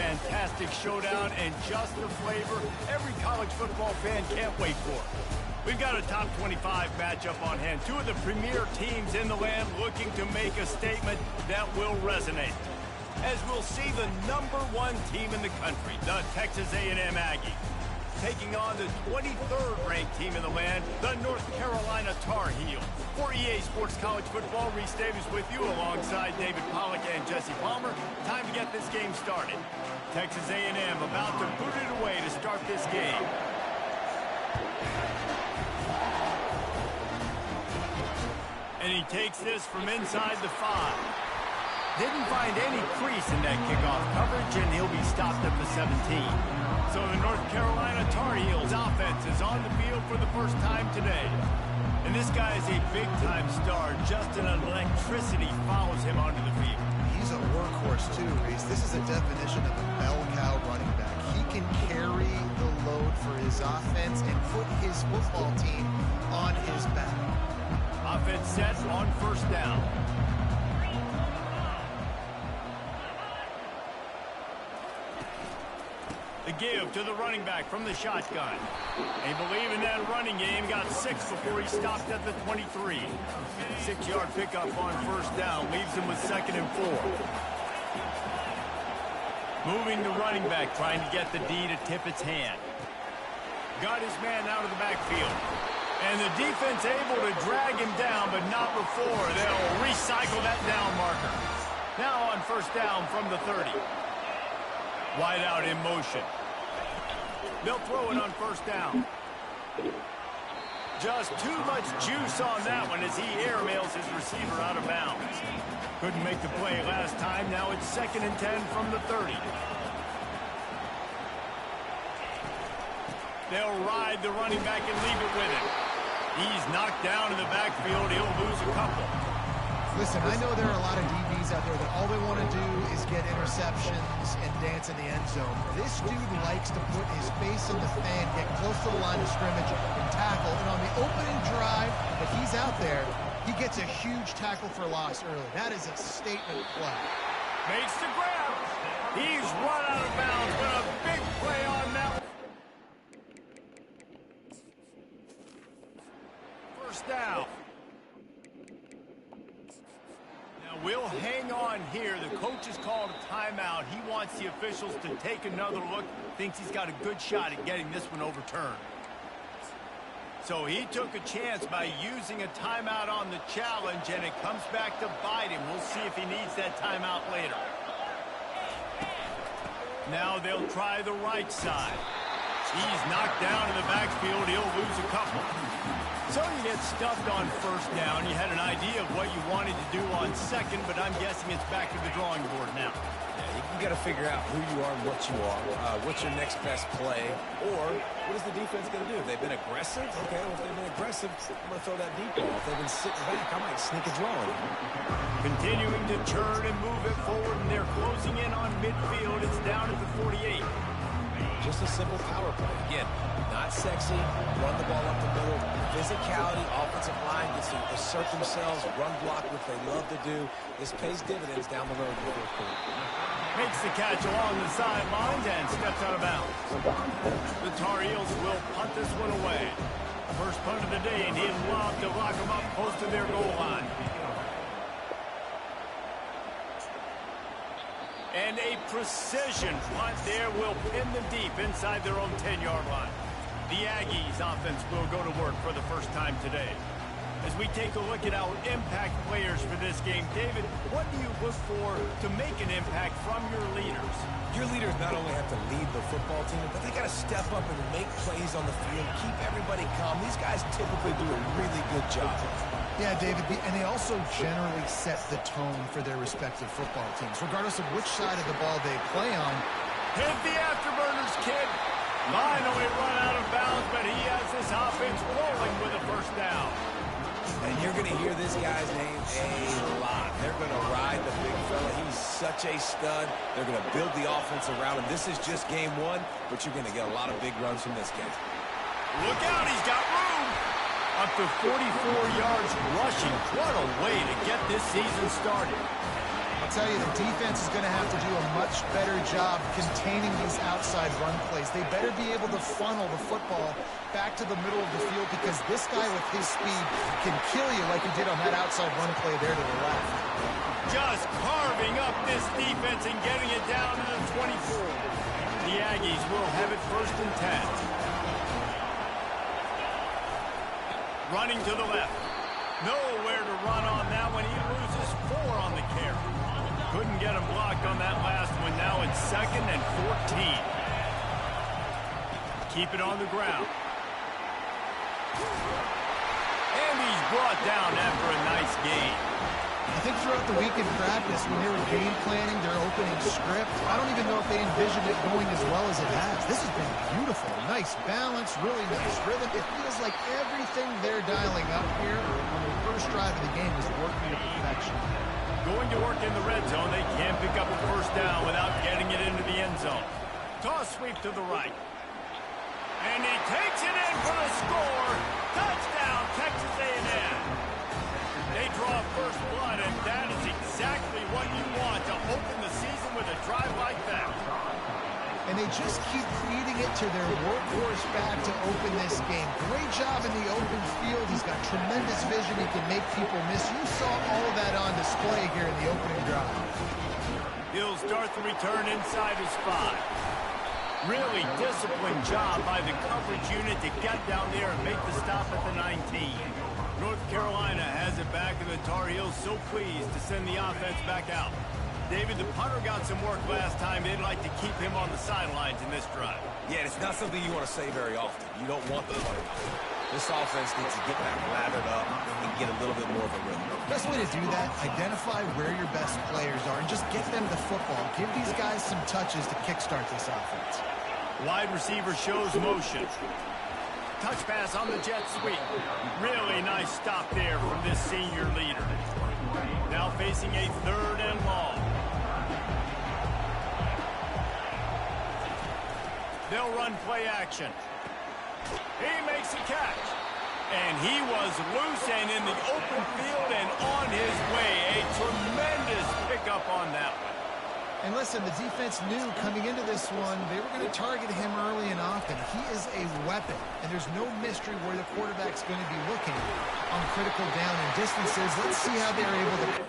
fantastic showdown and just the flavor every college football fan can't wait for. We've got a top 25 matchup on hand. Two of the premier teams in the land looking to make a statement that will resonate. As we'll see the #1 team in the country, the Texas A&M Aggies, taking on the 23rd ranked team in the land, the North Carolina Tar Heels. For EA Sports College Football, Reese Davis with you alongside David Pollack and Jesse Palmer. Time to get this game started. Texas A&M about to boot it away to start this game. And he takes this from inside the 5. Didn't find any crease in that kickoff coverage, and he'll be stopped at the 17. So the North Carolina Tar Heels offense is on the field for the first time today. And this guy is a big-time star. Just an electricity follows him onto the field. He's a workhorse, too, Reese. This is a definition of a bell cow running back. He can carry the load for his offense and put his football team on his back. Offense set on first down. The give to the running back from the shotgun. They believe in that running game. Got 6 before he stopped at the 23. 6-yard pickup on first down. Leaves him with 2nd and 4. Moving the running back, trying to get the D to tip its hand. Got his man out of the backfield. And the defense able to drag him down, but not before. They'll recycle that down marker. Now on first down from the 30. Wide out in motion. They'll throw it on first down. Just too much juice on that one as he airmails his receiver out of bounds. Couldn't make the play last time. Now it's 2nd and 10 from the 30. They'll ride the running back and leave it with him. He's knocked down in the backfield. He'll lose a couple. Listen, I know there are a lot of DBs out there that all they want to do is get interceptions and dance in the end zone. This dude likes to put his face in the fan, get close to the line of scrimmage, and tackle. And on the opening drive that he's out there, he gets a huge tackle for loss early. That is a statement play. Makes the grab. He's run out of bounds, but a big play on that one. First down. Now we'll hang on here. The coach has called a timeout. He wants the officials to take another look. Thinks he's got a good shot at getting this one overturned. So he took a chance by using a timeout on the challenge, and it comes back to bite him. We'll see if he needs that timeout later. Now they'll try the right side. He's knocked down in the backfield. He'll lose a couple. So you get stuffed on first down. You had an idea of what you wanted to do on second, but I'm guessing it's back to the drawing board now. Yeah, you got to figure out who you are and what you are. What's your next best play? Or what is the defense going to do? If they've been aggressive, okay, well, if they've been aggressive, I'm going to throw that deep ball. If they've been sitting back, I might sneak a draw in. Continuing to turn and move it forward, and they're closing in on midfield. It's down at the 48. Just a simple power play. Again, not sexy, run the ball up the middle, physicality, offensive line gets to assert themselves, run block, which they love to do. This pays dividends down the road in the fourth quarter. Makes the catch along the sidelines and steps out of bounds. The Tar Heels will punt this one away. First punt of the day, and he'd love to lock them up close to their goal line. And a precision punt there will pin them deep inside their own 10-yard line. The Aggies offense will go to work for the first time today. As we take a look at our impact players for this game, David, what do you look for to make an impact from your leaders? Your leaders not only have to lead the football team, but they got to step up and make plays on the field, keep everybody calm. These guys typically do a really good job. Yeah, David, and they also generally set the tone for their respective football teams, regardless of which side of the ball they play on. Hit the afterburners, kid. Finally run out of bounds, but he has this offense rolling with a first down. And you're going to hear this guy's name a lot. They're going to ride the big fella. He's such a stud. They're going to build the offense around him. This is just game one, but you're going to get a lot of big runs from this game. Look out, he's got room. Up to 44 yards rushing. What a way to get this season started. I'll tell you, the defense is going to have to do a much better job containing these outside run plays. They better be able to funnel the football back to the middle of the field because this guy with his speed can kill you like he did on that outside run play there to the left. Just carving up this defense and getting it down to the 24. The Aggies will have it 1st and 10. Running to the left. Nowhere to run on that one. He loses 4 on the carry. Couldn't get him blocked on that last one. Now it's 2nd and 14. Keep it on the ground. And he's brought down after a nice gain. I think throughout the week in practice, when they were game planning their opening script, I don't even know if they envisioned it going as well as it has. This has been beautiful. Nice balance, really nice rhythm. It feels like everything they're dialing up here on the first drive of the game is working to perfection. Going to work in the red zone. They can't pick up a 1st down without getting it into the end zone. Toss sweep to the right. And he takes it in for the score. Touchdown, Texas A&M. They draw first blood, and that is exactly what you want to open the season with a drive like that. And they just keep feeding it to their workhorse back to open this game. Great job in the open field. He's got tremendous vision. He can make people miss. You saw all of that on display here in the opening drive. He'll start the return inside his 5. Really disciplined job by the coverage unit to get down there and make the stop at the 19. North Carolina has it back, and the Tar Heels so pleased to send the offense back out. David, the punter got some work last time. They'd like to keep him on the sidelines in this drive. Yeah, it's not something you want to say very often. You don't want the punter. This offense needs to get back lathered up and get a little bit more of a rhythm. Best way to do that, identify where your best players are and just get them the football. Give these guys some touches to kickstart this offense. Wide receiver shows motion. Touch pass on the jet sweep. Really nice stop there from this senior leader. Now facing a 3rd and long. They'll run play action. He makes a catch. And he was loose and in the open field and on his way. A tremendous pickup on that one. And listen, the defense knew coming into this one, they were going to target him early and often. He is a weapon, and there's no mystery where the quarterback's going to be looking on critical down and distances. Let's see how they're able to...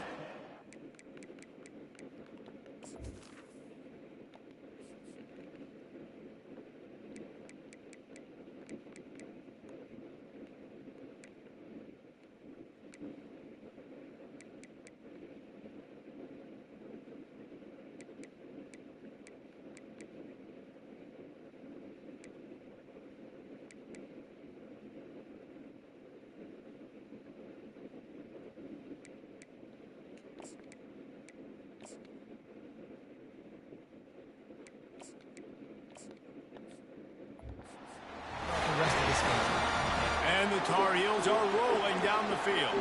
And the Tar Heels are rolling down the field.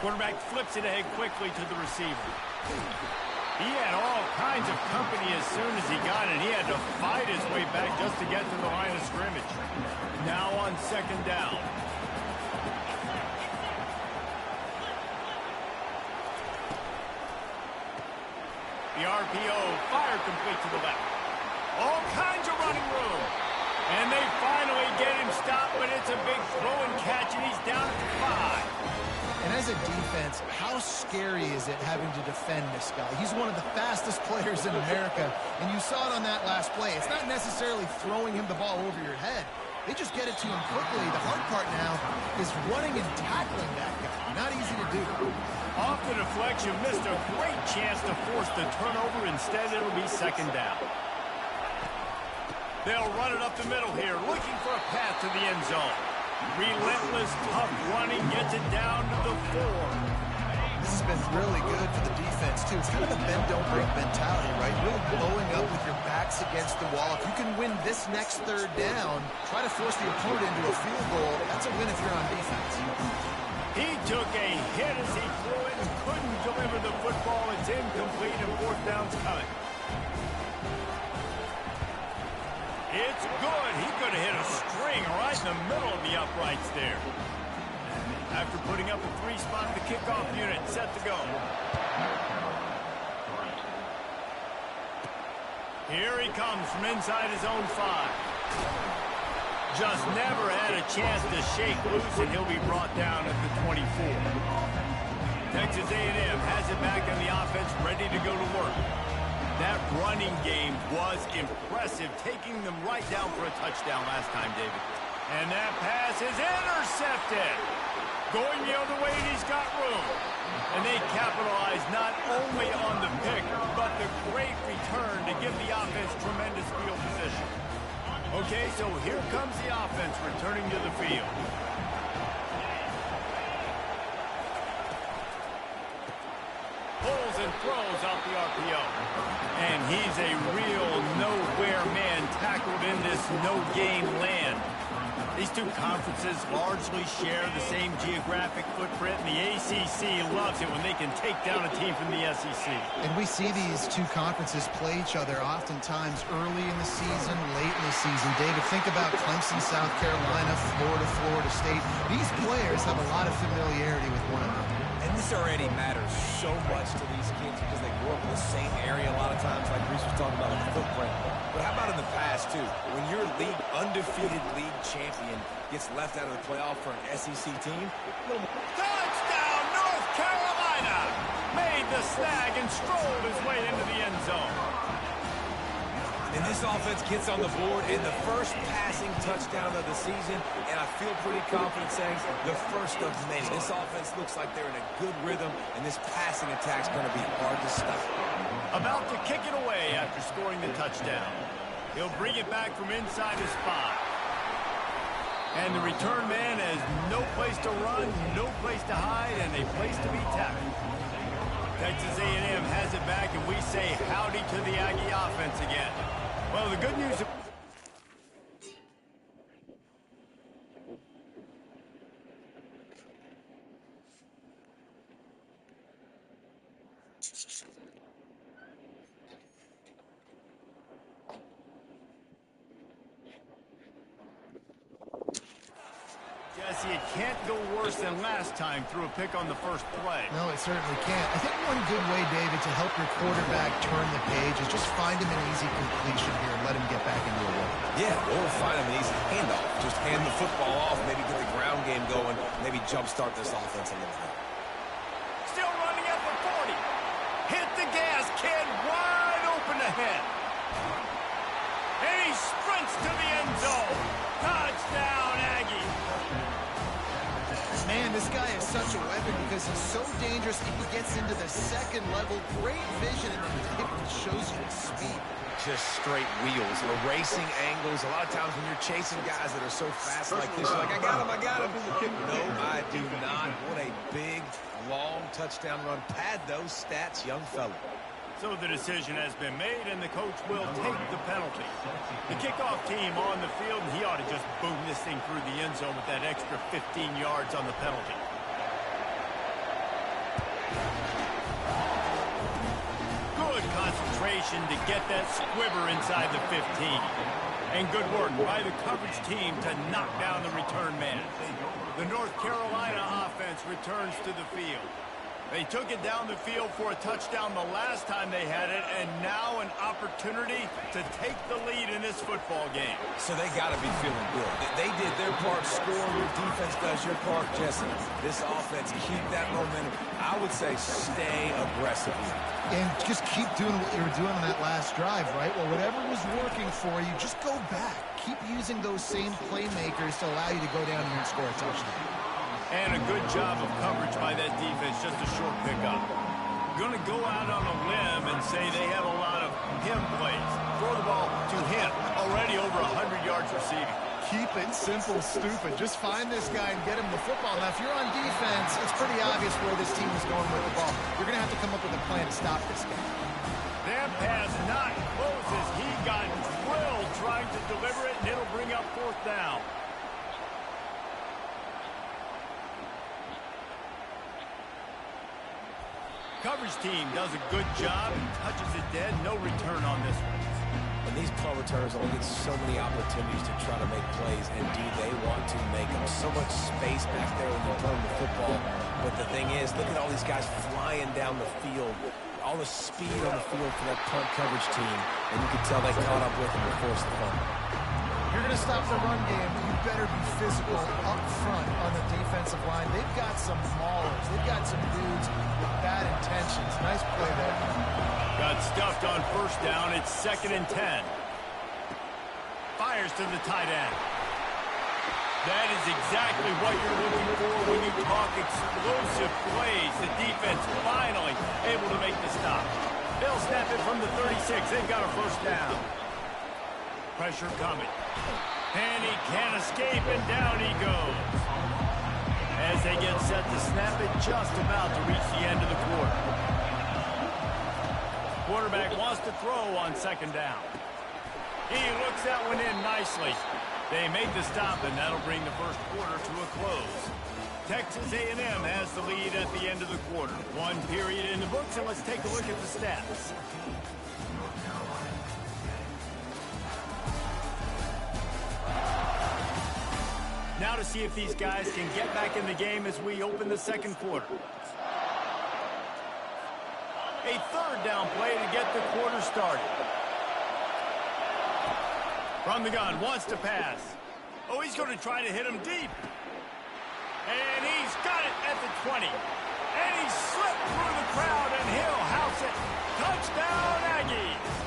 Quarterback flips it ahead quickly to the receiver. He had all kinds of company as soon as he got it. He had to fight his way back just to get to the line of scrimmage. Now on 2nd down. The RPO fired complete to the left. All kinds of running room. And they finally get him stopped, but it's a big throw and catch, and he's down at the 5. And as a defense, how scary is it having to defend this guy? He's one of the fastest players in America, and you saw it on that last play. It's not necessarily throwing him the ball over your head. They just get it to him quickly. The hard part now is running and tackling that guy. Not easy to do. Off the deflection, missed a great chance to force the turnover. Instead, it'll be 2nd down. They'll run it up the middle here, looking for a path to the end zone. Relentless, tough running, gets it down to the 4. This has been really good for the defense, too. It's kind of a bend-don't-break mentality, right? Really blowing up with your backs against the wall. If you can win this next 3rd down, try to force the opponent into a field goal, that's a win if you're on defense. He took a hit as he threw it and couldn't deliver the football. It's incomplete and 4th down's coming. It's good. He could have hit a string right in the middle of the uprights there. After putting up a 3-spot, the kickoff unit set to go. Here he comes from inside his own 5. Just never had a chance to shake loose, and he'll be brought down at the 24. Texas A&M has it back on the offense, ready to go to work. That running game was impressive, taking them right down for a touchdown last time, David. And that pass is intercepted. Going the other way, and he's got room. And they capitalize not only on the pick, but the great return to give the offense tremendous field position. Okay, so here comes the offense returning to the field. Pulls and throws out the RPO. And he's a real nowhere man tackled in this no-gain land. These two conferences largely share the same geographic footprint, and the ACC loves it when they can take down a team from the SEC. And we see these two conferences play each other oftentimes early in the season, late in the season. David, think about Clemson, South Carolina, Florida, Florida State. These players have a lot of familiarity with one another. And this already matters so much to these kids because they grew up in the same area a lot of times, like Reese was talking about with the footprint. But how about in the past, too? When your undefeated league champion gets left out of the playoff for an SEC team? Touchdown, North Carolina! Made the snag and strolled his way into the end zone. And this offense gets on the board in the first passing touchdown of the season, and I feel pretty confident saying the first of many. This offense looks like they're in a good rhythm, and this passing attack's going to be hard to stop. About to kick it away after scoring the touchdown. He'll bring it back from inside his spot. And the return man has no place to run, no place to hide, and a place to be tackled. Texas A&M has it back, and we say howdy to the Aggie offense again. Well, the good news... Jesse, it can't go worse than last time through a pick on the first play. No, it certainly can't. I think one good way, David, to help your quarterback turn the page is just find him an easy completion here and let him get back into a rhythm. Yeah, or find him an easy handoff. Just hand the football off, maybe get the ground game going, maybe jumpstart this offense a little bit. Still running at the 40. Hit the gas, kid, wide open ahead. And he sprints to the end zone. Touchdown, Aggie. Man, this guy is such a weapon because he's so dangerous. If he gets into the second level, great vision, and it shows you his speed. Just straight wheels, erasing angles. A lot of times when you're chasing guys that are so fast like this, you're like, I got him. No, I do not. What a big, long touchdown run. Pad those stats, young fella. So the decision has been made, and the coach will take the penalty. The kickoff team on the field, and he ought to just boom this thing through the end zone with that extra 15 yards on the penalty. Good concentration to get that squibber inside the 15. And good work by the coverage team to knock down the return man. The North Carolina offense returns to the field. They took it down the field for a touchdown the last time they had it, and now an opportunity to take the lead in this football game. So they got to be feeling good. They did their part, score. Your defense does your part, Jesse. This offense, keep that momentum. I would say stay aggressive. And just keep doing what you were doing on that last drive, right? Well, whatever was working for you, just go back. Keep using those same playmakers to allow you to go down here and score a touchdown. And a good job of coverage by that defense, just a short pickup. Going to go out on a limb and say they have a lot of him plays. Throw the ball to him, already over 100 yards receiving. Keep it simple, stupid. Just find this guy and get him the football. Now, if you're on defense, it's pretty obvious where this team is going with the ball. You're going to have to come up with a plan to stop this guy. That pass not close as he got drilled trying to deliver it, and it'll bring up fourth down. Coverage team does a good job and touches it dead. No return on this one. And these punt returners only get so many opportunities to try to make plays, and do they want to make them? So much space back there when you throw the football. But the thing is, look at all these guys flying down the field, all the speed on the field for that punt coverage team, and you can tell they caught up with them to force the fumble. If you're going to stop the run game, you better be physical up front on the defensive line. They've got some maulers. They've got some dudes with bad intentions. Nice play there. Got stuffed on first down. It's 2nd and 10. Fires to the tight end. That is exactly what you're looking for when you talk explosive plays. The defense finally able to make the stop. They'll snap it from the 36. They've got a first down. Pressure coming. And he can't escape, and down he goes. As they get set to snap it, just about to reach the end of the quarter. Quarterback wants to throw on 2nd down. He looks that one in nicely. They make the stop, and that'll bring the first quarter to a close. Texas A&M has the lead at the end of the quarter. 1 period in the books, and let's take a look at the stats. Now to see if these guys can get back in the game as we open the 2nd quarter. A 3rd down play to get the quarter started. From the gun, wants to pass. Oh, he's going to try to hit him deep. And he's got it at the 20. And he slipped through the crowd, and he'll house it. Touchdown, Aggies.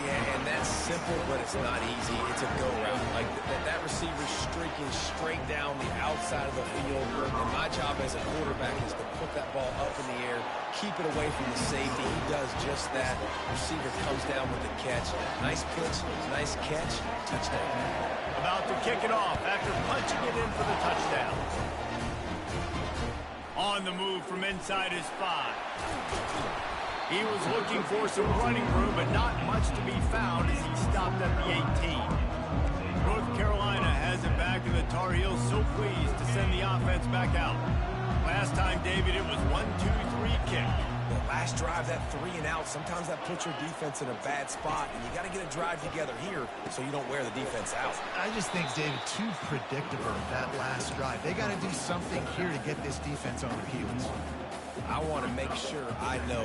Yeah, and that's simple, but it's not easy. It's a go route. Like that receiver's streaking straight down the outside of the field. And my job as a quarterback is to put that ball up in the air, keep it away from the safety. He does just that. Receiver comes down with the catch. Nice pitch, nice catch, touchdown. About to kick it off after punching it in for the touchdown. On the move from inside his 5. He was looking for some running room, but not much to be found as he stopped at the 18. North Carolina has it back, and the Tar Heels so pleased to send the offense back out. Last time, David, it was 1-2-3 kick. The last drive, that 3 and out, sometimes that puts your defense in a bad spot, and you got to get a drive together here so you don't wear the defense out. I just think, David, too predictable that last drive. They got to do something here to get this defense on their heels. I want to make sure I know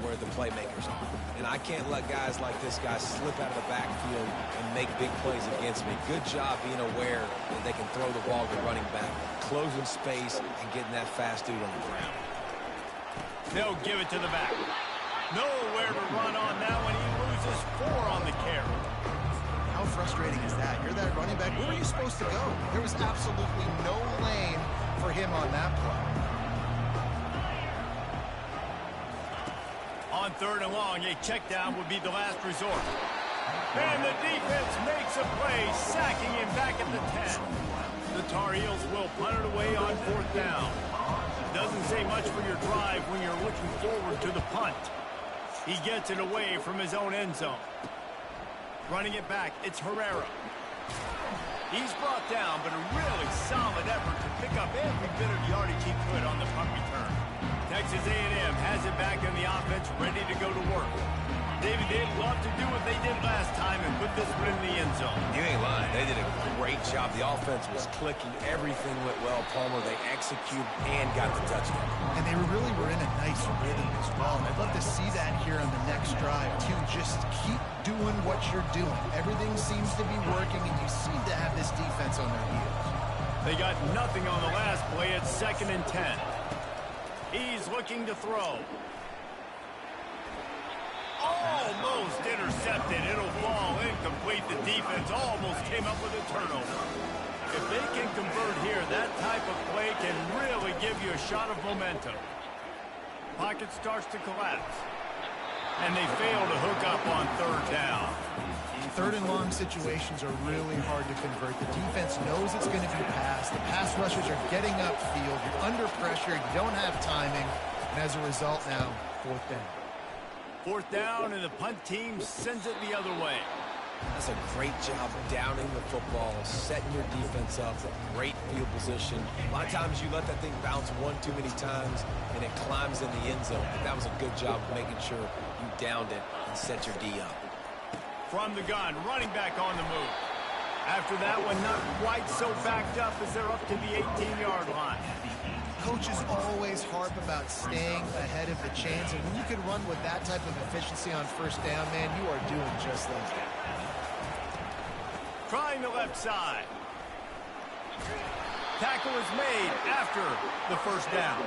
where the playmakers are. And I can't let guys like this guy slip out of the backfield and make big plays against me. Good job being aware that they can throw the ball to running back, closing space, and getting that fast dude on the ground. They'll give it to the back. Nowhere to run on that one. He loses 4 on the carry. How frustrating is that? You're that running back. Where were you supposed to go? There was absolutely no lane for him on that play. On 3rd and long, a check down would be the last resort. And the defense makes a play, sacking him back at the 10. The Tar Heels will punt it away on 4th down. Doesn't say much for your drive when you're looking forward to the punt. He gets it away from his own end zone. Running it back, it's Herrera. He's brought down, but a really solid effort to pick up every bit of yardage he could on the punt return. Texas A&M has it back in the offense, ready to go to work. David, they'd love to do what they did last time and put this one in the end zone. You ain't lying. They did a great job. The offense was clicking. Everything went well, Palmer. They executed and got the touchdown. And they really were in a nice rhythm as well. And I'd love to see that here on the next drive, too. Just keep doing what you're doing. Everything seems to be working, and you seem to have this defense on their heels. They got nothing on the last play. It's 2nd and 10. He's looking to throw. Almost intercepted. It'll fall incomplete. The defense almost came up with a turnover. If they can convert here, that type of play can really give you a shot of momentum. Pocket starts to collapse. And they fail to hook up on 3rd down. 3rd and long situations are really hard to convert. The defense knows it's going to be passed. The pass rushers are getting upfield. You're under pressure. You don't have timing. And as a result now, 4th down. 4th down, and the punt team sends it the other way. That's a great job downing the football, setting your defense up, great field position. A lot of times you let that thing bounce one too many times, and it climbs in the end zone. That was a good job of making sure you downed it and set your D up. From the gun, running back on the move. After that one, not quite so backed up as they're up to the 18-yard line. Coaches always harp about staying ahead of the chains, and when you can run with that type of efficiency on first down, man, you are doing just that. Trying the left side. Tackle is made after the first down.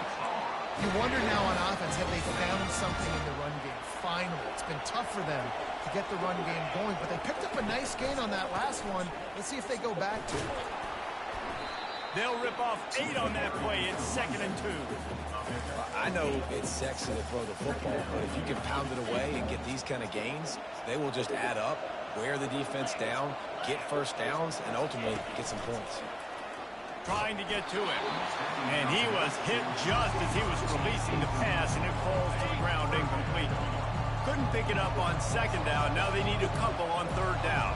You wonder now on offense, have they found something in the run game? Finally, it's been tough for them to get the run game going, but they picked up a nice gain on that last one. Let's see if they go back to it. They'll rip off 8 on that play. It's 2nd and 2. I know it's sexy to throw the football, but if you can pound it away and get these kind of gains, they will just add up, wear the defense down, get first downs, and ultimately get some points. Trying to get to him. And he was hit just as he was releasing the pass, and it falls to the ground incomplete. Couldn't pick it up on 2nd down. Now they need a couple on 3rd down.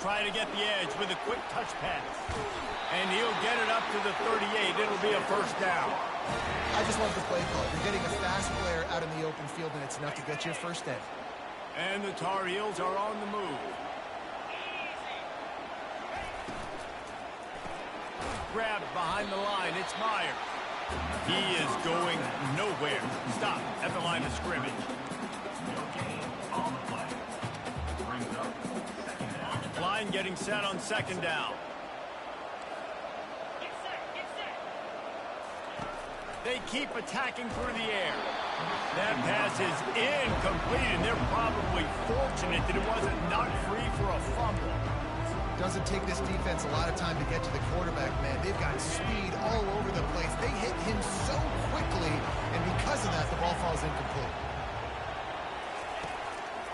Try to get the edge with a quick touch pass. And he'll get it up to the 38. It'll be a first down. I just love the play call. You're getting a fast player out in the open field, and it's enough to get you a first down. And the Tar Heels are on the move. Grabbed behind the line. It's Meyer. He is going nowhere. Stop at the line of scrimmage. Line getting set on 2nd down. They keep attacking through the air. That pass is incomplete, and they're probably fortunate that it wasn't knocked free for a fumble. Doesn't take this defense a lot of time to get to the quarterback, man. They've got speed all over the place. They hit him so quickly, and because of that, the ball falls incomplete.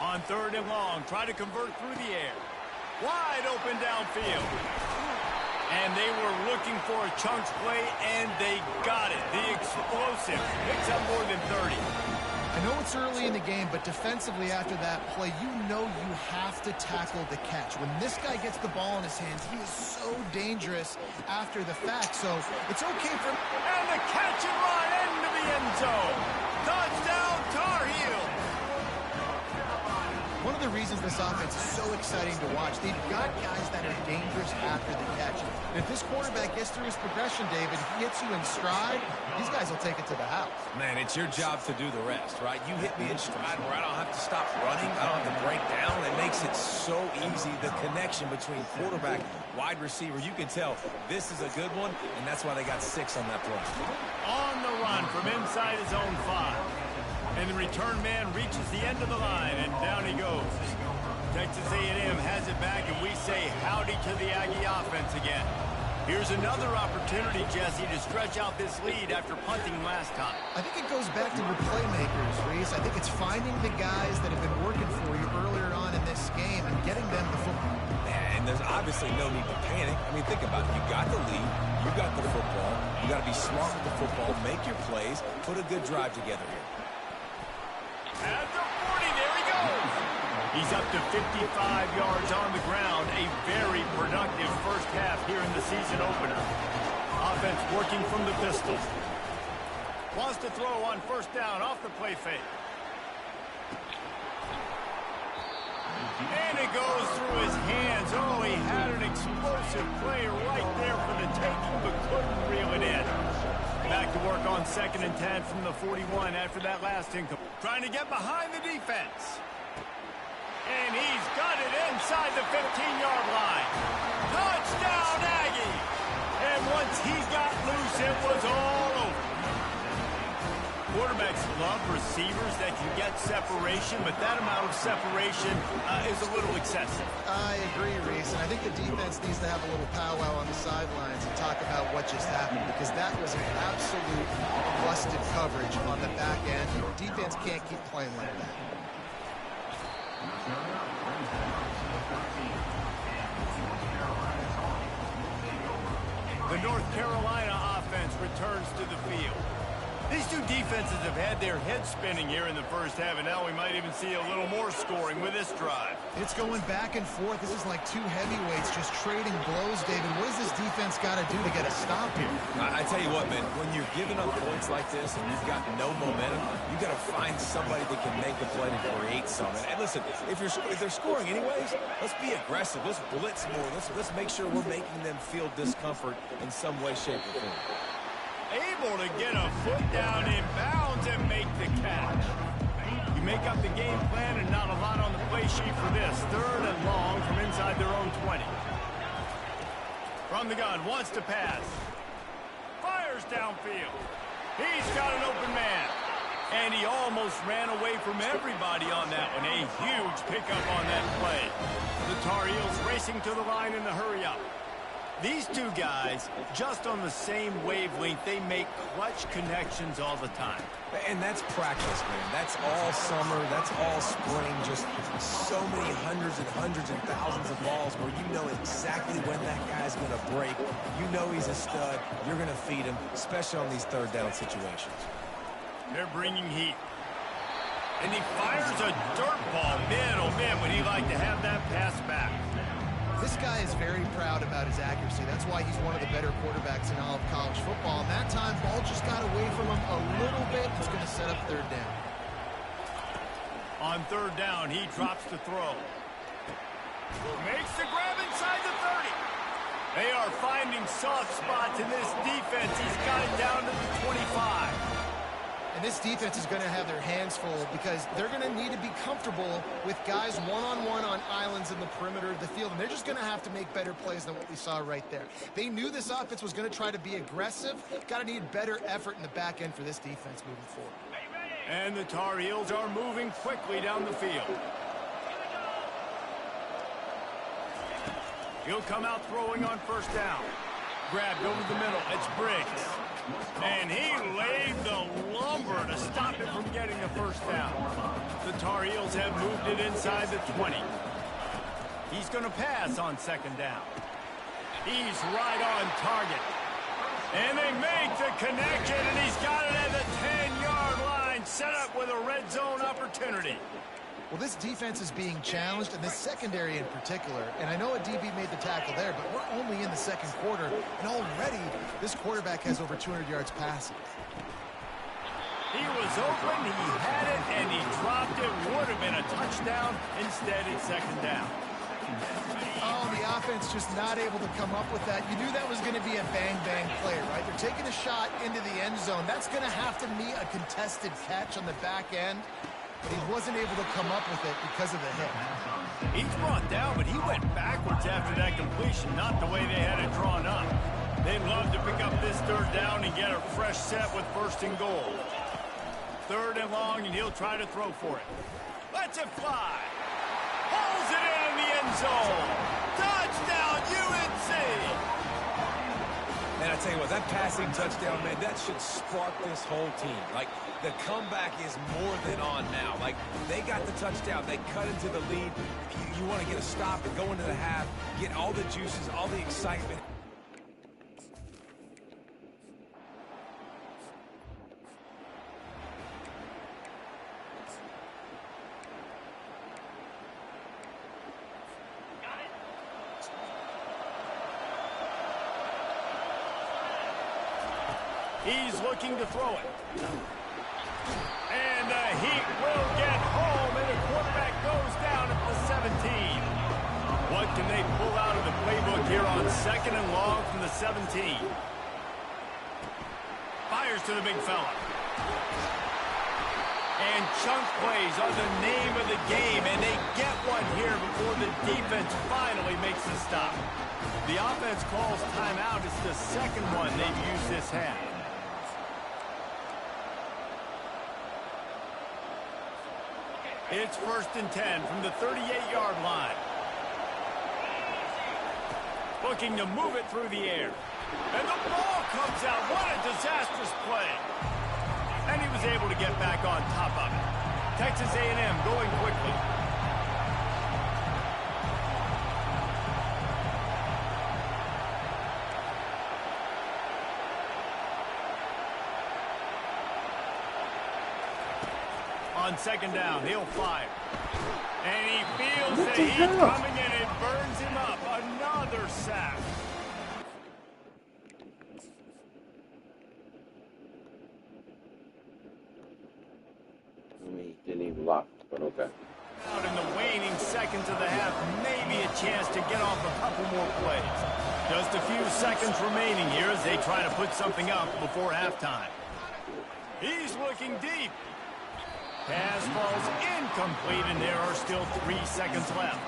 On 3rd and long, try to convert through the air. Wide open downfield. And they were looking for a chunks play, and they got it. The explosive picks up more than 30. I know it's early in the game, but defensively after that play, you know you have to tackle the catch. When this guy gets the ball in his hands, he is so dangerous after the fact. So it's okay for him. And the catch and run into the end zone. Touchdown, Tar Heels. One of the reasons this offense is so exciting to watch, they've got guys that are dangerous after the catch. And if this quarterback gets through his progression, David, he hits you in stride, these guys will take it to the house. Man, it's your job to do the rest, right? You hit me in stride where I don't have to stop running, I don't have to break down. It makes it so easy, the connection between quarterback, wide receiver. You can tell this is a good one, and that's why they got 6 on that play. On the run from inside his own 5. And the return man reaches the end of the line, and down he goes. Texas A&M has it back, and we say howdy to the Aggie offense again. Here's another opportunity, Jesse, to stretch out this lead after punting last time. I think it goes back to your playmakers, Reese. I think it's finding the guys that have been working for you earlier on in this game and getting them the football. And there's obviously no need to panic. I mean, think about it. You got the lead. You got the football. You got to be smart with the football, make your plays, put a good drive together here. At the 40, there he goes. He's up to 55 yards on the ground. A very productive first half here in the season opener. Offense working from the pistol. Wants to throw on 1st down off the play fake. And it goes through his hands. Oh, he had an explosive play right there for the taking, but couldn't reel it in. Back to work on 2nd and 10 from the 41 after that last income. Trying to get behind the defense. And he's got it inside the 15-yard line. Touchdown, Aggie! And once he got loose, it was all over. Quarterbacks love receivers that can get separation, but that amount of separation is a little excessive. I agree, Reese, and I think the defense needs to have a little powwow on the sidelines and talk about what just happened, because that was an absolute busted coverage on the back end. The defense can't keep playing like that. The North Carolina offense returns to the field. These two defenses have had their heads spinning here in the first half, and now we might even see a little more scoring with this drive. It's going back and forth. This is like two heavyweights just trading blows, David. What does this defense got to do to get a stop here? I tell you what, man, when you're giving up points like this and you've got no momentum, you got to find somebody that can make the play to create something. And listen, if they're scoring anyways, let's be aggressive. Let's blitz more. Let's make sure we're making them feel discomfort in some way, shape, or form. Able to get a foot down in bounds and make the catch. You make up the game plan and not a lot on the play sheet for this. 3rd and long from inside their own 20. From the gun, wants to pass. Fires downfield. He's got an open man. And he almost ran away from everybody on that one. A huge pickup on that play. The Tar Heels racing to the line in the hurry up. These two guys, just on the same wavelength, they make clutch connections all the time. And that's practice, man. That's all summer. That's all spring. Just so many hundreds and thousands of balls where you know exactly when that guy's going to break. You know he's a stud. You're going to feed him, especially on these 3rd down situations. They're bringing heat. And he fires a dirt ball. Man, oh man, would he like to have that pass back. This guy is very proud about his accuracy. That's why he's one of the better quarterbacks in all of college football. And that time, ball just got away from him a little bit. He's going to set up 3rd down. On 3rd down, he drops to throw. Makes the grab inside the 30. They are finding soft spots in this defense. He's got it down to the 25. And this defense is going to have their hands full because they're going to need to be comfortable with guys one-on-one on islands in the perimeter of the field. And they're just going to have to make better plays than what we saw right there. They knew this offense was going to try to be aggressive. Got to need better effort in the back end for this defense moving forward. And the Tar Heels are moving quickly down the field. He'll come out throwing on 1st down. Grabbed over the middle. It's Briggs. And he laid the lumber to stop it from getting the 1st down. The Tar Heels have moved it inside the 20. He's going to pass on 2nd down. He's right on target. And they make the connection, and he's got it at the 10-yard line, set up with a red zone opportunity. Well, this defense is being challenged, and this secondary in particular. And I know a DB made the tackle there, but we're only in the 2nd quarter, and already this quarterback has over 200 yards passing. He was open, he had it, and he dropped it. Would have been a touchdown. Instead, it's 2nd down. Oh, the offense just not able to come up with that. You knew that was going to be a bang-bang play, right? They're taking a shot into the end zone. That's going to have to be a contested catch on the back end. He wasn't able to come up with it because of the hit. He's brought down, but he went backwards after that completion, not the way they had it drawn up. They'd love to pick up this 3rd down and get a fresh set with 1st and goal. 3rd and long, and he'll try to throw for it. Lets it fly. Pulls it in the end zone. Touchdown, UNC! And I tell you what, that passing touchdown, man, that should spark this whole team. Like, the comeback is more than on now. Like, they got the touchdown. They cut into the lead. You want to get a stop and go into the half, get all the juices, all the excitement. He's looking to throw it. And the Heat will get home, and the quarterback goes down at the 17. What can they pull out of the playbook here on 2nd and long from the 17? Fires to the big fella. And chunk plays are the name of the game, and they get one here before the defense finally makes the stop. The offense calls timeout. It's the 2nd one they've used this half. It's 1st and 10 from the 38-yard line. Looking to move it through the air. And the ball comes out. What a disastrous play. And he was able to get back on top of it. Texas A&M going quickly. On second down, he'll fire. And he feels the heat coming in. It burns him up. Another sack. He didn't even block, but okay. Out in the waning seconds of the half, maybe a chance to get off a couple more plays. Just a few seconds remaining here as they try to put something up before halftime. He's looking deep. Pass falls incomplete, and there are still 3 seconds left.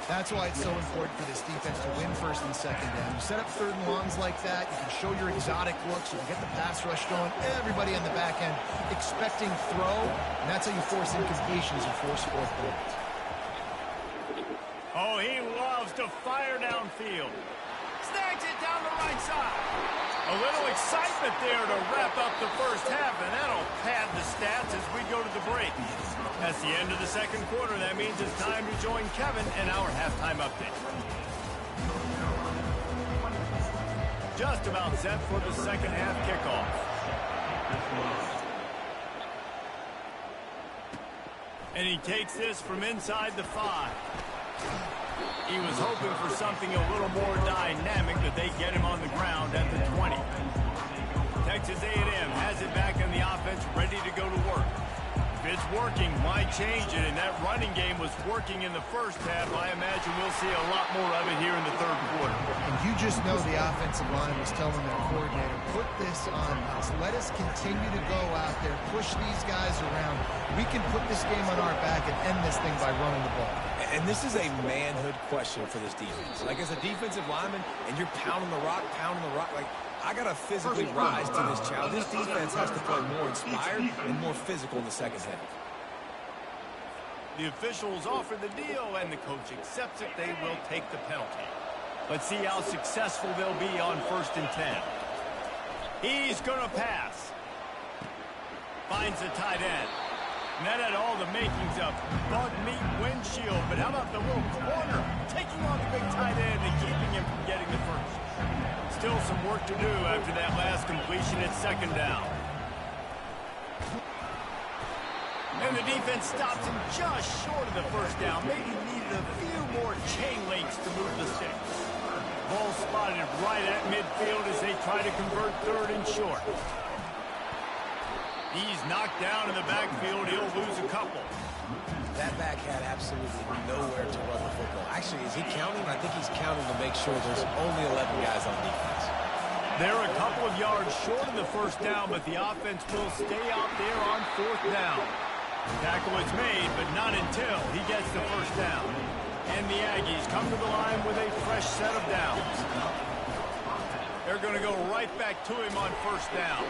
That's why it's so important for this defense to win first and second down. You set up third and longs like that, you can show your exotic looks, you can get the pass rush going, everybody on the back end expecting throw, and that's how you force incompletions and force fourth downs. Oh, he loves to fire downfield. Snags it down the right side. A little excitement there to wrap up the first half, and that'll pad the stats as we go to the break. That's the end of the second quarter. That means it's time to join Kevin in our halftime update. Just about set for the second half kickoff. And he takes this from inside the 5. He was hoping for something a little more dynamic, but they get him on the ground at the 20. Texas A&M has it back in the offense, ready to go to work. If it's working, why change it? And that running game was working in the first half. I imagine we'll see a lot more of it here in the third quarter. And you just know the offensive line was telling their coordinator, put this on us. Let us continue to go out there, push these guys around. We can put this game on our back and end this thing by running the ball. And this is a manhood question for this defense. Like, as a defensive lineman, and you're pounding the rock, like, I got to physically rise to this challenge. This defense has to play more inspired and more physical in the second half. The officials offer the deal, and the coach accepts it. They will take the penalty. Let's see how successful they'll be on 1st and 10. He's going to pass. Finds the tight end. And that had all the makings of bug meat windshield. But how about the little corner taking on the big tight end and keeping him from getting the first? Still some work to do after that last completion at second down. And the defense stops him just short of the first down. Maybe needed a few more chain links to move the sticks. Ball spotted right at midfield as they try to convert 3rd and short. He's knocked down in the backfield. He'll lose a couple. That back had absolutely nowhere to run the football. Actually, is he counting? I think he's counting to make sure there's only 11 guys on defense. They're a couple of yards short of the first down, but the offense will stay out there on 4th down. Tackle is made, but not until he gets the first down. And the Aggies come to the line with a fresh set of downs. They're going to go right back to him on 1st down.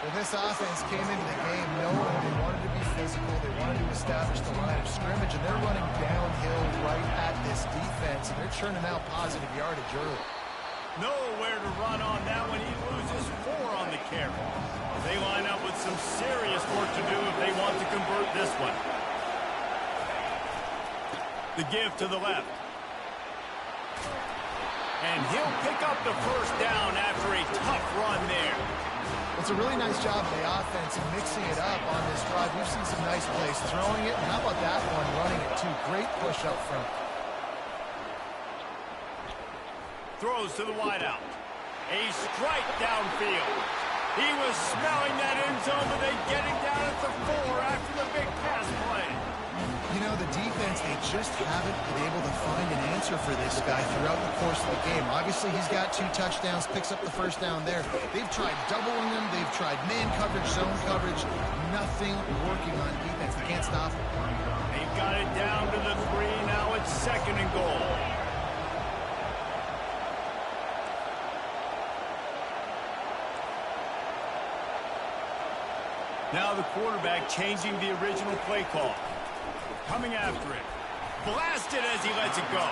Well, this offense came into the game knowing they wanted to be physical, they wanted to establish the line of scrimmage, and they're running downhill right at this defense, and they're churning out positive yardage early. Nowhere to run on that one. He loses 4 on the carry. They line up with some serious work to do if they want to convert this one. The give to the left. And he'll pick up the first down after a tough run there. It's a really nice job of the offense and mixing it up on this drive. We've seen some nice plays throwing it, and how about that one running it too? Great push up front. Throws to the wideout. A strike downfield. He was smelling that end zone, but they get him down at the 4 after the big pass play. You know, the defense, they just haven't been able to find an answer for this guy throughout the course of the game. Obviously, he's got 2 touchdowns, picks up the first down there. They've tried doubling him. They've tried man coverage, zone coverage. Nothing working on defense. They can't stop him. They've got it down to the 3. Now it's 2nd and goal. Now the quarterback changing the original play call. Coming after it. Blasted as he lets it go.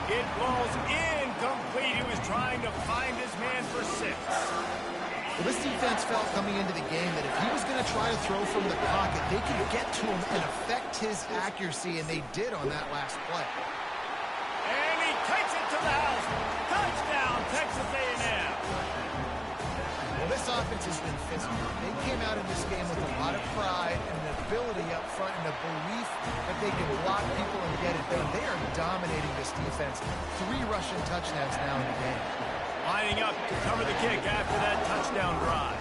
It falls incomplete. He was trying to find his man for 6. Well, this defense felt coming into the game that if he was going to try to throw from the pocket, they could get to him and affect his accuracy, and they did on that last play. And he takes it to the house. Touchdown, Texas A&M. Well, this offense has been physical. They came out in this game with a lot of pride and an ability up front and a belief that they can block people and get it done. They are dominating this defense. 3 rushing touchdowns now in the game. Lining up to cover the kick after that touchdown drive.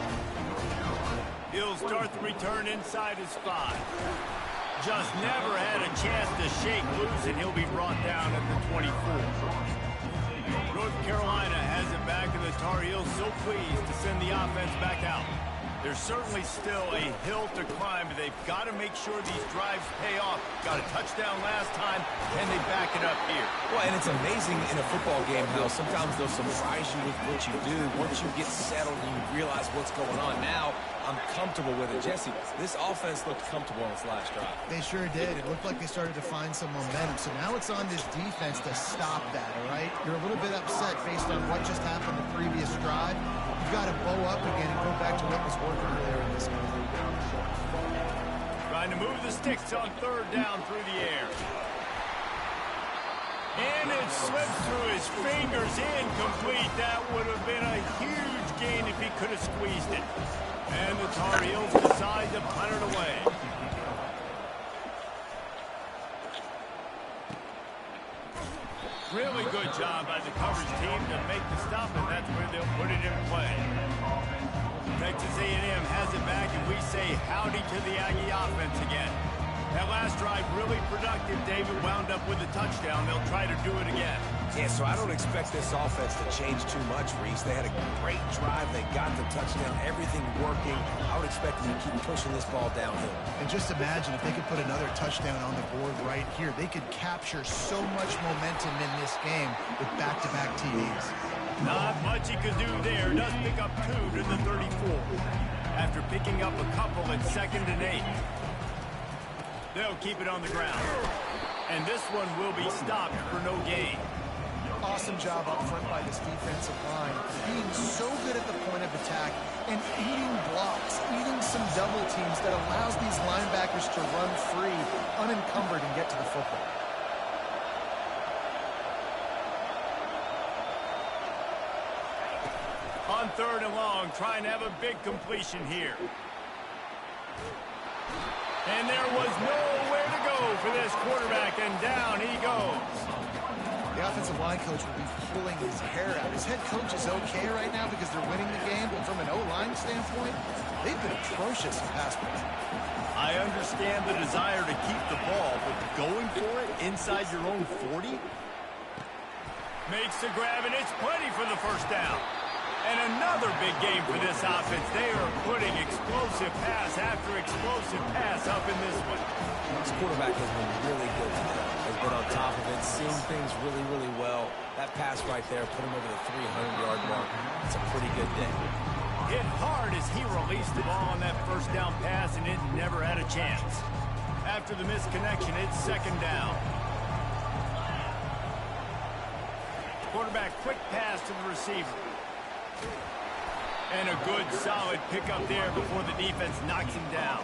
He'll start the return inside his 5. Just never had a chance to shake loose, and he'll be brought down at the 24. North Carolina has it back, and the Tar Heels so pleased to send the offense back out. There's certainly still a hill to climb, but they've got to make sure these drives pay off. Got a touchdown last time, and they back it up here. Well, and it's amazing in a football game how sometimes they'll surprise you with what you do. Once you get settled and you realize what's going on, now I'm comfortable with it. Jesse, this offense looked comfortable on its last drive. They sure did. It looked like they started to find some momentum. So now it's on this defense to stop that, all right? You're a little bit upset based on what just happened the previous drive. You've got to bow up again and go back to what was working earlier in this game. Trying to move the sticks on 3rd down through the air. And it slips through his fingers, incomplete. That would have been a huge gain if he could have squeezed it. And the Tar Heels decide to punt it away. Really good job by the coverage team to make the stop, and that's where they'll put it in play. Texas A&M has it back, and we say howdy to the Aggie offense again. That last drive really productive. David wound up with a touchdown. They'll try to do it again. Yeah, so I don't expect this offense to change too much, Reese. They had a great drive. They got the touchdown. Everything working. I would expect them to keep pushing this ball downhill. And just imagine if they could put another touchdown on the board right here. They could capture so much momentum in this game with back-to-back TDs. Not much he could do there. Does pick up 2 to the 34. After picking up a couple at 2nd and 8. They'll keep it on the ground. And this one will be stopped for no gain. Awesome job up front by this defensive line. Being so good at the point of attack and eating blocks, eating some double teams that allows these linebackers to run free, unencumbered, and get to the football. On 3rd and long, trying to have a big completion here. And there was nowhere to go for this quarterback, and down he goes. The offensive line coach will be pulling his hair out. His head coach is okay right now because they're winning the game, but from an O-line standpoint, they've been atrocious in pass play. I understand the desire to keep the ball, but going for it inside your own 40? Makes the grab, and it's plenty for the 1st down. And another big game for this offense. They are putting explosive pass after explosive pass up in this one. This quarterback has been really good today. Has been on top of it, seeing things really, really well. That pass right there put him over the 300-yard mark. It's a pretty good day. Hit hard as he released the ball on that 1st down pass, and it never had a chance. After the misconnection, it's 2nd down. Quarterback quick pass to the receiver. And a good, solid pickup there before the defense knocks him down.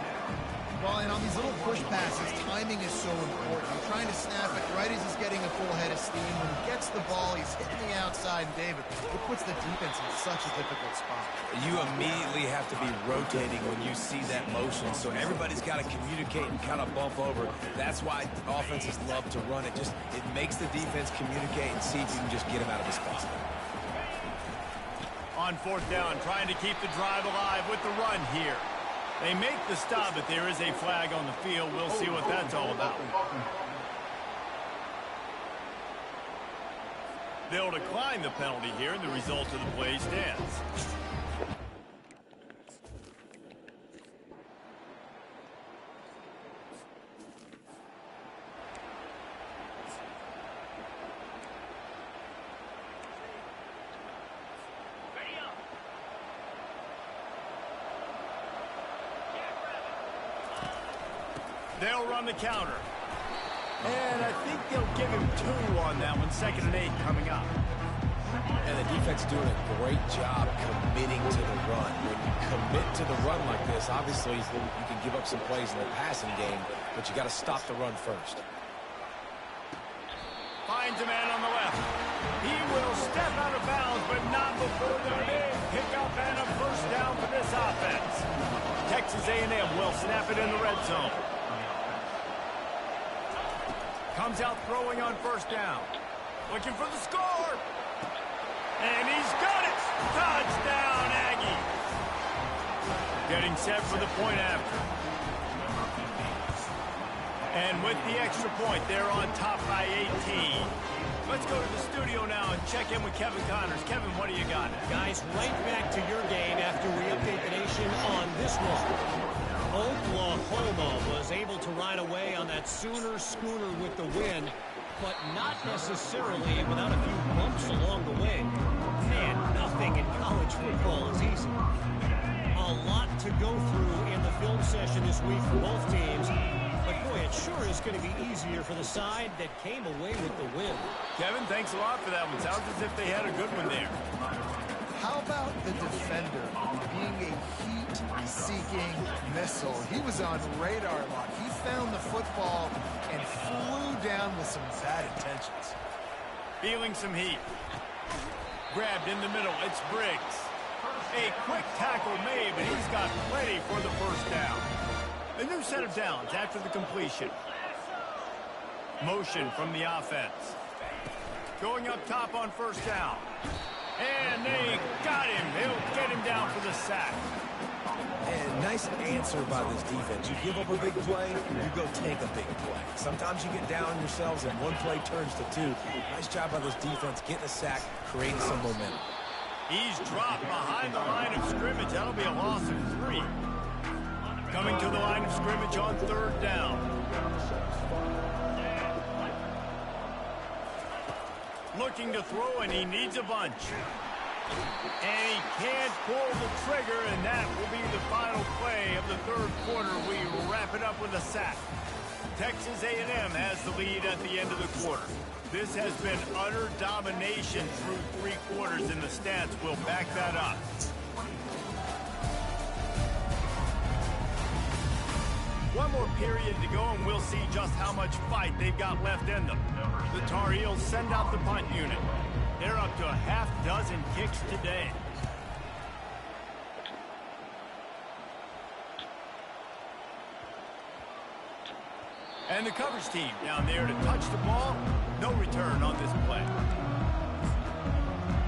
Well, and on these little push passes, timing is so important. You're trying to snap it right as he's getting a full head of steam. When he gets the ball, he's hitting the outside, and David, it puts the defense in such a difficult spot. You immediately have to be rotating when you see that motion, so everybody's got to communicate and kind of bump over. That's why offenses love to run it. It makes the defense communicate and see if you can just get him out of the spot. On 4th down, trying to keep the drive alive with the run here. They make the stop, but there is a flag on the field. We'll see what that's all about. They'll decline the penalty here, and the result of the play stands. They'll run the counter. And I think they'll give him 2 on that one. 2nd and 8 coming up. And the defense doing a great job committing to the run. When you commit to the run like this, obviously you can give up some plays in the passing game, but you got to stop the run first. Finds a man on the left. He will step out of bounds, but not before the big pickup and a 1st down Texas A&M will snap it in the red zone. Comes out throwing on first down. Looking for the score. And he's got it. Touchdown, Aggie. Getting set for the point after. And with the extra point, they're on top by 18. Let's go to the studio now and check in with Kevin Connors. Kevin, what do you got? Guys, right back to your game after we update the nation on this one. Oklahoma was able to ride away on that Sooner schooner with the win, but not necessarily without a few bumps along the way. Man, nothing in college football is easy. A lot to go through in the film session this week for both teams. But, boy, it sure is going to be easier for the side that came away with the win. Kevin, thanks a lot for that one. Sounds as if they had a good one there. How about the defender being a heat-seeking missile? He was on radar lock. He found the football and flew down with some bad intentions. Feeling some heat. Grabbed in the middle. It's Briggs. A quick tackle made, but he's got plenty for the first down. A new set of downs after the completion. Motion from the offense. Going up top on first down. And they got him. They'll get him down for the sack. And nice answer by this defense. You give up a big play, you go take a big play. Sometimes you get down yourselves and one play turns to two. Nice job by this defense getting a sack, creating some momentum. He's dropped behind the line of scrimmage. That'll be a loss of 3. Coming to the line of scrimmage on third down. Looking to throw, and he needs a bunch. And he can't pull the trigger, and that will be the final play of the third quarter. We wrap it up with a sack. Texas A&M has the lead at the end of the quarter. This has been utter domination through 3 quarters, and the stats will back that up. One more period to go, and we'll see just how much fight they've got left in them. The Tar Heels send out the punt unit. They're up to a half-dozen kicks today. And the coverage team down there to touch the ball. No return on this play.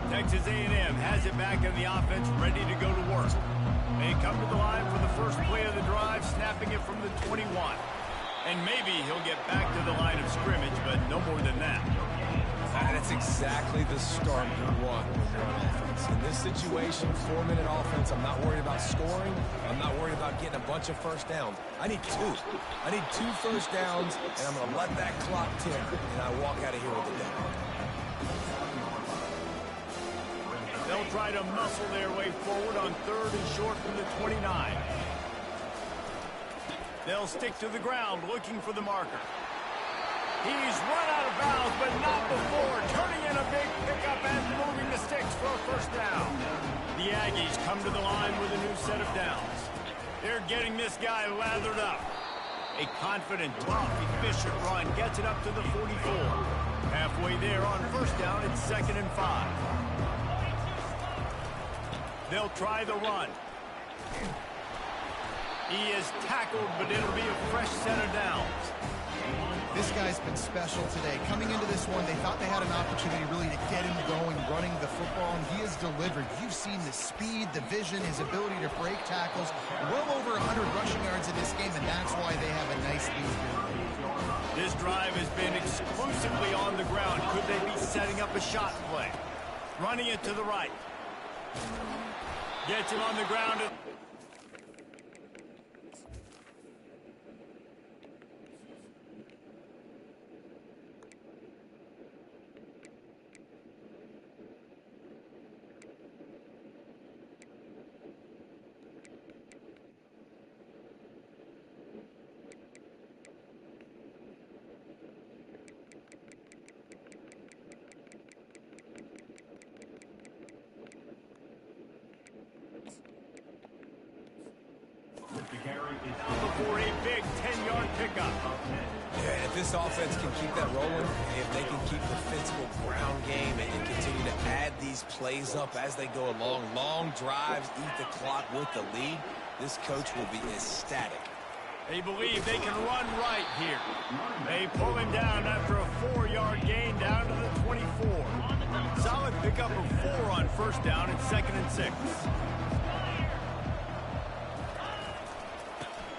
Texas A&M has it back in the offense, ready to go to work. They come to the line for the first play of the drive, snapping it from the 21. And maybe he'll get back to the line of scrimmage, but no more than that. And that's exactly the start you want when you're on offense. In this situation, 4-minute offense, I'm not worried about scoring. I'm not worried about getting a bunch of first downs. I need 2. I need 2 first downs, and I'm going to let that clock tick, and I walk out of here with a dub. They'll try to muscle their way forward on third and short from the 29. They'll stick to the ground looking for the marker. He's run out of bounds, but not before. Turning in a big pickup and moving the sticks for a first down. The Aggies come to the line with a new set of downs. They're getting this guy lathered up. A confident, tough, efficient run gets it up to the 44. Halfway there on first down, it's 2nd and 5. They'll try the run. He is tackled, but it'll be a fresh set of downs. This guy's been special today. Coming into this one, they thought they had an opportunity really to get him going, running the football, and he has delivered. You've seen the speed, the vision, his ability to break tackles. Well over 100 rushing yards in this game, and that's why they have a nice lead here. This drive has been exclusively on the ground. Could they be setting up a shot play? Running it to the right. Gets him on the ground. before a big 10-yard pickup. Yeah, if this offense can keep that rolling, if they can keep the physical ground game and continue to add these plays up as they go along, long drives, eat the clock with the lead, this coach will be ecstatic. They believe they can run right here. They pull him down after a 4-yard gain down to the 24. Solid pickup of 4 on first down and 2nd and 6.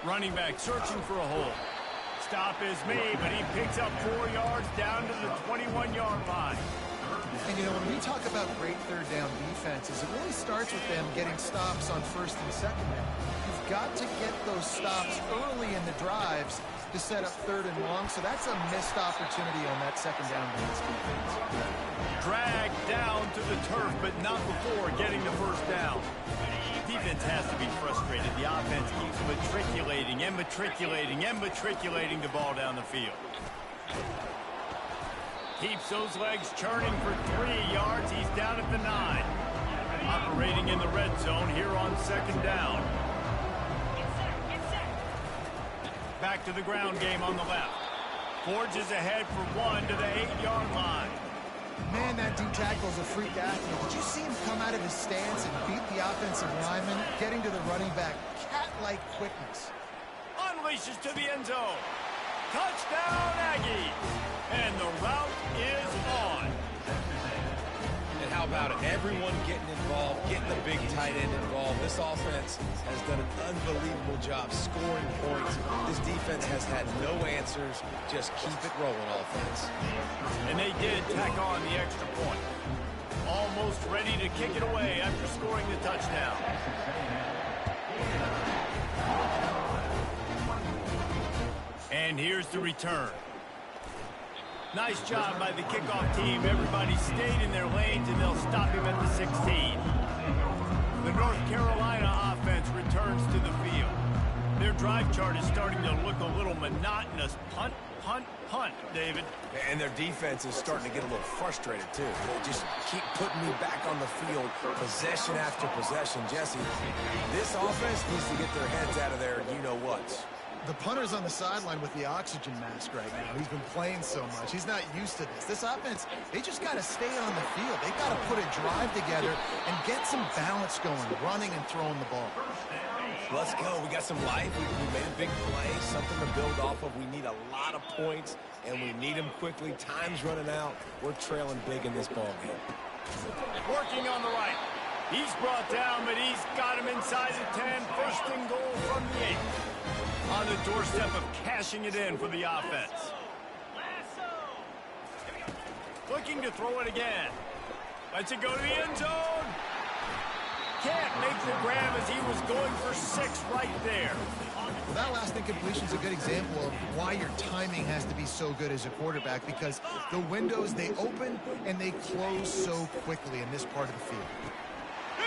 Running back searching for a hole. Stop is made, but he picks up 4 yards down to the 21-yard line. And, you know, when we talk about great third down defenses, it really starts with them getting stops on first and second down. You've got to get those stops early in the drives to set up third and long, so that's a missed opportunity on that second down by this defense. Dragged down to the turf, but not before getting the first down. Defense has to be frustrated. The offense keeps matriculating and matriculating and matriculating the ball down the field. Keeps those legs churning for 3 yards. He's down at the 9. Operating in the red zone here on second down. Back to the ground game on the left. Forges ahead for 1 to the 8-yard line. Man, that D tackle is a freak athlete. Did you see him come out of his stance and beat the offensive lineman, getting to the running back? Cat-like quickness. Unleashes to the end zone. Touchdown, Aggies. And the route is on. And how about it? Everyone getting involved, getting the big tight end involved. This offense has done an unbelievable job scoring points. This defense has had no answers. Just keep it rolling, offense. And they did tack on the extra point. Almost ready to kick it away after scoring the touchdown. And here's the return. Nice job by the kickoff team. Everybody stayed in their lanes, and they'll stop him at the 16. The North Carolina offense returns to the field. Their drive chart is starting to look a little monotonous. Punt, punt, punt, David. And their defense is starting to get a little frustrated, too. They just keep putting me back on the field, possession after possession. Jesse, this offense needs to get their heads out of there, you-know-what. The punter's on the sideline with the oxygen mask right now. He's been playing so much. He's not used to this. This offense, they just got to stay on the field. They got to put a drive together and get some balance going, running and throwing the ball. Let's go. We got some life. We made a big play, something to build off of. We need a lot of points, and we need them quickly. Time's running out. We're trailing big in this ball game. Working on the right. He's brought down, but he's got him inside the 10. First and goal from the 8. On the doorstep of cashing it in for the offense. Looking to throw it again. Lets it go to the end zone. Can't make the grab as he was going for 6 right there. Well, that last incompletion is a good example of why your timing has to be so good as a quarterback, because the windows, they open and they close so quickly in this part of the field. He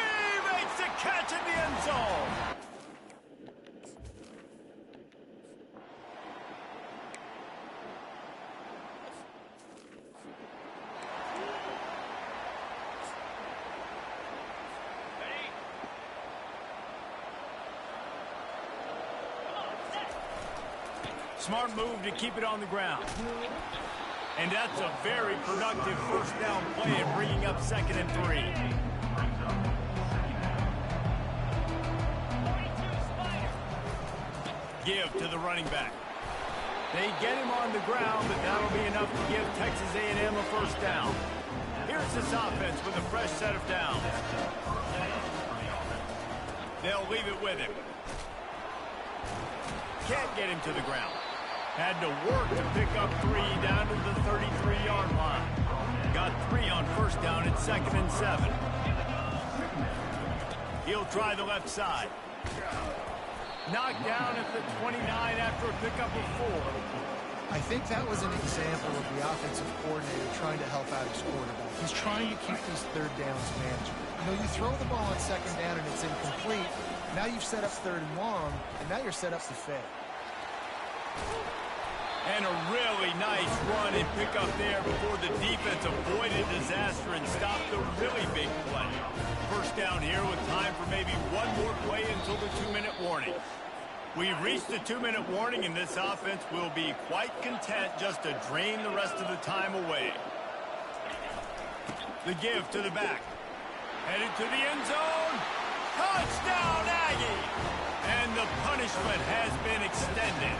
makes the catch in the end zone. Smart move to keep it on the ground. And that's a very productive first down play and bringing up 2nd and 3. Give to the running back. They get him on the ground, but that'll be enough to give Texas A&M a first down. Here's this offense with a fresh set of downs. They'll leave it with him. Can't get him to the ground. Had to work to pick up 3 down to the 33-yard line. Got 3 on first down at 2nd and 7. He'll try the left side. Knocked down at the 29 after a pickup of 4. I think that was an example of the offensive coordinator trying to help out his quarterback. He's trying to keep these third downs manageable. You know, you throw the ball on 2nd down and it's incomplete. Now you've set up 3rd and long, and now you're set up to fail. And a really nice run and pickup there before the defense avoided disaster and stopped the really big play. First down here with time for maybe one more play until the 2-minute warning. We've reached the 2-minute warning, and this offense will be quite content just to drain the rest of the time away. The give to the back. Headed to the end zone. Touchdown, Aggie! And the punishment has been extended.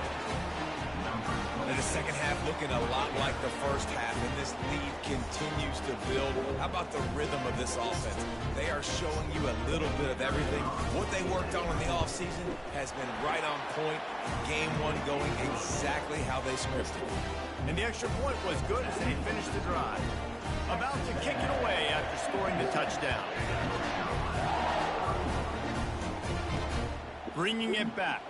And the second half looking a lot like the first half, and this lead continues to build. How about the rhythm of this offense? They are showing you a little bit of everything. What they worked on in the offseason has been right on point. Game one going exactly how they scripted. And the extra point was good as they finished the drive. About to kick it away after scoring the touchdown. Bringing it back.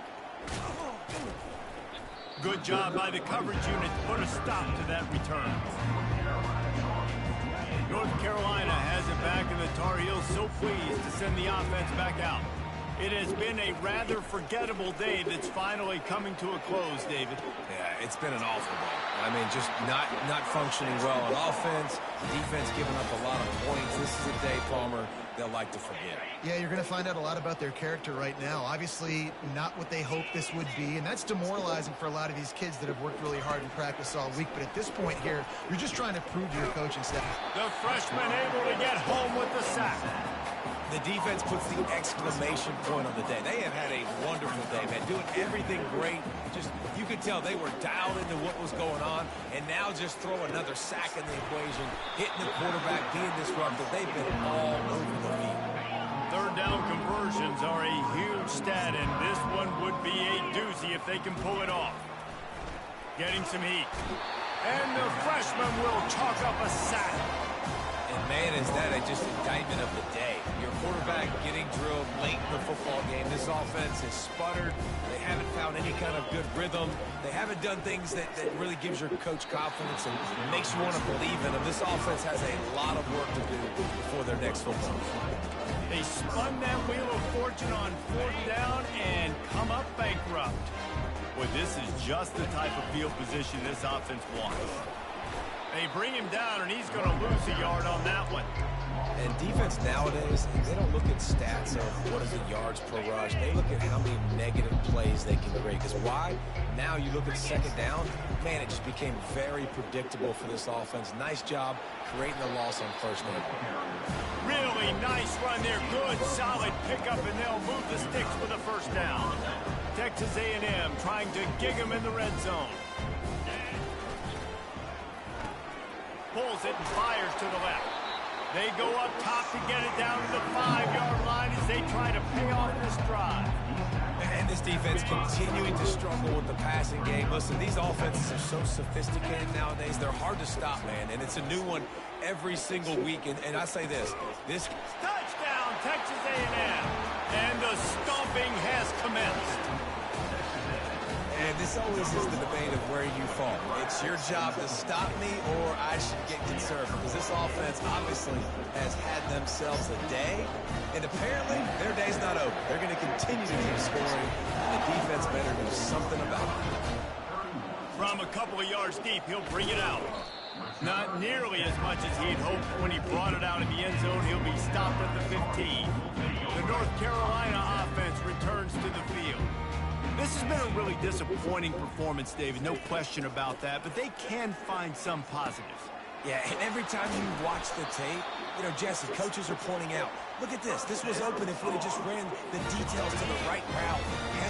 Good job by the coverage unit to put a stop to that return. North Carolina has it back, and the Tar Heels so pleased to send the offense back out. It has been a rather forgettable day that's finally coming to a close, David. Yeah, it's been an awful day. I mean, just not functioning well on offense. Defense giving up a lot of points. This is a day, Palmer, they'll like to forget. Yeah, you're going to find out a lot about their character right now. Obviously, not what they hoped this would be, and that's demoralizing for a lot of these kids that have worked really hard in practice all week. But at this point here, you're just trying to prove to your coaching staff. The freshman able to get home with the sack. The defense puts the exclamation point on the day. They have had a wonderful day, man, doing everything great. Just, you could tell they were dialed into what was going on, and now just throw another sack in the equation, hitting the quarterback, being disruptive. They've been all over the field. Third down conversions are a huge stat, and this one would be a doozy if they can pull it off. Getting some heat. And the freshman will chalk up a sack. And, man, is that just indictment of the day. Your quarterback getting drilled late in the football game. This offense has sputtered. They haven't found any kind of good rhythm. They haven't done things that really gives your coach confidence and makes you want to believe in them. This offense has a lot of work to do before their next football game. They spun that wheel of fortune on fourth down and come up bankrupt. Boy, this is just the type of field position this offense wants. They bring him down, and he's going to lose a yard on that one. And defense nowadays, they don't look at stats of what is the yards per rush. They look at how many negative plays they can create. Because why? Now you look at second down, man, it just became very predictable for this offense. Nice job creating the loss on first down. Really nice run there. Good, solid pickup, and they'll move the sticks for the first down. Texas A&M trying to gig him in the red zone. Pulls it and fires to the left. They go up top to get it down to the 5-yard line as they try to pay off this drive. And this defense continuing to struggle with the passing game. Listen, these offenses are so sophisticated nowadays. They're hard to stop, man. And it's a new one every single week. And I say this. Touchdown, Texas A&M. And the stomping has commenced. And this always is the debate of where you fall. It's your job to stop me, or I should get conservative. Because this offense obviously has had themselves a day, and apparently their day's not over. They're going to continue to keep scoring, and the defense better do something about it. From a couple of yards deep, he'll bring it out. Not nearly as much as he'd hoped when he brought it out in the end zone. He'll be stopped at the 15. The North Carolina offense returns to the field. This has been a really disappointing performance, David, no question about that, but they can find some positives. Yeah, and every time you watch the tape, you know, Jesse, coaches are pointing out, look at this. This was open if we had just ran the details to the right route,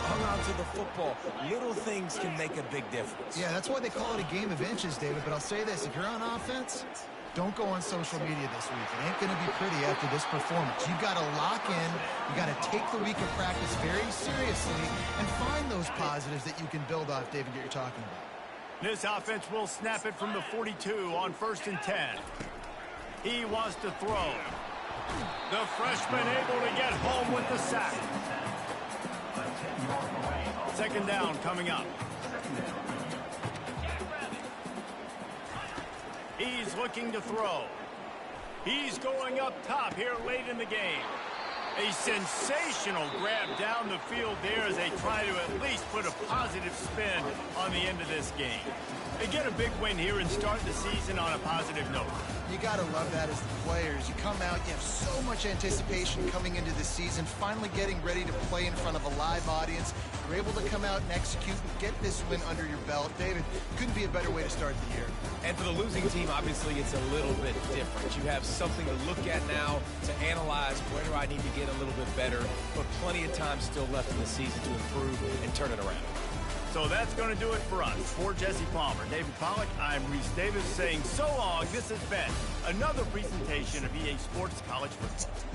hung on to the football. Little things can make a big difference. Yeah, that's why they call it a game of inches, David, but I'll say this. If you're on offense, don't go on social media this week. It ain't going to be pretty after this performance. You've got to lock in. You've got to take the week of practice very seriously and find those positives that you can build off, David, that you're talking about. This offense will snap it from the 42 on 1st and 10. He wants to throw. The freshman able to get home with the sack. Second down coming up. He's looking to throw. He's going up top here late in the game. A sensational grab down the field there as they try to at least put a positive spin on the end of this game. They get a big win here and start the season on a positive note. You got to love that as the players. You come out, you have so much anticipation coming into the season, finally getting ready to play in front of a live audience. You're able to come out and execute and get this win under your belt. David, couldn't be a better way to start the year. And for the losing team, obviously, it's a little bit different. You have something to look at now, to analyze where do I need to get a little bit better, but plenty of time still left in the season to improve and turn it around. So that's going to do it for us. For Jesse Palmer, David Pollack, I'm Reese Davis saying so long. This has been another presentation of EA Sports College Football.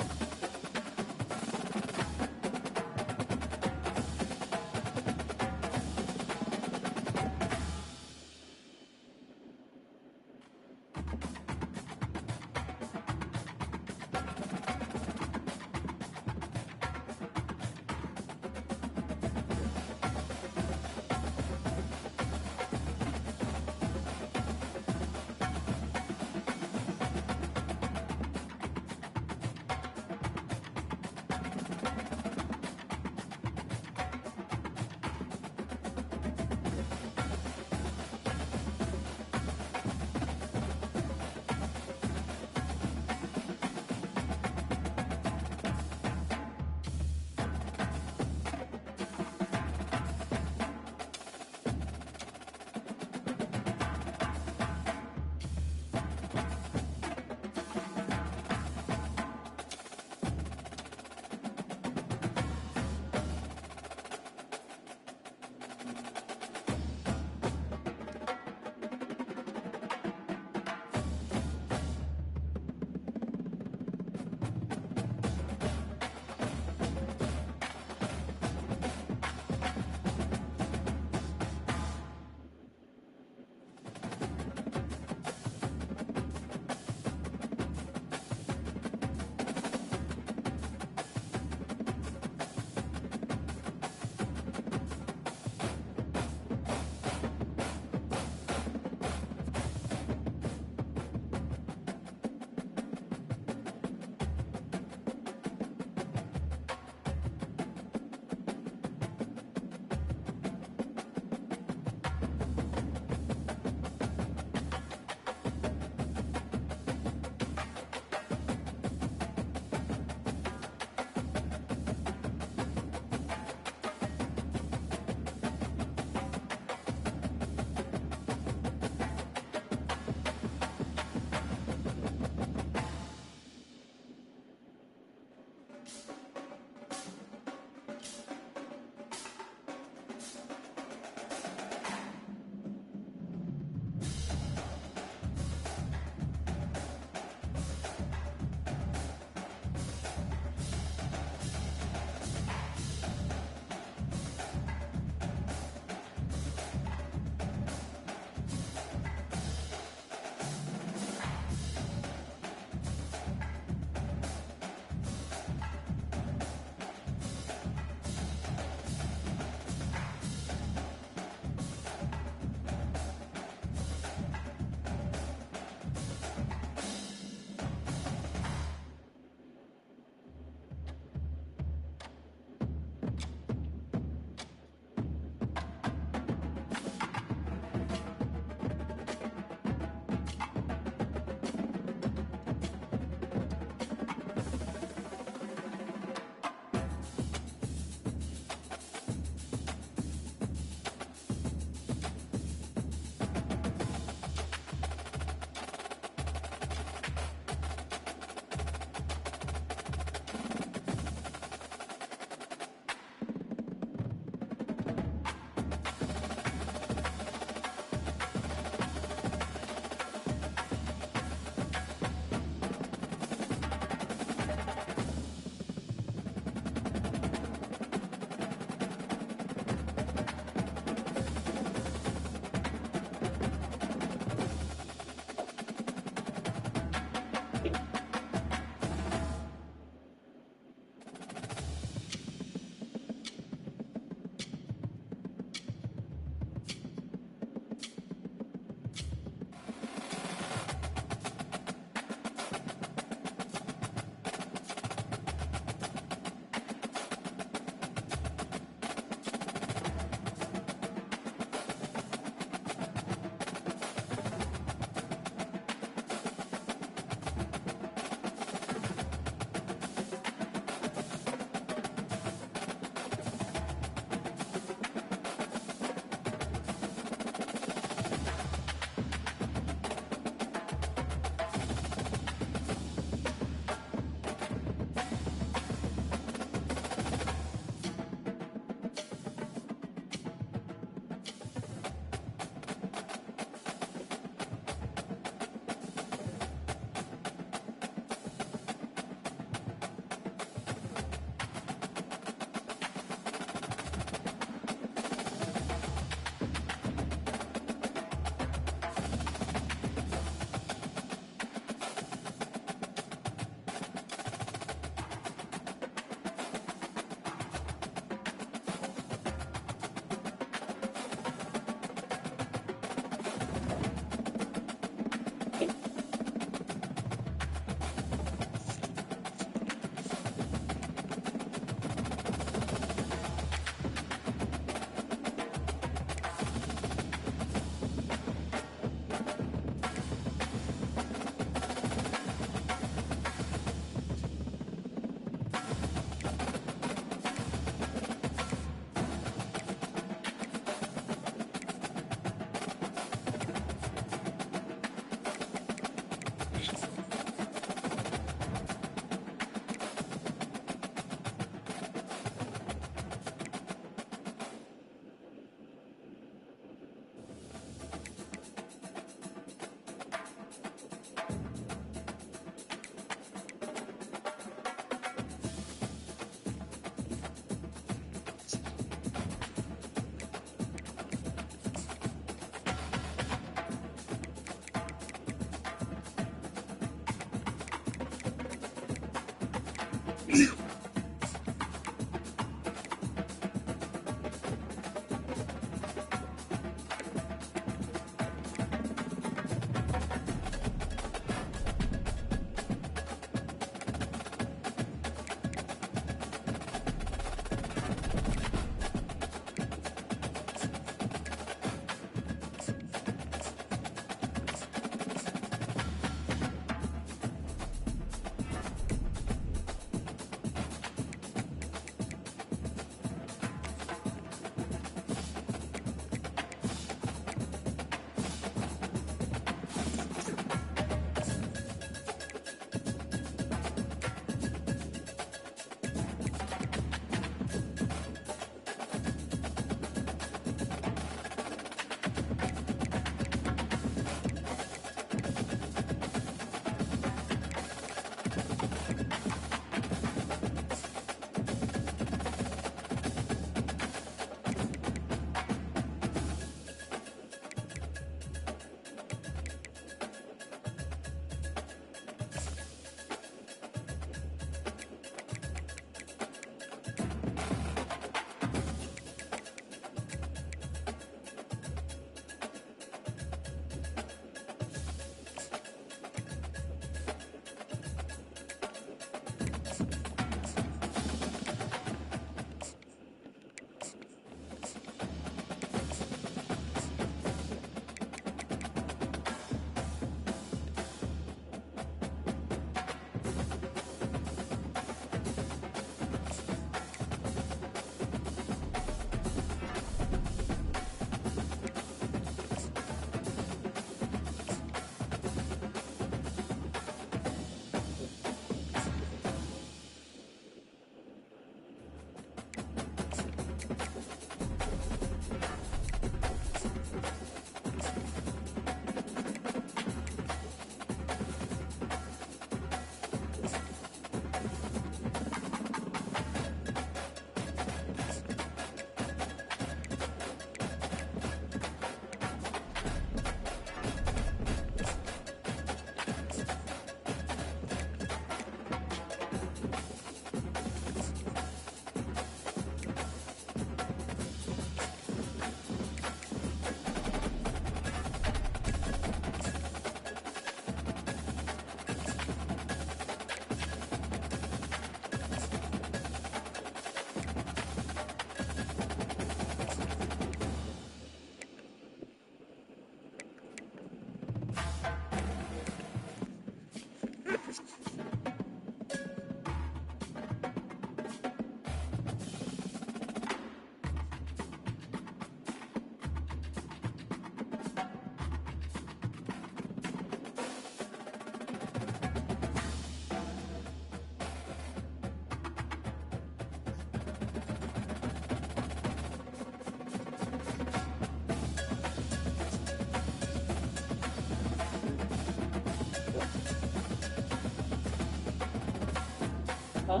Huh?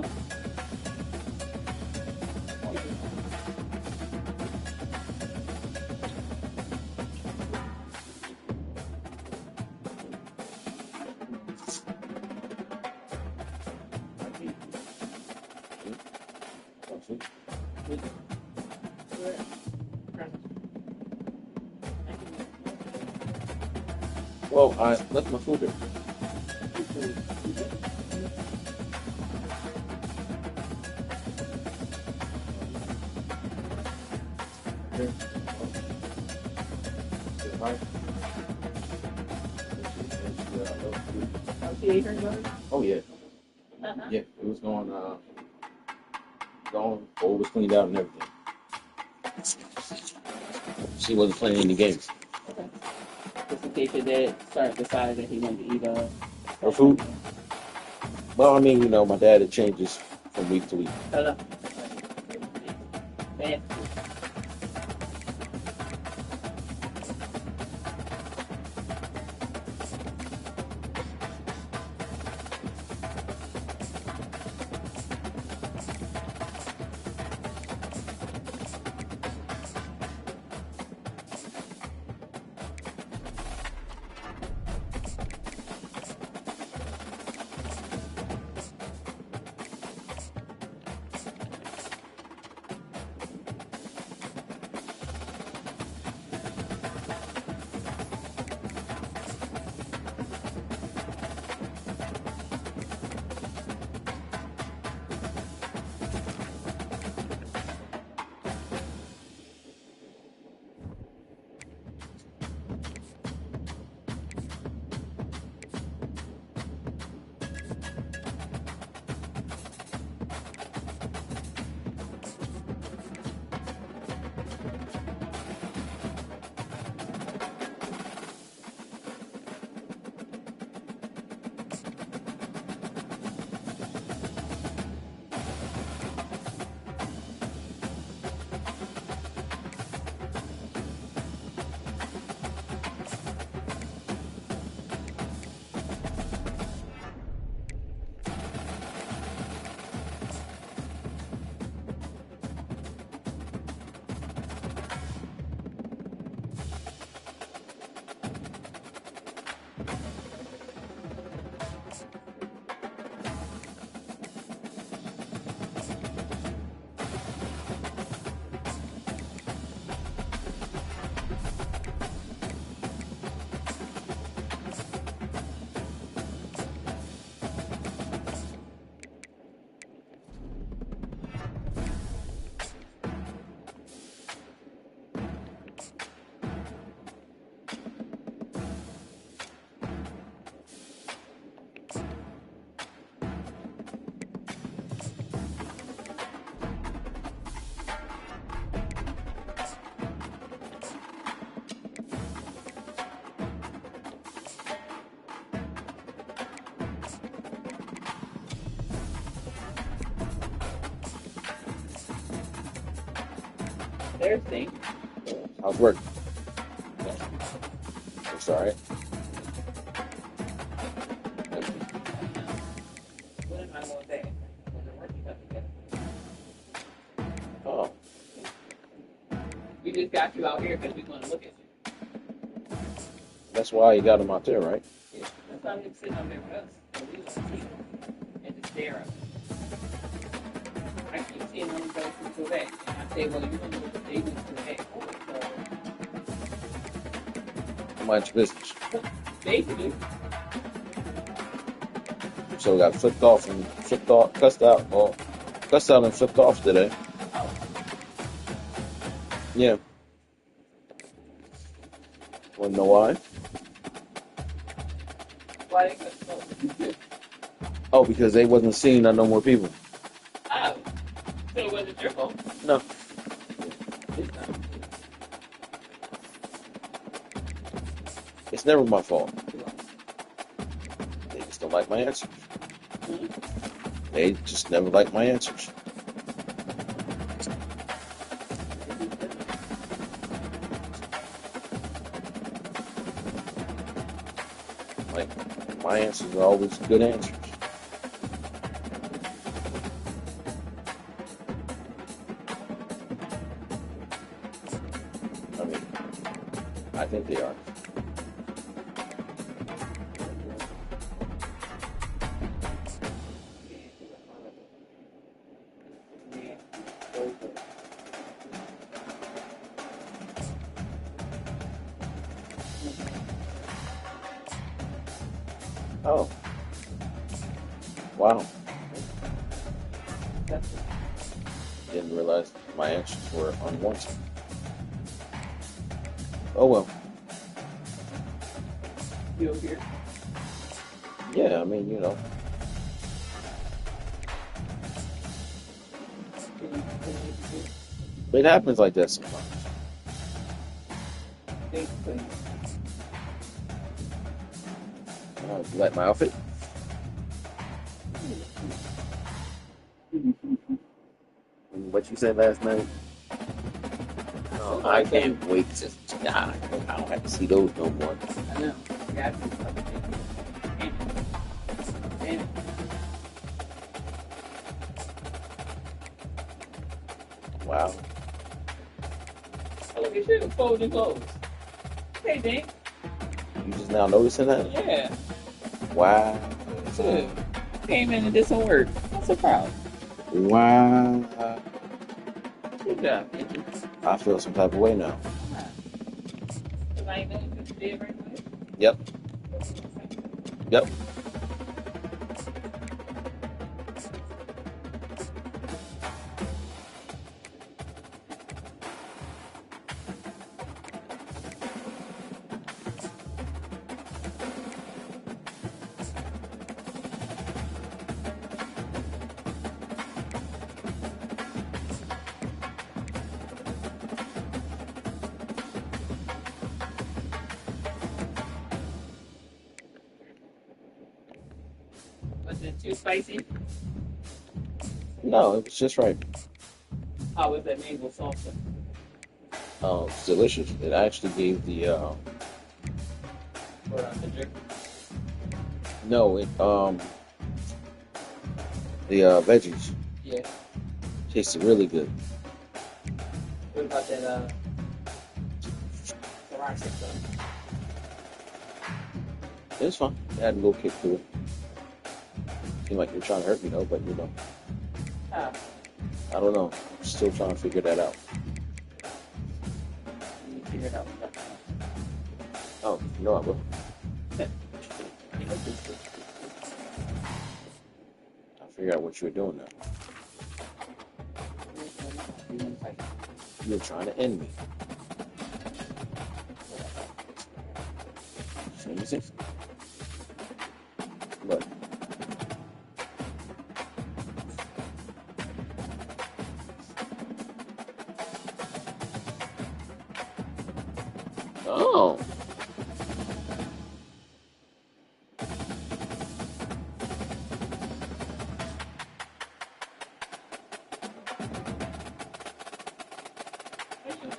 Well, I left my food there. Oh yeah, yeah. It was going. Bowl was cleaned out and everything. She wasn't playing any games. Okay. Just in case your dad decided that he wanted to eat Her food? Well, I mean, my dad, it changes from week to week. Hello. Fancy. Thursday. How's work? It's all right. What am I going to say? When the work you come together. Oh, We just got you out here because we want to look at you. that's why you got them out there, right? Yeah. That's why they're sitting up there with us. So we want to see them and just stare at them. I keep seeing them go from Quebec. And I say, well, you're going to look at David's Quebec. Mind your business. So, basically, So we got flipped off and flipped off, cussed out. Well, cussed out and flipped off today. Yeah. Wanna know why? why they cut so? Oh, because they wasn't seeing no more people. Oh, so it wasn't your fault. No. It's never my fault. They just don't like my answers. They just never like my answers. Like, my answers are always good answers. I mean, I think they are. Oh. Wow. Didn't realize my answers were unwanted. Oh well. You over here? Yeah, I mean, you know. It happens like that sometimes. You like my outfit? What you said last night? Oh, I can't wait to. I don't have to see those no more. I know. Yeah, and Wow. look at you, folding clothes. Hey, Dink. You just now noticing that? Yeah. Wow. Good. Came in and did some work. I'm so proud. Wow. Good job, thank you. I feel some type of way now. Because I ain't know what you did right away. Yep. Yep. Was it too spicy? No, it was just right. How was that mango salsa? It's delicious. It actually gave the Or the drink? no, it the veggies Yeah. tasted really good. What about that sriracha stuff? It was fun. It had a little kick to it. Seemed like you're trying to hurt me though, but you know, Ah, I don't know. I'm still trying to figure that out. you figured out. Oh, you know I will. I figured out what you were doing now. You're trying to end me. Let me see. Look. Oh.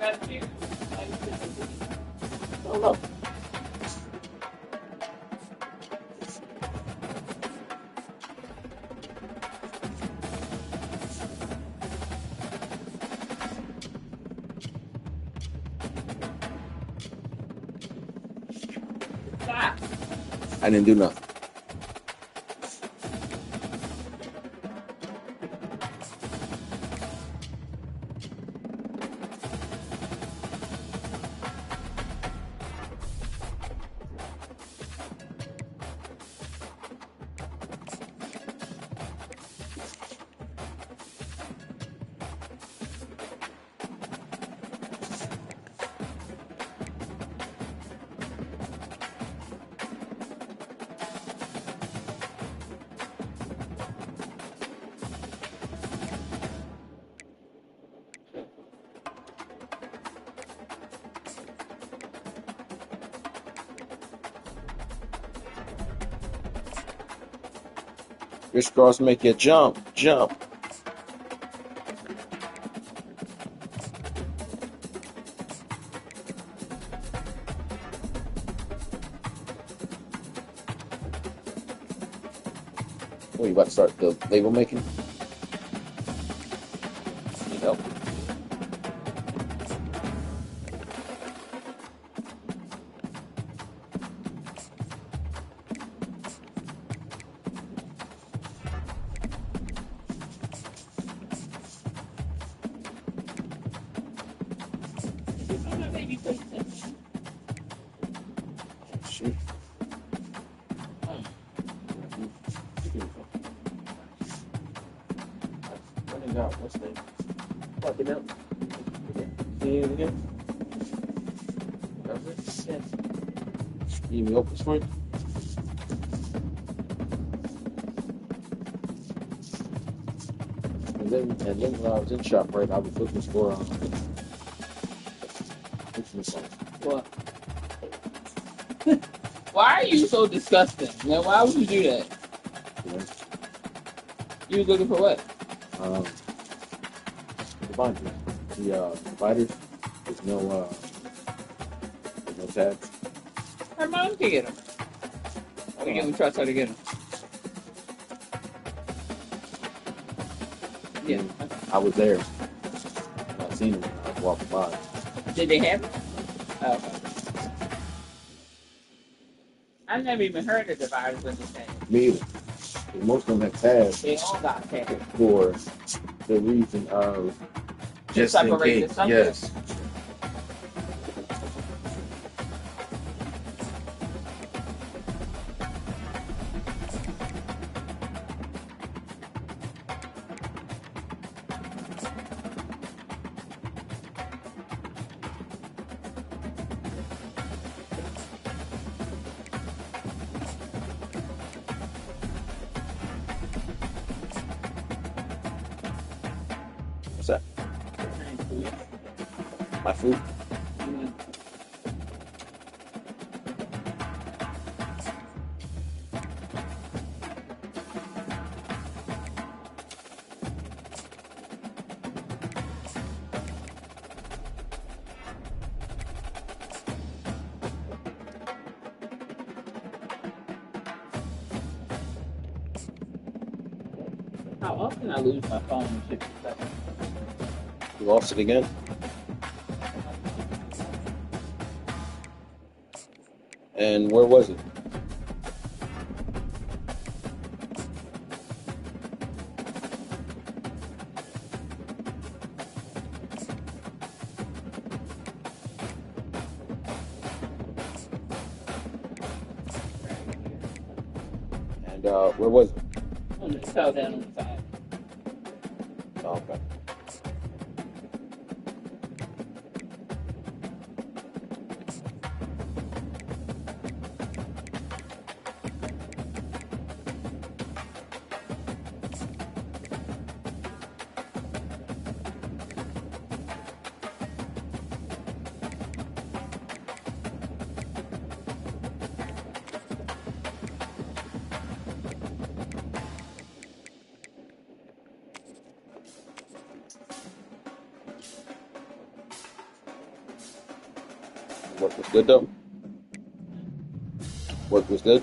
got here. I don't know. Stop. I didn't do nothing. Crisscross, make you jump. Oh, you about to start the label making? Need help? Shoot. Running out. What's that? Fucking out. See it again? That's it. You need me open for it? And then when I was in shop, right, I was looking for What? Why are you so disgusting? Man, why would you do that? You was looking for what? The binders. The dividers. There's no tabs. Her mom can get them. I can trust her to get them. Yeah. I was there. I seen them. I was walking by. Did they have it? Oh, okay. I've never even heard of dividers in this thing. Me either. Most of them have tabs. They all got tabs. For the reason of just in separate case. the Yes. What's that? My food? How often I lose my phone in 60 seconds? You lost it again? And where was it? And where was it? On the fell down on the side. Oh, okay. Work was good though. Work was good.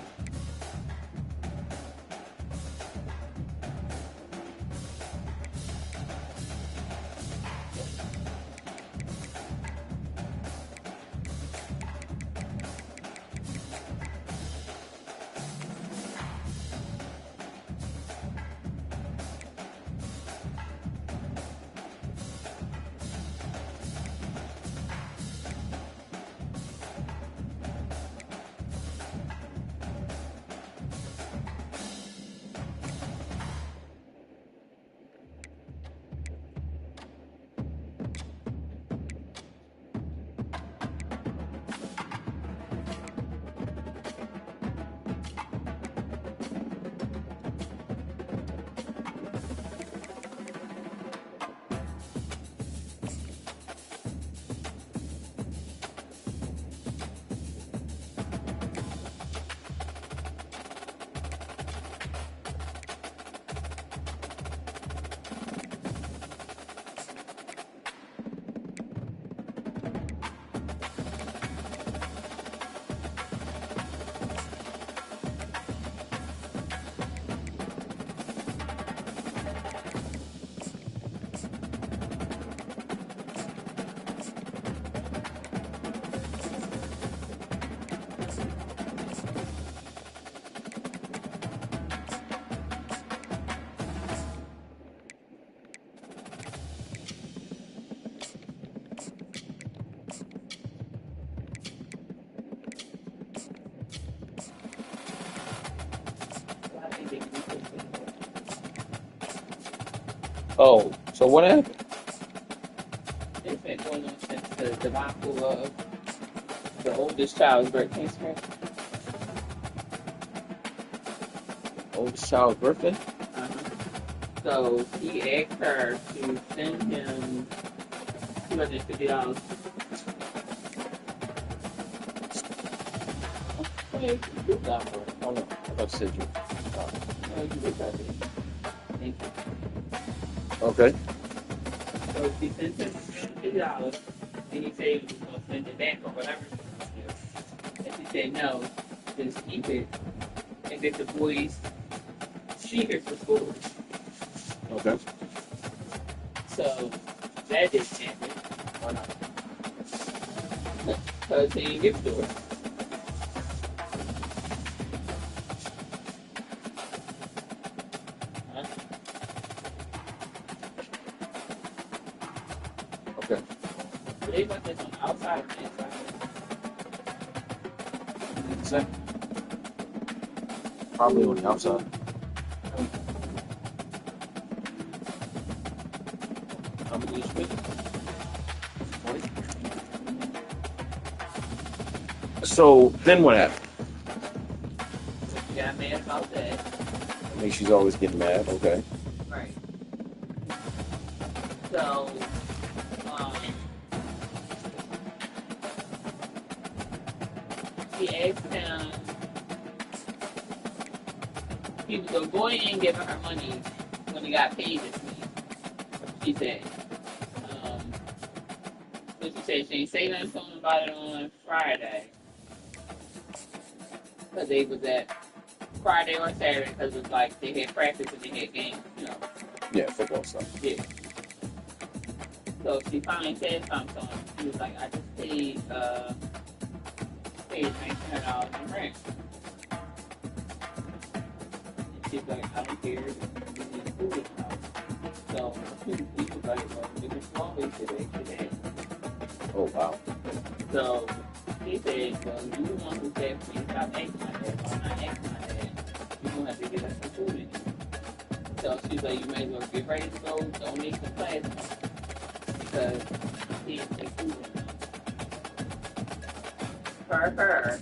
Oh, so what happened? It's been going on since the debacle of the oldest child's birthday. Oldest child's birthday? So he asked her to send him $250. Oh no, I thought you said you. No, you did that. Thank you. Okay. So she sent him $50, and he said he was going to send it back or whatever. And she said, no, just keep it and get the boys sneakers for school. Okay. So that didn't happen. Why not? Because he didn't give it to her. Okay. So they put this on the outside and inside. Didn't say. Probably on the outside. How many you split? 20. So then what happened? She got mad about that. I mean, she's always getting mad. Okay. Right. So, she asked him, he was going in and giving her money when he got paid this week. She said. So she said she didn't say nothing to him about it on Friday. Because they was at Friday or Saturday because it was like they had practice and they had games, you know. Yeah, football stuff. Yeah. So she finally said something to him. She was like, I just paid $1,900 in rent. And she's like, I don't care. You need food in the house. So he was like, well, you can always get today. Oh wow. So he said, well, you the one who said for me to stop acting like that. So I'm not acting like that. You're going to have to get us some food in here. So she's like, you may as well get ready to go donate some plasma. Because he didn't take food in there. For her,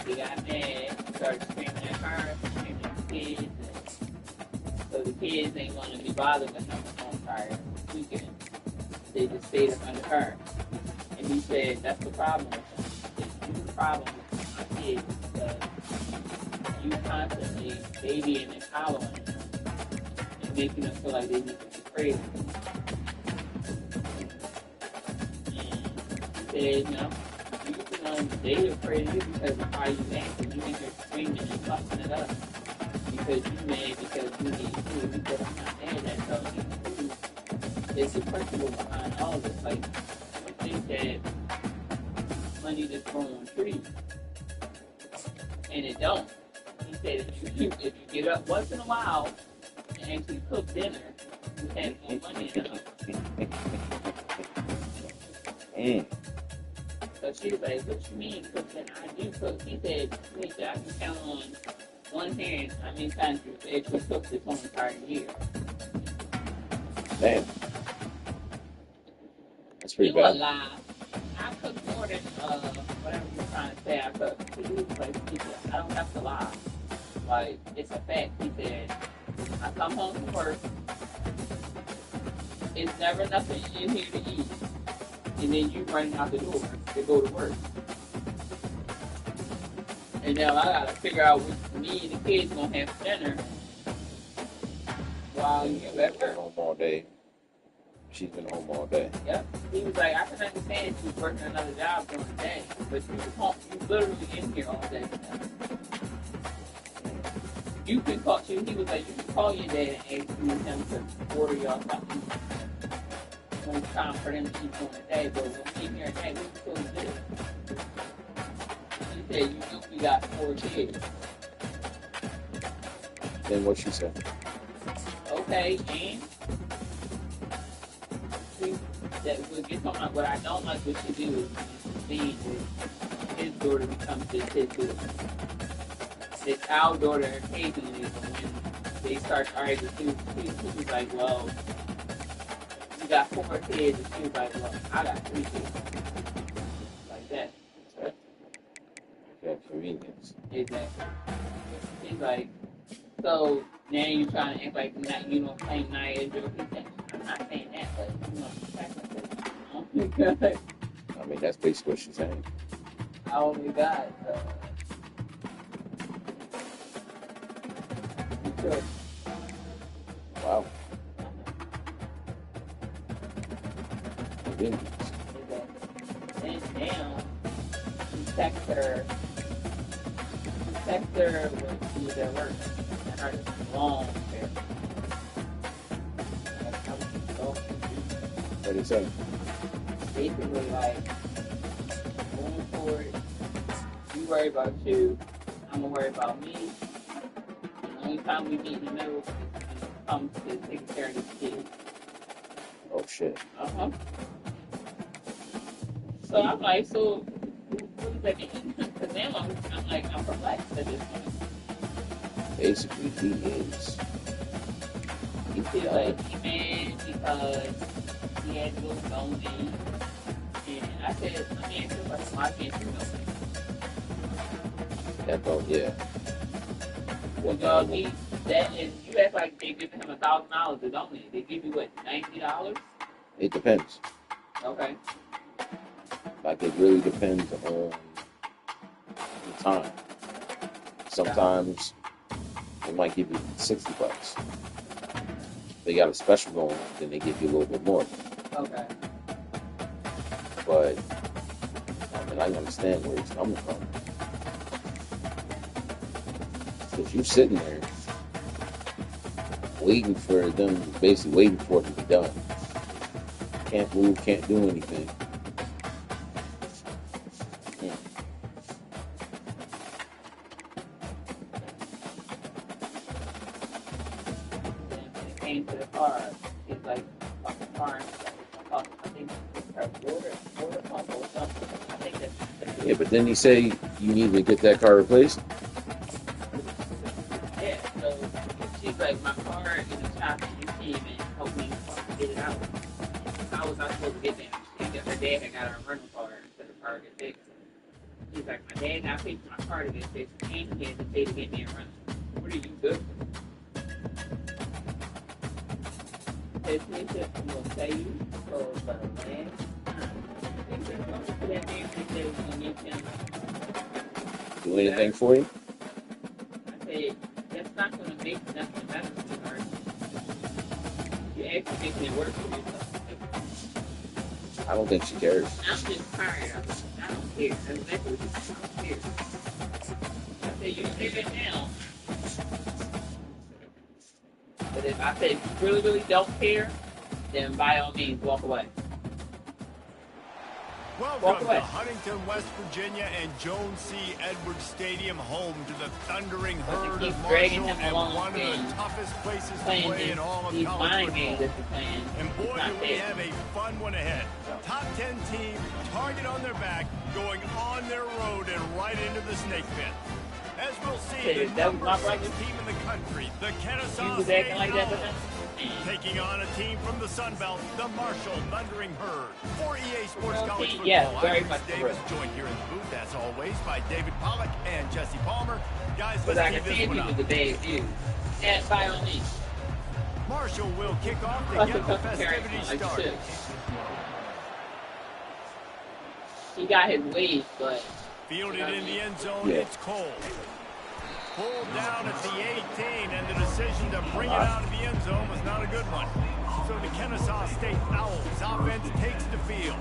he got mad, started screaming at her, screaming at the kids. And so the kids ain't want to be bothered with him on Friday weekend. They just stayed up under her. And he said, that's the problem with him. It's the problem with my kids because you constantly babying and following them and making them feel like they need to be crazy. And he said, no, They afraid of you because of how you act. And you think you're screaming and fussing it up because you mad because you need food. Because I'm not mad at all. There's a principle behind all this. Like, you think that money just grows on trees, and it don't. He said if you get up once in a while and actually cook dinner, you have more money in the house. So she was like, what you mean cook dinner? I do cook. He said, I can count on one hand how many times you actually cook this whole entire year. Damn. That's pretty You bad. a lie. I cook more than whatever you're trying to say I cook. He was like, I don't have to lie. Like, it's a fact. He said, I come home from work. It's never nothing in here to eat. And then you running out the door to go to work. And now I gotta figure out what me and the kids gonna have for dinner while you at work. Home all day. She's been home all day. Yep. He was like, I can understand if you was working another job during the day, but you literally in here all day. You can call you. He was like, you can call your dad and ask him to order y'all something. When it's time for them to eat during the day, but when we here at night, we supposed to do. He said, you know we got 4 kids. Then what she said? Okay, and that we'll get talking about what I don't like what she do is seeing his daughter becomes just his daughter. It's our daughter occasionally, but when they start arguing, she was like, well, you got 4 kids, and she was like, well, I got 3 kids. Like that. Yeah, convenience. Exactly. He's like, so now you're trying to act like you don't claim Nia joke. He said, I'm not saying that, but you know, oh my God. I mean, that's basically what she's saying. Oh my God. Sure. Wow. Convenience. And now, he texts her when she was at work. And her long hair. What did he say? Basically, like, going forward, you worry about you, I'm going to worry about me. And the only time we meet in the middle is when it comes to taking care of these kids. Oh, shit. Uh-huh. So I'm like, so what does that mean? Because then I'm like, I'm perplexed at this point. Basically, he is. He feels like he mad because he had to go donate. And I said, let me ask you a question. Why can't you donate? That don't, yeah. Well, y'all need that, and you act like they give him $1,000 to donate. They give you what, $90? It depends. Okay. Like, it really depends on the time. Sometimes they might give you $60. They got a special going, then they give you a little bit more. Okay. But I mean, I understand where he's coming from. Because you're sitting there waiting for them, basically waiting for it to be done. Can't move, can't do anything. Came to the car, it's like the car, I think it's her water pump or something. I think that's Yeah, but didn't he say you need to get that car replaced? yeah. So she's like, my car in the shop, and you came and helped me get it out. How was I supposed to get there? Her dad had got her a rental car instead of car to get fixed. He's like, my dad got paid for my car to get fixed, and he had to pay to get me a rental. What are you good for? This nigga will pay you for the land. Do anything for you? I said, that's not going to make nothing better for her. You're actually making it worse for yourself. I don't think she cares. I'm just tired of it. I Here, that's exactly what you here. I say you give it now. But if I say you really, really don't care, then by all means, walk away. Welcome to Huntington, West Virginia and Jones C. Edwards Stadium, home to the thundering herd of Marshall and one of the toughest places to play in all of college football. And boy, do we have a fun one ahead. Top 10 team, target on their back, going on their road and right into the snake pit. As we'll see, the number 6 team in the country, the Kennesaw State Owls, taking on a team from the Sun Belt, the Marshall Thundering Herd. For EA Sports College Football, I'm Chris Davis, joined here in the booth, as always, by David Pollack and Jesse Palmer. Guys, let's keep this one up. And by all means. Marshall will kick off to get the festivities started. He got his lead, but... Fielded in the end zone, it's Cole. Pulled down at the 18, and the decision to bring it out of the end zone was not a good one. So the Kennesaw State Owls offense takes the field.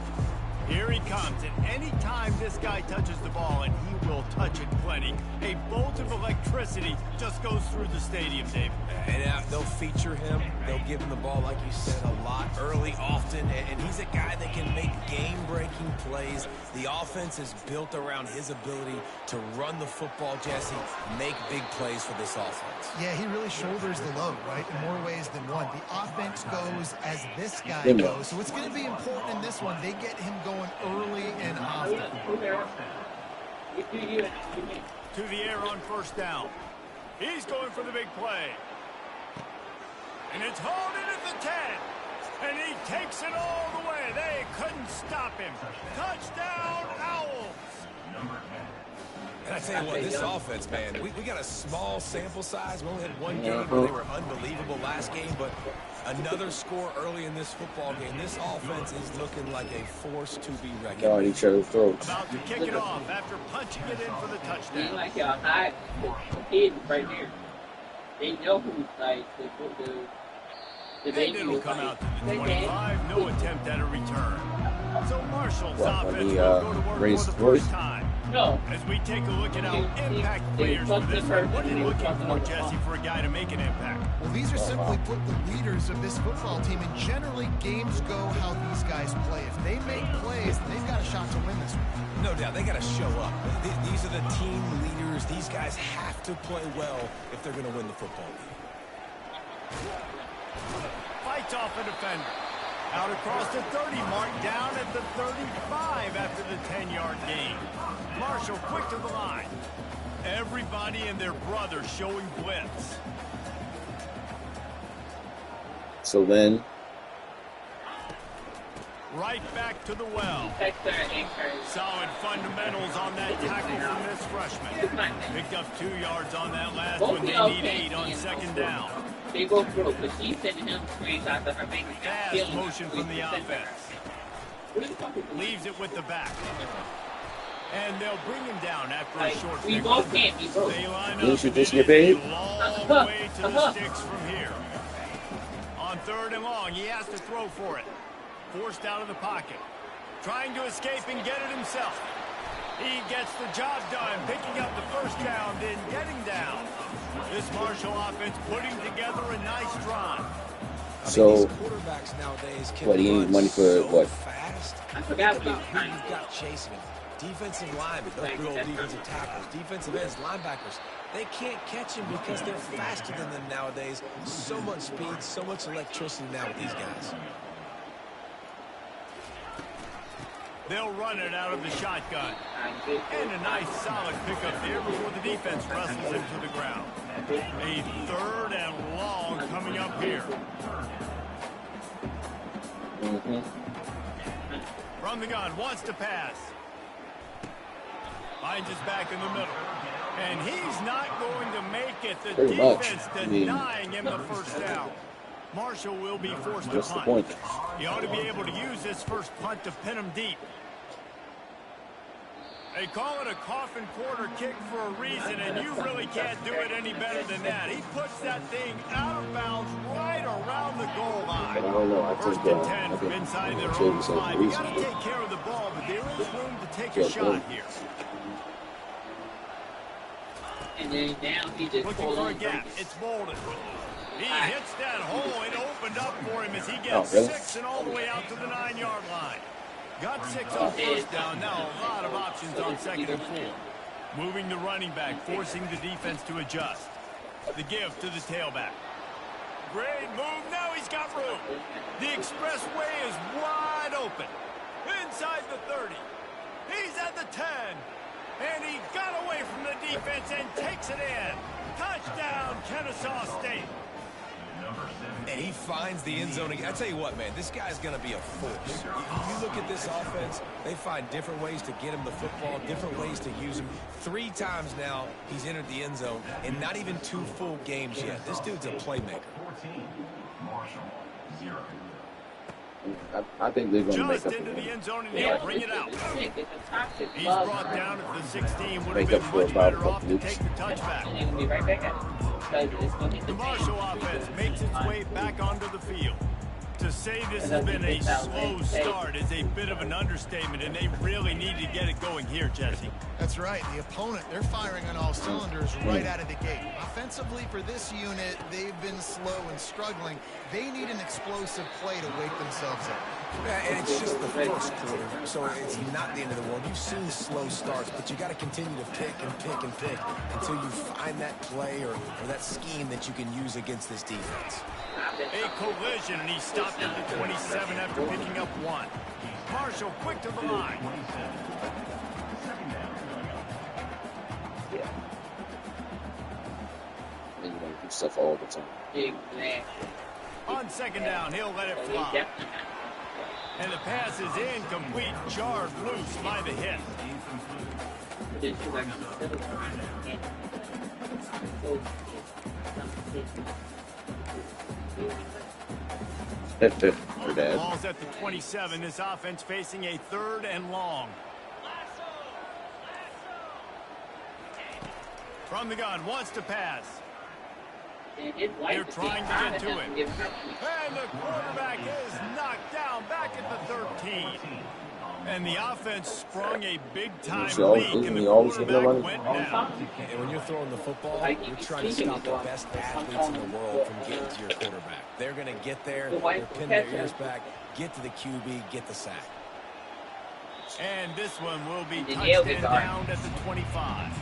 Here he comes, and any time this guy touches the ball, and he will touch it plenty, a bolt of electricity just goes through the stadium, Dave. And they'll feature him. They'll give him the ball, like you said, a lot, early, often, and he's a guy that can make game-breaking plays. The offense is built around his ability to run the football, Jesse, make big plays for this offense. Yeah, he really shoulders the load, right, in more ways than one. The offense goes as this guy goes, so it's going to be important in this one. They get him going early and often. To the air on first down. He's going for the big play. And it's hauled in at the 10. And he takes it all the way. They couldn't stop him. Touchdown, Owls. And I tell you what, this offense, man, we got a small sample size. We only had one game where they were unbelievable last game, but another score early in this football game. This offense is looking like a force to be reckoned with. On each other's throats. About to kick it off after punching it in for the touchdown. Like y'all high kids right here. They know who's like the baby will come out to the 25. No attempt at a return. So Marshall's offense will go to work for the first time. No. As we take a look at how impact players for this one, what are you looking for, Jesse, for a guy to make an impact? Well, these are simply put the leaders of this football team, and generally games go how these guys play. If they make plays, they've got a shot to win this one. No doubt, they got to show up. These are the team leaders. These guys have to play well if they're going to win the football game. Fights off a defender. Out across the 30 mark, down at the 35 after the 10-yard gain. Marshall quick to the line. Everybody and their brother showing blitz. So then, right back to the well. Solid fundamentals on that tackle from this freshman. Picked up 2 yards on that last one. They need 8 on second down. They go through, but she's sending him screenshots of her making fast motion from the offense. Leaves it with the back. And they'll bring him down after a short we both can't be broke. They line you up should and just get paid. long way to the sticks from here. On 3rd and long, he has to throw for it. Forced out of the pocket. Trying to escape and get it himself. He gets the job done, picking up the first down, then getting down. This Marshall offense putting together a nice drive. So, quarterbacks nowadays can what, he needs money for so what? Fast. I forgot Think about who you've got chasing him. Defensive linemen, those good old defensive tackles, defensive ends, linebackers. They can't catch him because they're faster than them nowadays. So much speed, so much electricity now with these guys. They'll run it out of the shotgun. And a nice solid pickup there before the defense wrestles him to the ground. A 3rd and long coming up here. From the gun, wants to pass. Finds his back in the middle. And he's not going to make it. The defense denying him the first down. Marshall will be forced to punt. He ought to be able to use this first punt to pin him deep. They call it a coffin quarter kick for a reason, and you really can't do it any better than that. He puts that thing out of bounds right around the goal line. I don't know. I First think, and 10 from inside their own 5. You got to take care of the ball, but there is room to take a shot here. And then now he just Looking for a gap. It's Bolden. He hits that hole. It opened up for him as he gets 6 and all the way out to the 9-yard line. Got 6 on first down. Now a lot of options on 2nd and 4. Moving the running back, forcing the defense to adjust. The give to the tailback. Great move. Now he's got room. The expressway is wide open. Inside the 30. He's at the 10. And he got away from the defense and takes it in. Touchdown, Kennesaw State. And he finds the end zone. I tell you what, man, this guy's going to be a force. You look at this offense, they find different ways to get him the football, different ways to use him. 3 times now he's entered the end zone, and not even 2 full games yet. This dude's a playmaker. I think they're going to make Just up into for the it. end zone, and he'll bring it out. He's brought down at the 16. Would Make have up been for much about better a off to loops. take the touchback. And then we'll be right back at it. The Marshall offense makes its way back onto the field. To say this has been a slow start is a bit of an understatement, and they really need to get it going here, Jesse. That's right. The opponent, they're firing on all cylinders right out of the gate. Offensively for this unit, they've been slow and struggling. They need an explosive play to wake themselves up. Yeah, and it's just the first quarter, so it's not the end of the world. You've seen slow starts, but you got to continue to pick and pick and pick until you find that play or that scheme that you can use against this defense. A collision, and he stopped at the 27 after picking up 1. Marshall quick to the line. And you want to do stuff all the time. Exactly. On 2nd down, he'll let it fly. And the pass is incomplete, jarred loose by the hit. For Dad. Ball's at the 27. This offense facing a 3rd and long. From the gun, wants to pass. They're trying to get to him. And the quarterback is knocked down back at the 13. And the offense sprung a big-time leak, and the quarterback went down. And when you're throwing the football, you're trying to stop the best athletes in the world from getting to your quarterback. They're going to get there, they'll pin their ears back, get to the QB, get the sack. And this one will be touchdown down at the 25.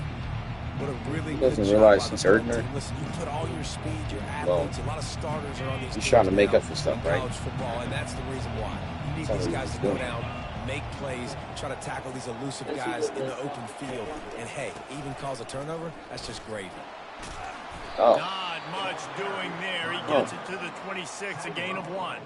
What a really He good doesn't job realize by he's the hurting team. her. Listen, you put all your speed, your athletes, a lot of starters are on these He's teams trying to make now up for stuff, in right? college football, and that's the reason why. You need these guys to go down, make plays, try to tackle these elusive guys in the open field, and hey, even cause a turnover, that's just gravy. Oh, Not much doing there. He gets it to the 26, a gain of 1.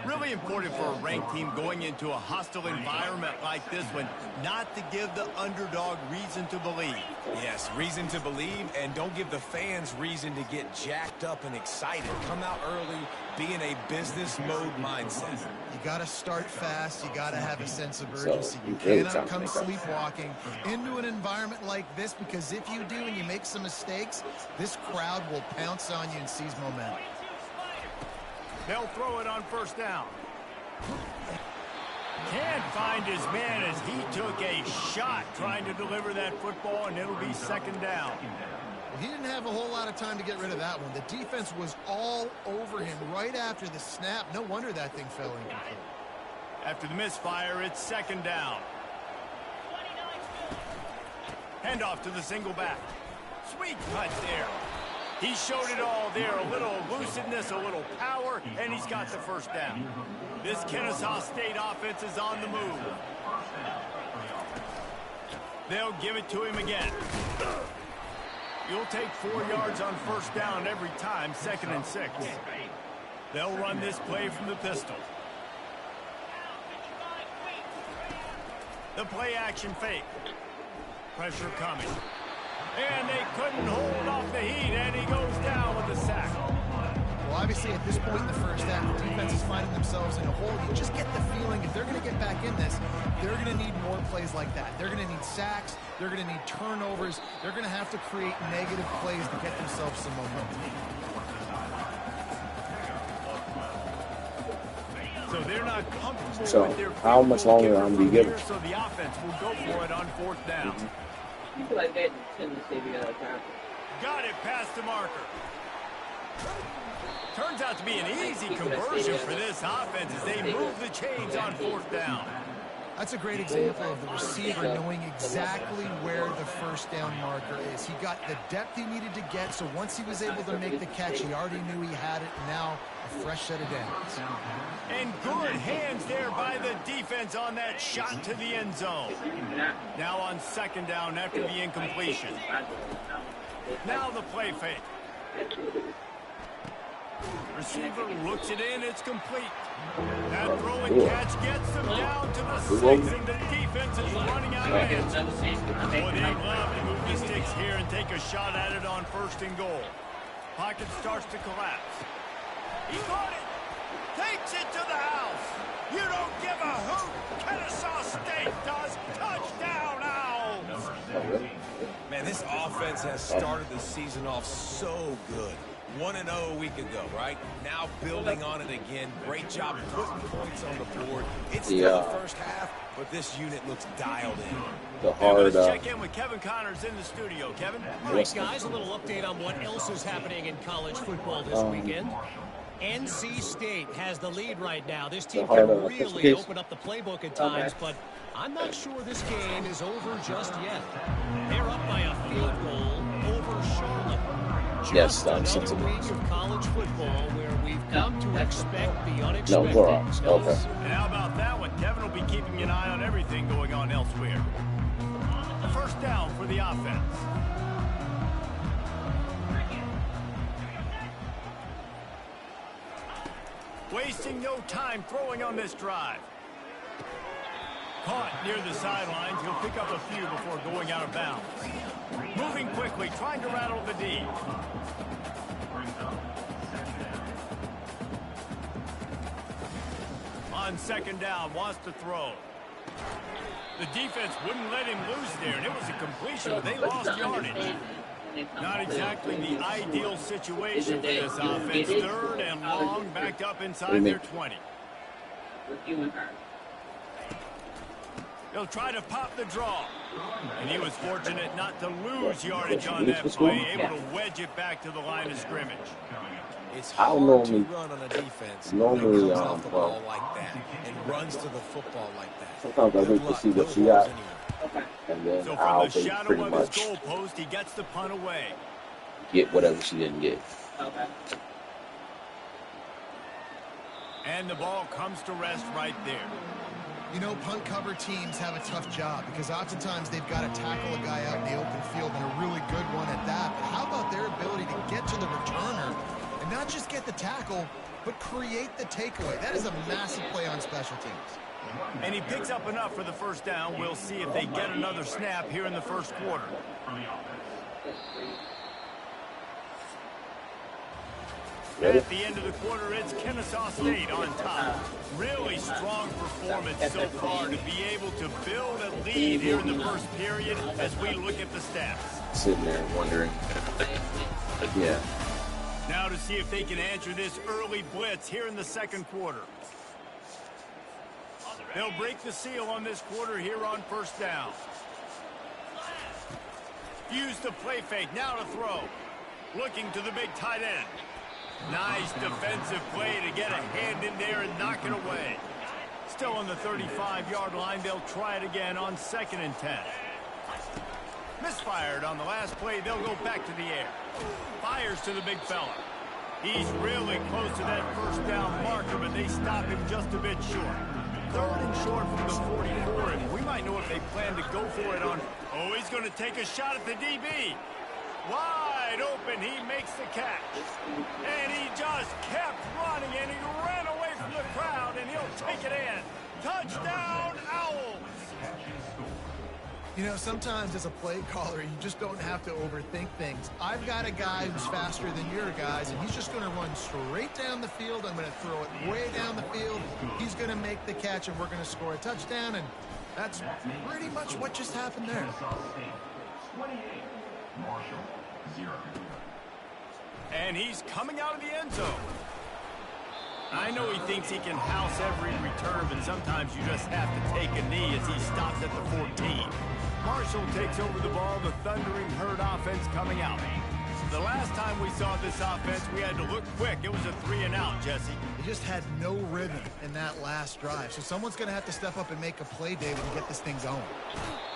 Really important for a ranked team going into a hostile environment like this one, not to give the underdog reason to believe. Yes, reason to believe, and don't give the fans reason to get jacked up and excited. Come out early, be in a business mode mindset. You got to start fast. You got to have a sense of urgency. So, You really cannot come trying to make sleepwalking into an environment like this, because if you do and you make some mistakes, this crowd will pounce on you and seize momentum. They'll throw it on 1st down. Can't find his man as he took a shot trying to deliver that football, and it'll be 2nd down. He didn't have a whole lot of time to get rid of that one. The defense was all over him right after the snap. No wonder that thing fell incomplete. After the misfire, it's 2nd down. Handoff to the single back. Sweet touch there. He showed it all there. A little elusiveness, a little power, and he's got the 1st down. This Kennesaw State offense is on the move. They'll give it to him again. You'll take 4 yards on 1st down every time, 2nd and 6. They'll run this play from the pistol. The play action fake. Pressure coming. And they couldn't hold off the heat, and he goes down with a sack. Well, obviously, at this point in the first half, the defense is finding themselves in a hole. You just get the feeling if they're going to get back in this, they're going to need more plays like that. They're going to need sacks. They're going to need turnovers. They're going to have to create negative plays to get themselves some momentum. So So they're not comfortable So, with their how much longer kicker I'm from gonna be given? here, so the offense will go for it on 4th down. People like that in Tennessee the other time. Got it past the marker. Turns out to be an easy conversion for this offense as they move the chains on 4th down. That's a great example of the receiver knowing exactly where the first down marker is. He got the depth he needed to get, so once he was able to make the catch, he already knew he had it, and now a fresh set of downs. And good hands there by the defense on that shot to the end zone. Now on 2nd down after the incompletion. Now the play fake. Receiver looks it in, it's complete. That throwing catch gets them down to the 6, and the defense is running out of answers. Boy, they love to move the sticks here and take a shot at it on 1st and goal. Pocket starts to collapse. He caught it. Takes it to the house. You don't give a hoot. Kennesaw State does. Touchdown, Owls. Man, this offense has started the season off so good. 1-0 a week ago, right? Now building on it again. Great job putting points on the board. It's still the first half, but this unit looks dialed in. The hard, let's check in with Kevin Connors in the studio. Kevin? All right, guys, a little update on what else is happening in college football this weekend. NC State has the lead right now. This team can really open up the playbook at times, but I'm not sure this game is over just yet. They're up by a field goal over Charlotte. Yes, that's another week of college football where we've come to expect the unexpected. No, Clorox. Okay. And how about that one? Kevin will be keeping an eye on everything going on elsewhere. 1st down for the offense. Wasting no time throwing on this drive. Caught near the sidelines. He'll pick up a few before going out of bounds. Moving quickly, trying to rattle the D. On 2nd down, wants to throw. The defense wouldn't let him loose there, and it was a completion, but they lost yardage. Not exactly the ideal situation for this offense. 3rd and long, backed up inside their 20. They'll try to pop the draw. And he was fortunate not to lose yardage on that play, able to wedge it back to the line of scrimmage. It's hard to run on a defense that comes off the ball like that and runs to the football like that. Sometimes I wait to see what she got. And then So I'll from the shadow pretty of his much goalpost, he gets the punt away. get whatever she didn't get. And the ball comes to rest right there. You know, punt cover teams have a tough job because oftentimes they've got to tackle a guy out in the open field, and a really good one at that. But how about their ability to get to the returner and not just get the tackle, but create the takeaway? That is a massive play on special teams. And he picks up enough for the 1st down. We'll see if they get another snap here in the 1st quarter. At the end of the quarter, it's Kennesaw State on top. Really strong performance so far to be able to build a lead here in the 1st period as we look at the stats. Sitting there wondering. Yeah. Now to see if they can answer this early blitz here in the 2nd quarter. They'll break the seal on this quarter here on 1st down. Use the play fake, now to throw. Looking to the big tight end. Nice defensive play to get a hand in there and knock it away. Still on the 35-yard line, they'll try it again on 2nd and 10. Misfired on the last play, they'll go back to the air. Fires to the big fella. He's really close to that 1st down marker, but they stop him just a bit short. 3rd and short from the 44, and we might know if they plan to go for it on... Oh, he's going to take a shot at the DB. Wide open, he makes the catch. And he just kept running, and he ran away from the crowd, and he'll take it in. Touchdown, Owls! You know, sometimes as a play caller, you just don't have to overthink things. I've got a guy who's faster than your guys, and he's just going to run straight down the field. I'm going to throw it way down the field. He's going to make the catch, and we're going to score a touchdown, and that's pretty much what just happened there. And he's coming out of the end zone. I know he thinks he can house every return, but sometimes you just have to take a knee as he stops at the 14. Marshall takes over the ball, the thundering herd offense coming out. The last time we saw this offense, we had to look quick. It was a 3-and-out, Jesse. They just had no rhythm in that last drive. So someone's going to have to step up and make a play, David, and get this thing going.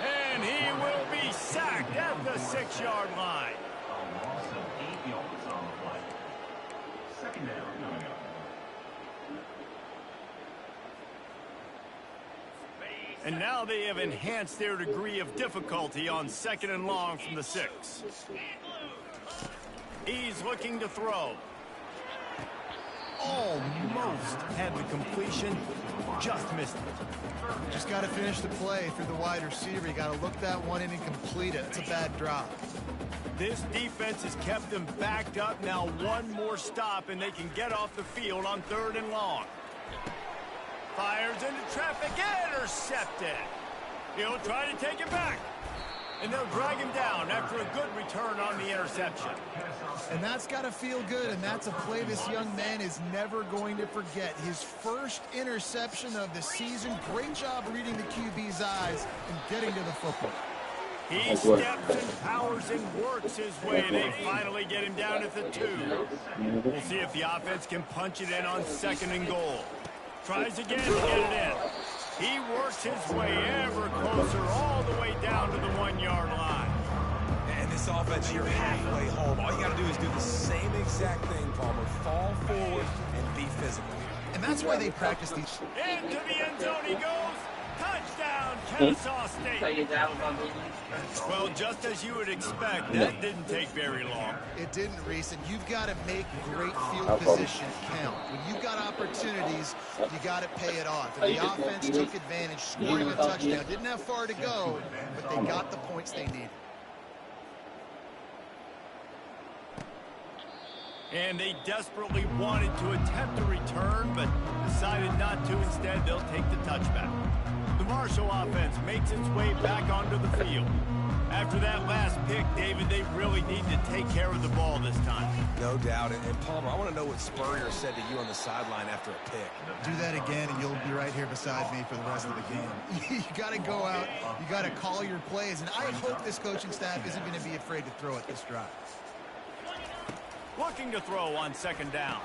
And he will be sacked at the 6-yard line. Second down coming up. And now they have enhanced their degree of difficulty on 2nd and long from the 6. He's looking to throw. Almost had the completion, just missed it. Just got to finish the play through the wide receiver. You got to look that one in and complete it. It's a bad drop. This defense has kept them backed up. Now one more stop, and they can get off the field on 3rd and long. Fires into traffic, intercepted. He'll try to take it back. And they'll drag him down after a good return on the interception. And that's got to feel good, and that's a play this young man is never going to forget. His first interception of the season. Great job reading the QB's eyes and getting to the football. He steps and powers and works his way. They finally get him down at the 2. We'll see if the offense can punch it in on 2nd and goal. Tries again to get it in. He works his way ever closer all the way down to the 1-yard line. And this offense, you're halfway home. All you got to do is do the same exact thing, Palmer. Fall forward and be physical. And that's why they practice these. Into the end zone he goes. Touchdown, Kennesaw State. Well, just as you would expect, that didn't take very long. It didn't, Reese, and you've got to make great field position count. When you've got opportunities, you got to pay it off. And the offense took advantage, scoring a touchdown. Didn't have far to go, but they got the points they needed. And they desperately wanted to attempt a return, but decided not to. Instead, they'll take the touchback. The Marshall offense makes its way back onto the field. After that last pick, David, they really need to take care of the ball this time. No doubt. And Palmer, I want to know what Spurrier said to you on the sideline after a pick. Do that again, and you'll be right here beside me for the rest of the game. You got to go out. You got to call your plays, and I hope this coaching staff isn't going to be afraid to throw at this drive. Looking to throw on 2nd down.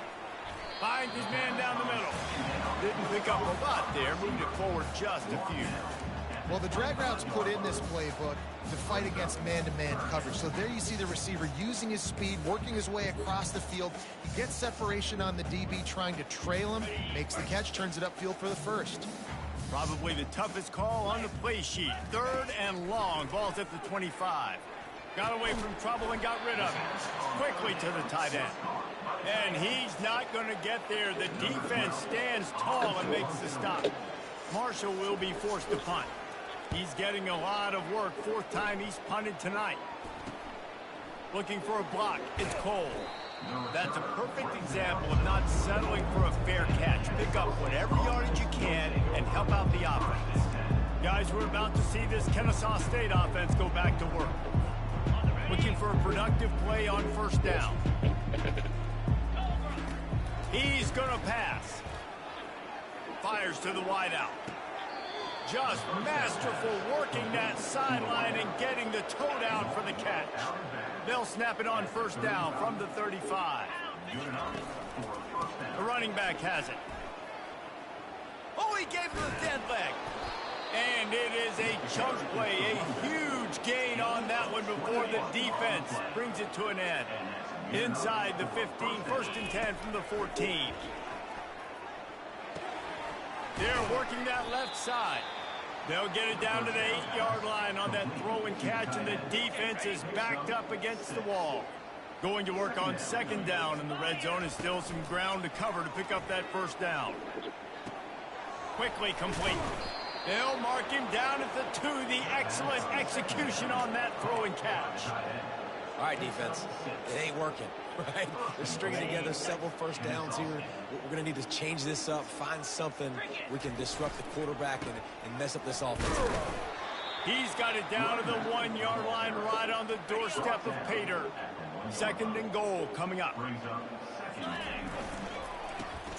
Finds his man down the middle. Didn't pick up a lot there. Moved it forward just a few. Well, the drag routes put in this playbook to fight against man-to-man coverage. So there you see the receiver using his speed, working his way across the field. He gets separation on the DB, trying to trail him, makes the catch, turns it upfield for the first. Probably the toughest call on the play sheet. 3rd and long. Ball's at the 25. Got away from trouble and got rid of it. Quickly to the tight end. And he's not going to get there. The defense stands tall and makes the stop. Marshall will be forced to punt. He's getting a lot of work. 4th time he's punted tonight. Looking for a block. It's Cole. That's a perfect example of not settling for a fair catch. Pick up whatever yardage you can and help out the offense. Guys, we're about to see this Kennesaw State offense go back to work. Looking for a productive play on 1st down. He's going to pass. Fires to the wideout. Just masterful working that sideline and getting the toe down for the catch. They'll snap it on 1st down from the 35. The running back has it. Oh, he gave him a dead leg. And it is a chunk play, a huge gain on that one before the defense brings it to an end. Inside the 15, 1st and 10 from the 14. They're working that left side. They'll get it down to the 8-yard line on that throw and catch, and the defense is backed up against the wall. Going to work on 2nd down, and the red zone is still some ground to cover to pick up that 1st down. Quickly complete. They'll mark him down at the 2. The excellent execution on that throw and catch. All right, defense, it ain't working, right? They're stringing together several 1st downs here. We're going to need to change this up, find something we can disrupt the quarterback and mess up this offense. He's got it down to the 1-yard line right on the doorstep of Pater. 2nd and goal coming up.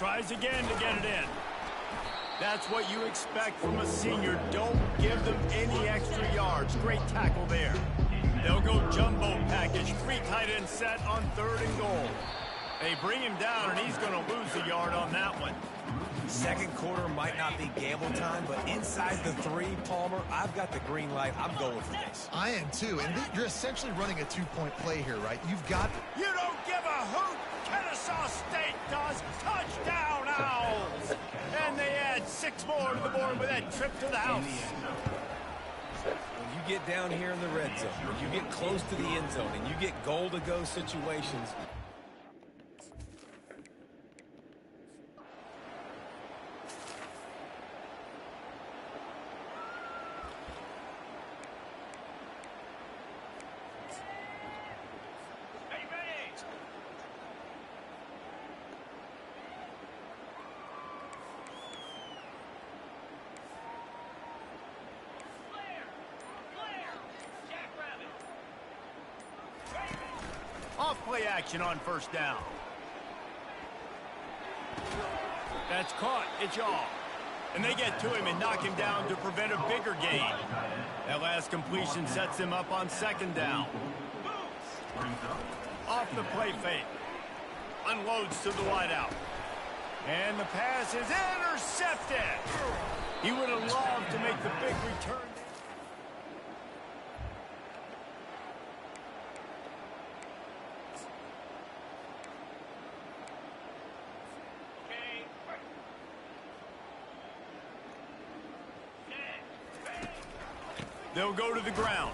Tries again to get it in. That's what you expect from a senior. Don't give them any extra yards. Great tackle there. They'll go jumbo package. 3 tight end set on 3rd and goal. They bring him down, and he's going to lose a yard on that one. Second quarter might not be gamble time, but inside the 3, Palmer, I've got the green light. I'm going for this. I am too, and you're essentially running a 2-point play here, right? You've got... You don't give a hoot! Kennesaw State does. Touchdown, Owls! And they add 6 more to the board with that trip to the house. When you get down here in the red zone, when you get close to the end zone, and you get goal-to-go situations... Off-play action on 1st down. That's caught. It's off. And they get to him and knock him down to prevent a bigger gain. That last completion sets him up on 2nd down. Off the play fake. Unloads to the wideout. And the pass is intercepted. He would have loved to make the big return. They'll go to the ground.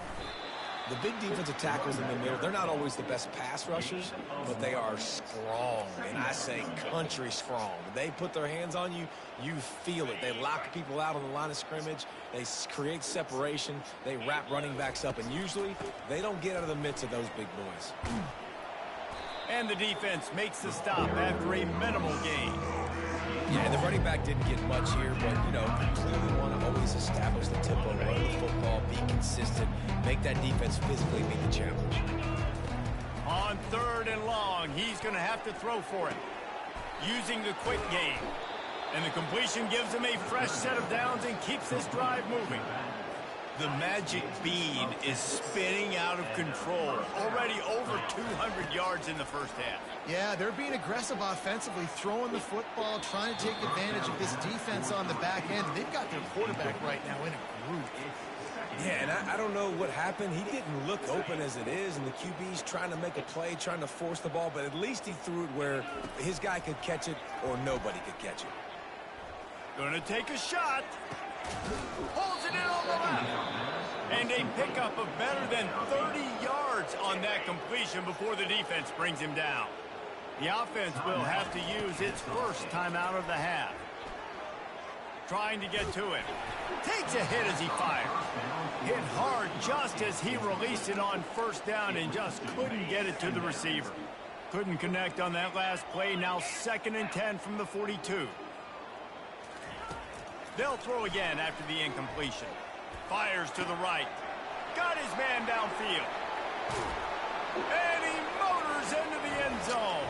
The big defensive tackles in the middle, they're not always the best pass rushers, but they are strong, and I say country strong. They put their hands on you, you feel it. They lock people out on the line of scrimmage. They create separation. They wrap running backs up, and usually they don't get out of the midst of those big boys. And the defense makes the stop after a minimal gain. Yeah, the running back didn't get much here, but, you know, clearly want to always establish the tempo, run the football, be consistent, make that defense physically meet the challenge. On 3rd and long, he's going to have to throw for it, using the quick game. And the completion gives him a fresh set of downs and keeps this drive moving. The magic bean is spinning out of control. Already over 200 yards in the 1st half. Yeah, they're being aggressive offensively, throwing the football, trying to take advantage of this defense on the back end. They've got their quarterback right now in a group. Yeah, and I don't know what happened. He didn't look open as it is, and the QB's trying to make a play, trying to force the ball, but at least he threw it where his guy could catch it or nobody could catch it. Gonna take a shot. Holds it in on the left. And a pickup of better than 30 yards on that completion before the defense brings him down. The offense will have to use its first timeout of the half. Trying to get to it. Takes a hit as he fires. Hit hard just as he released it on 1st down and just couldn't get it to the receiver. Couldn't connect on that last play. Now 2nd and 10 from the 42. They'll throw again after the incompletion. Fires to the right. Got his man downfield. And he motors into the end zone.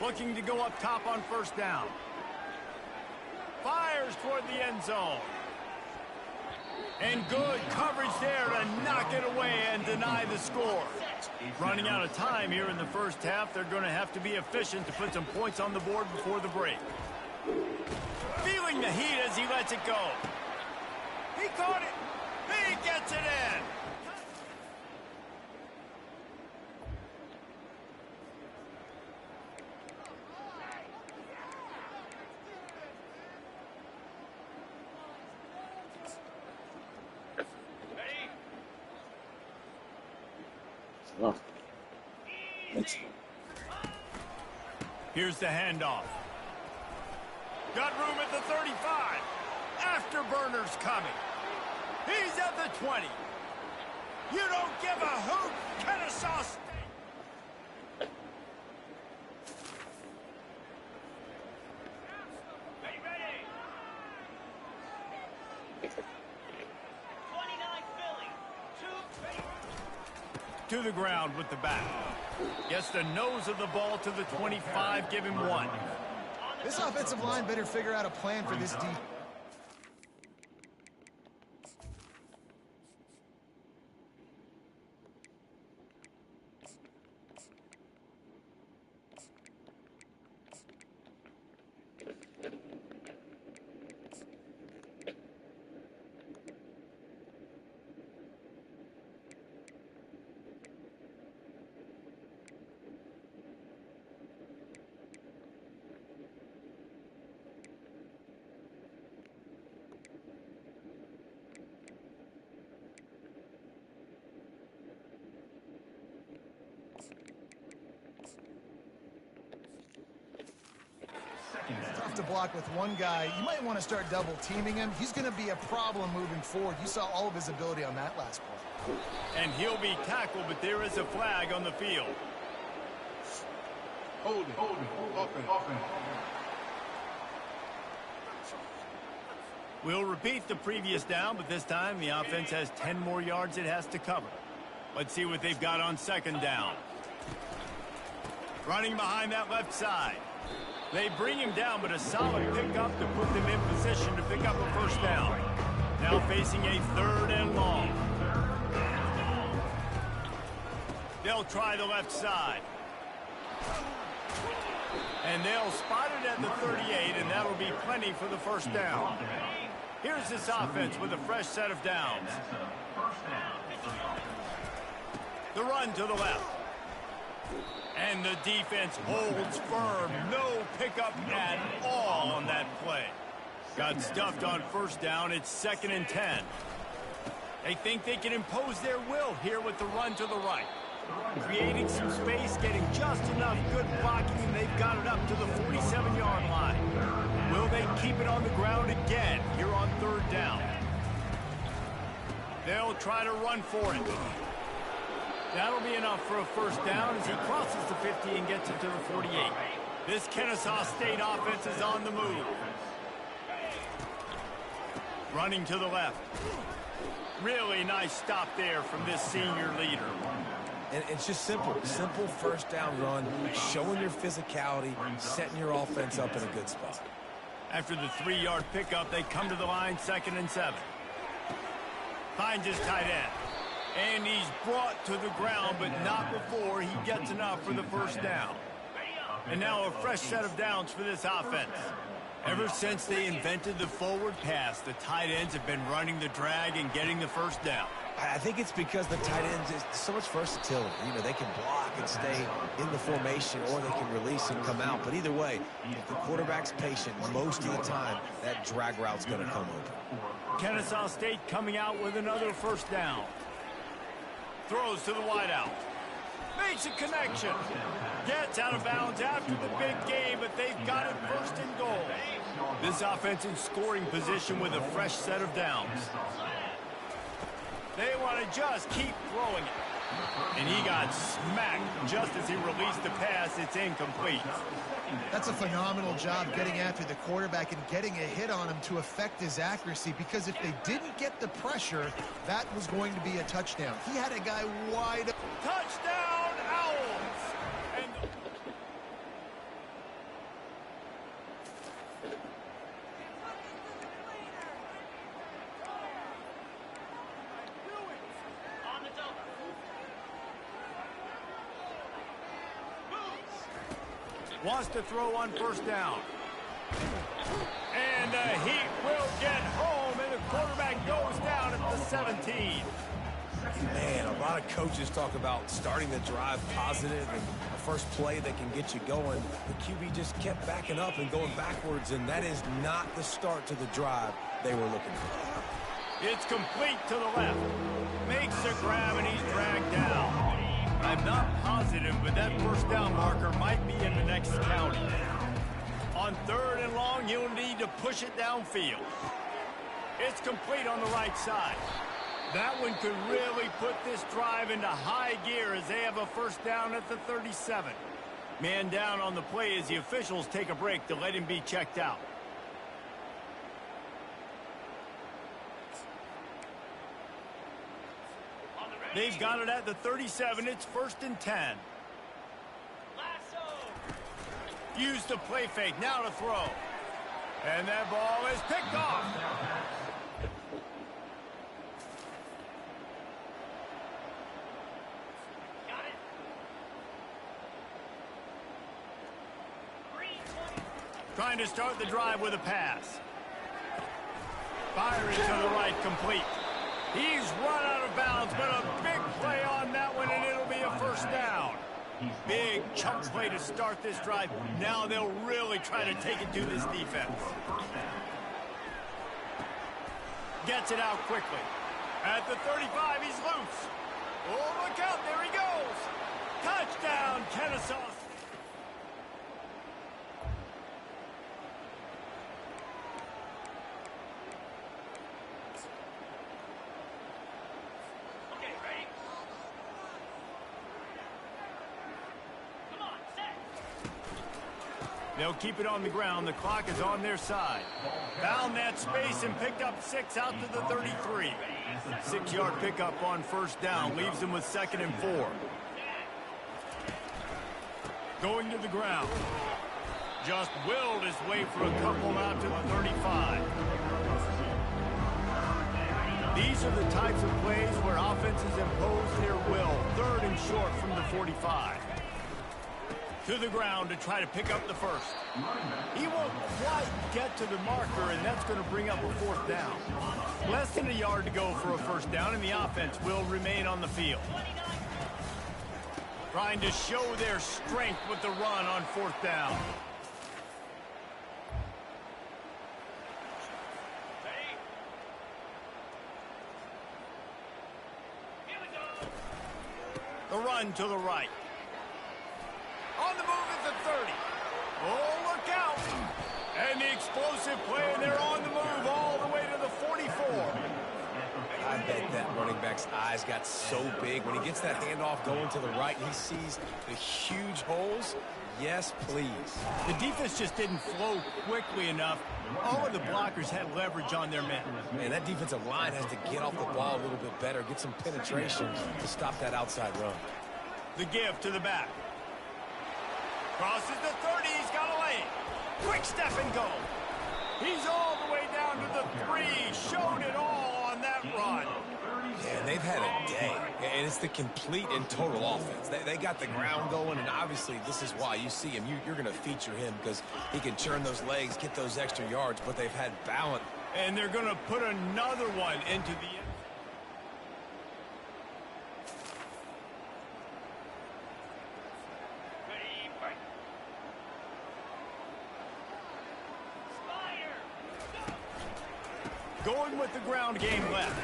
Looking to go up top on 1st down. Fires toward the end zone. And good coverage there to knock it away and deny the score. Running out of time here in the 1st half. They're going to have to be efficient to put some points on the board before the break. Feeling the heat as he lets it go. He caught it. He gets it in. Oh. Thanks. Here's the handoff. Got room at the 35. Afterburners coming. He's at the 20. You don't give a hoot, Kennesaw State. to the ground with the back. Gets the nose of the ball to the 25, give him 1. This offensive line better figure out a plan for this defense. Tough to block with one guy. You might want to start double teaming him. He's going to be a problem moving forward. You saw all of his ability on that last play. And he'll be tackled, but there is a flag on the field. Hold it. Open. We'll repeat the previous down, but this time the offense has 10 more yards it has to cover. Let's see what they've got on second down. Running behind that left side. They bring him down, but a solid pickup to put them in position to pick up a first down. Now facing a 3rd and long. They'll try the left side. And they'll spot it at the 38, and that'll be plenty for the first down. Here's this offense with a fresh set of downs. The run to the left. And the defense holds firm. No pickup at all on that play. Got stuffed on first down. It's 2nd and 10. They think they can impose their will here with the run to the right. Creating some space, getting just enough good blocking, and they've got it up to the 47-yard line. Will they keep it on the ground again here on 3rd down? They'll try to run for it. That'll be enough for a first down as he crosses the 50 and gets it to the 48. This Kennesaw State offense is on the move. Running to the left. Really nice stop there from this senior leader. And it's just simple first down run, showing your physicality, setting your offense up in a good spot. After the 3-yard pickup, they come to the line, 2nd and 7. Finds his tight end. And he's brought to the ground, but not before he gets enough for the first down. And now a fresh set of downs for this offense. Ever since they invented the forward pass, the tight ends have been running the drag and getting the first down. I think it's because the tight ends is so much versatility. You know, they can block and stay in the formation, or they can release and come out. But either way, if the quarterback's patient, most of the time, that drag route's going to come open. Kennesaw State coming out with another first down. Throws to the wideout. Makes a connection. Gets out of bounds after the big game, but they've got it 1st and goal. This offense in scoring position with a fresh set of downs. They want to just keep throwing it. And he got smacked just as he released the pass. It's incomplete. That's a phenomenal job getting after the quarterback and getting a hit on him to affect his accuracy, because if they didn't get the pressure, that was going to be a touchdown. He had a guy wide open. Touchdown, Owls! And wants to throw on first down. And he will get home, and the quarterback goes down at the 17. Man, a lot of coaches talk about starting the drive positive and a first play that can get you going. The QB just kept backing up and going backwards, and that is not the start to the drive they were looking for. It's complete to the left. Makes a grab, and he's dragged down. I'm not positive, but that first down marker might be in the next county. On 3rd and long, he'll need to push it downfield. It's complete on the right side. That one could really put this drive into high gear as they have a first down at the 37. Man down on the play as the officials take a break to let him be checked out. They've got it at the 37. It's 1st and 10. Use the play fake. Now to throw. And that ball is picked off. Got it. Trying to start the drive with a pass. Firing to the right, complete. He's run out of bounds, but a big play on that one, and it'll be a 1st down. Big chunk play to start this drive. Now they'll really try to take it to this defense. Gets it out quickly. At the 35, he's loose. Oh, look out, there he goes. Touchdown, Kennesaw. They'll keep it on the ground. The clock is on their side. Found that space and picked up 6 out to the 33. 6-yard pickup on 1st down. Leaves them with 2nd and 4. Going to the ground. Just willed his way for a couple out to the 35. These are the types of plays where offenses impose their will. 3rd and short from the 45. To the ground to try to pick up the 1st. He won't quite get to the marker, and that's going to bring up a 4th down. Less than a yard to go for a 1st down, and the offense will remain on the field. Trying to show their strength with the run on 4th down. The run to the right. On the move is the 30. Oh, look out. And the explosive play, and they're on the move all the way to the 44. I bet that running back's eyes got so big. When he gets that handoff going to the right and he sees the huge holes, yes, please. The defense just didn't flow quickly enough. All of the blockers had leverage on their men. Man, that defensive line has to get off the ball a little bit better, get some penetration to stop that outside run. The give to the back. Crosses the 30, he's got a lane. Quick step and go. He's all the way down to the 3. Showed it all on that run. Yeah, they've had a day, and it's the complete and total offense. They got the ground going, and obviously this is why you see him. You're going to feature him because he can churn those legs, get those extra yards, but they've had balance. And they're going to put another one into the end. Going with the ground game left.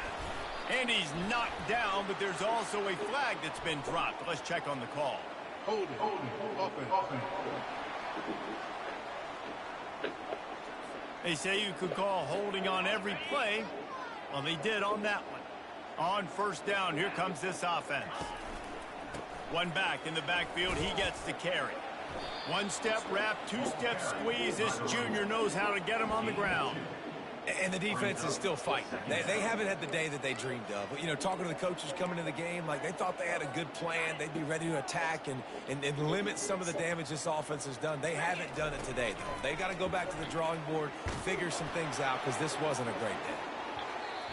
And he's knocked down, but there's also a flag that's been dropped. Let's check on the call. Hold it. Offense. They say you could call holding on every play. Well, they did on that one. On 1st down, here comes this offense. One back in the backfield, he gets the carry. 1-step wrap, 2-step squeeze. This junior knows how to get him on the ground. And the defense is still fighting. They haven't had the day that they dreamed of. You know, talking to the coaches coming into the game, like they thought they had a good plan. They'd be ready to attack and limit some of the damage this offense has done. They haven't done it today, though. They got to go back to the drawing board, figure some things out, because this wasn't a great day.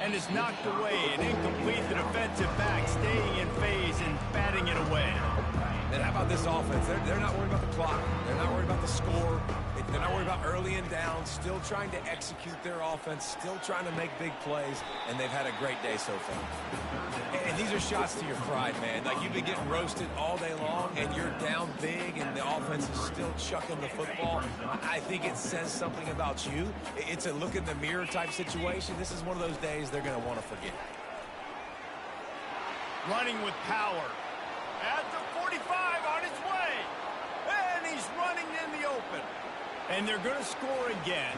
And it's knocked away and incomplete. The defensive back staying in phase and batting it away. And how about this offense? They're not worried about the clock. They're not worried about the score. They're not worried about early and down. Still trying to execute their offense. Still trying to make big plays. And they've had a great day so far. And these are shots to your pride, man. Like, you've been getting roasted all day long, and you're down big, and the offense is still chucking the football. I think it says something about you. It's a look in the mirror type situation. This is one of those days they're going to want to forget. Running with power. At the 45 on his way. And he's running in the open. And they're going to score again.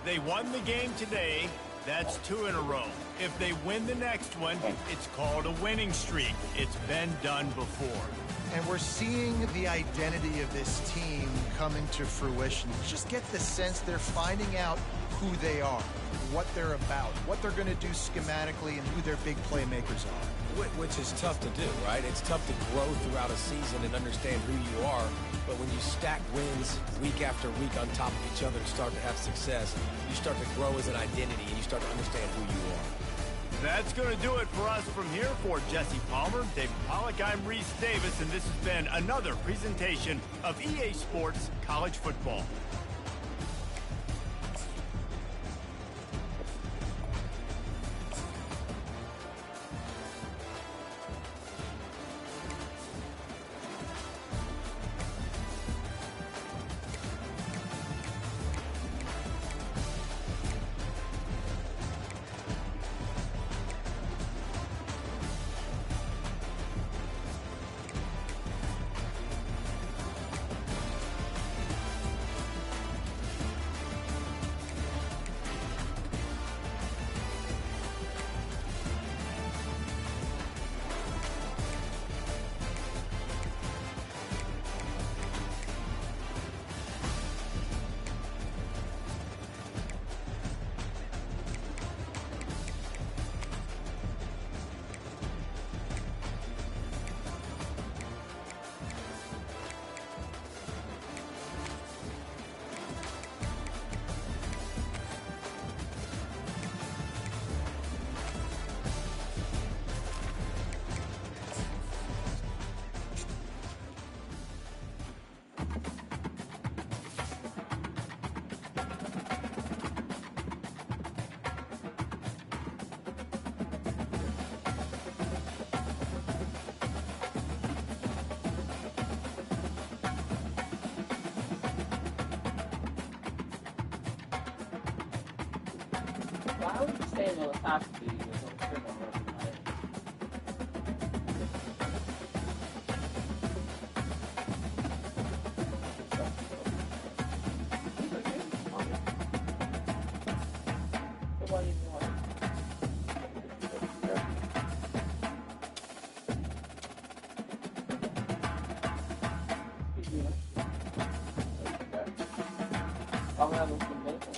They won the game today. That's 2 in a row. If they win the next one, it's called a winning streak. It's been done before. And we're seeing the identity of this team come into fruition. You just get the sense they're finding out who they are, what they're about, what they're going to do schematically, and who their big playmakers are. Which is tough to do, right? It's tough to grow throughout a season and understand who you are. But when you stack wins week after week on top of each other and start to have success, you start to grow as an identity and you start to understand who you are. That's going to do it for us from here. For Jesse Palmer, David Pollack, I'm Reese Davis, and this has been another presentation of EA Sports College Football. Why would you stand on top of you with no trim on it? Nobody even wants I'll have them some bacon.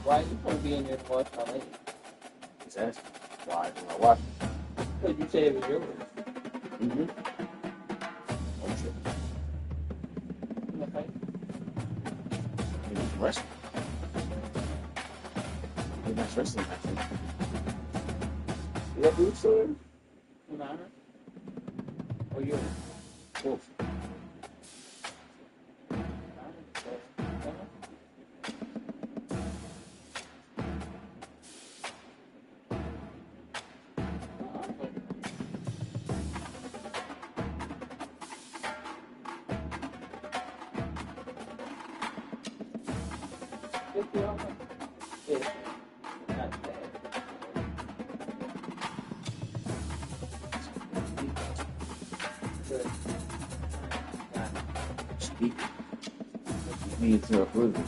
Why are you going to be in your voice already? He's asking. Why do I watch it? Because you said it was yours. Mm-hmm. Oh, shit. In the face. He was wrestling. He was wrestling, I think. You got boots or? Mine? Or yours? Both. Speak. Me into approval.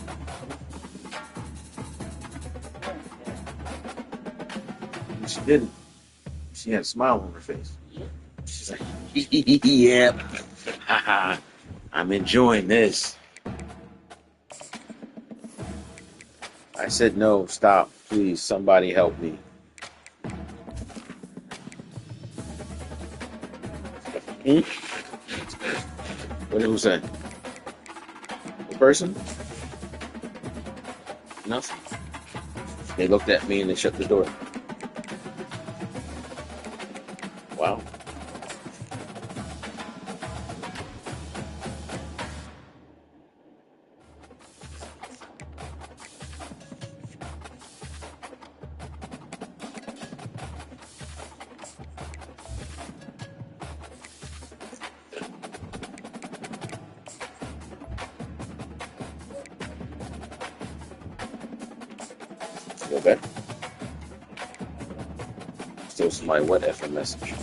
And she didn't. She had a smile on her face. She's like, yeah, haha, I'm enjoying this. I said, no, stop, please, somebody help me. What did who say? The person? Nothing. They looked at me and they shut the door. Wow. Feel better? Still somebody what effing message?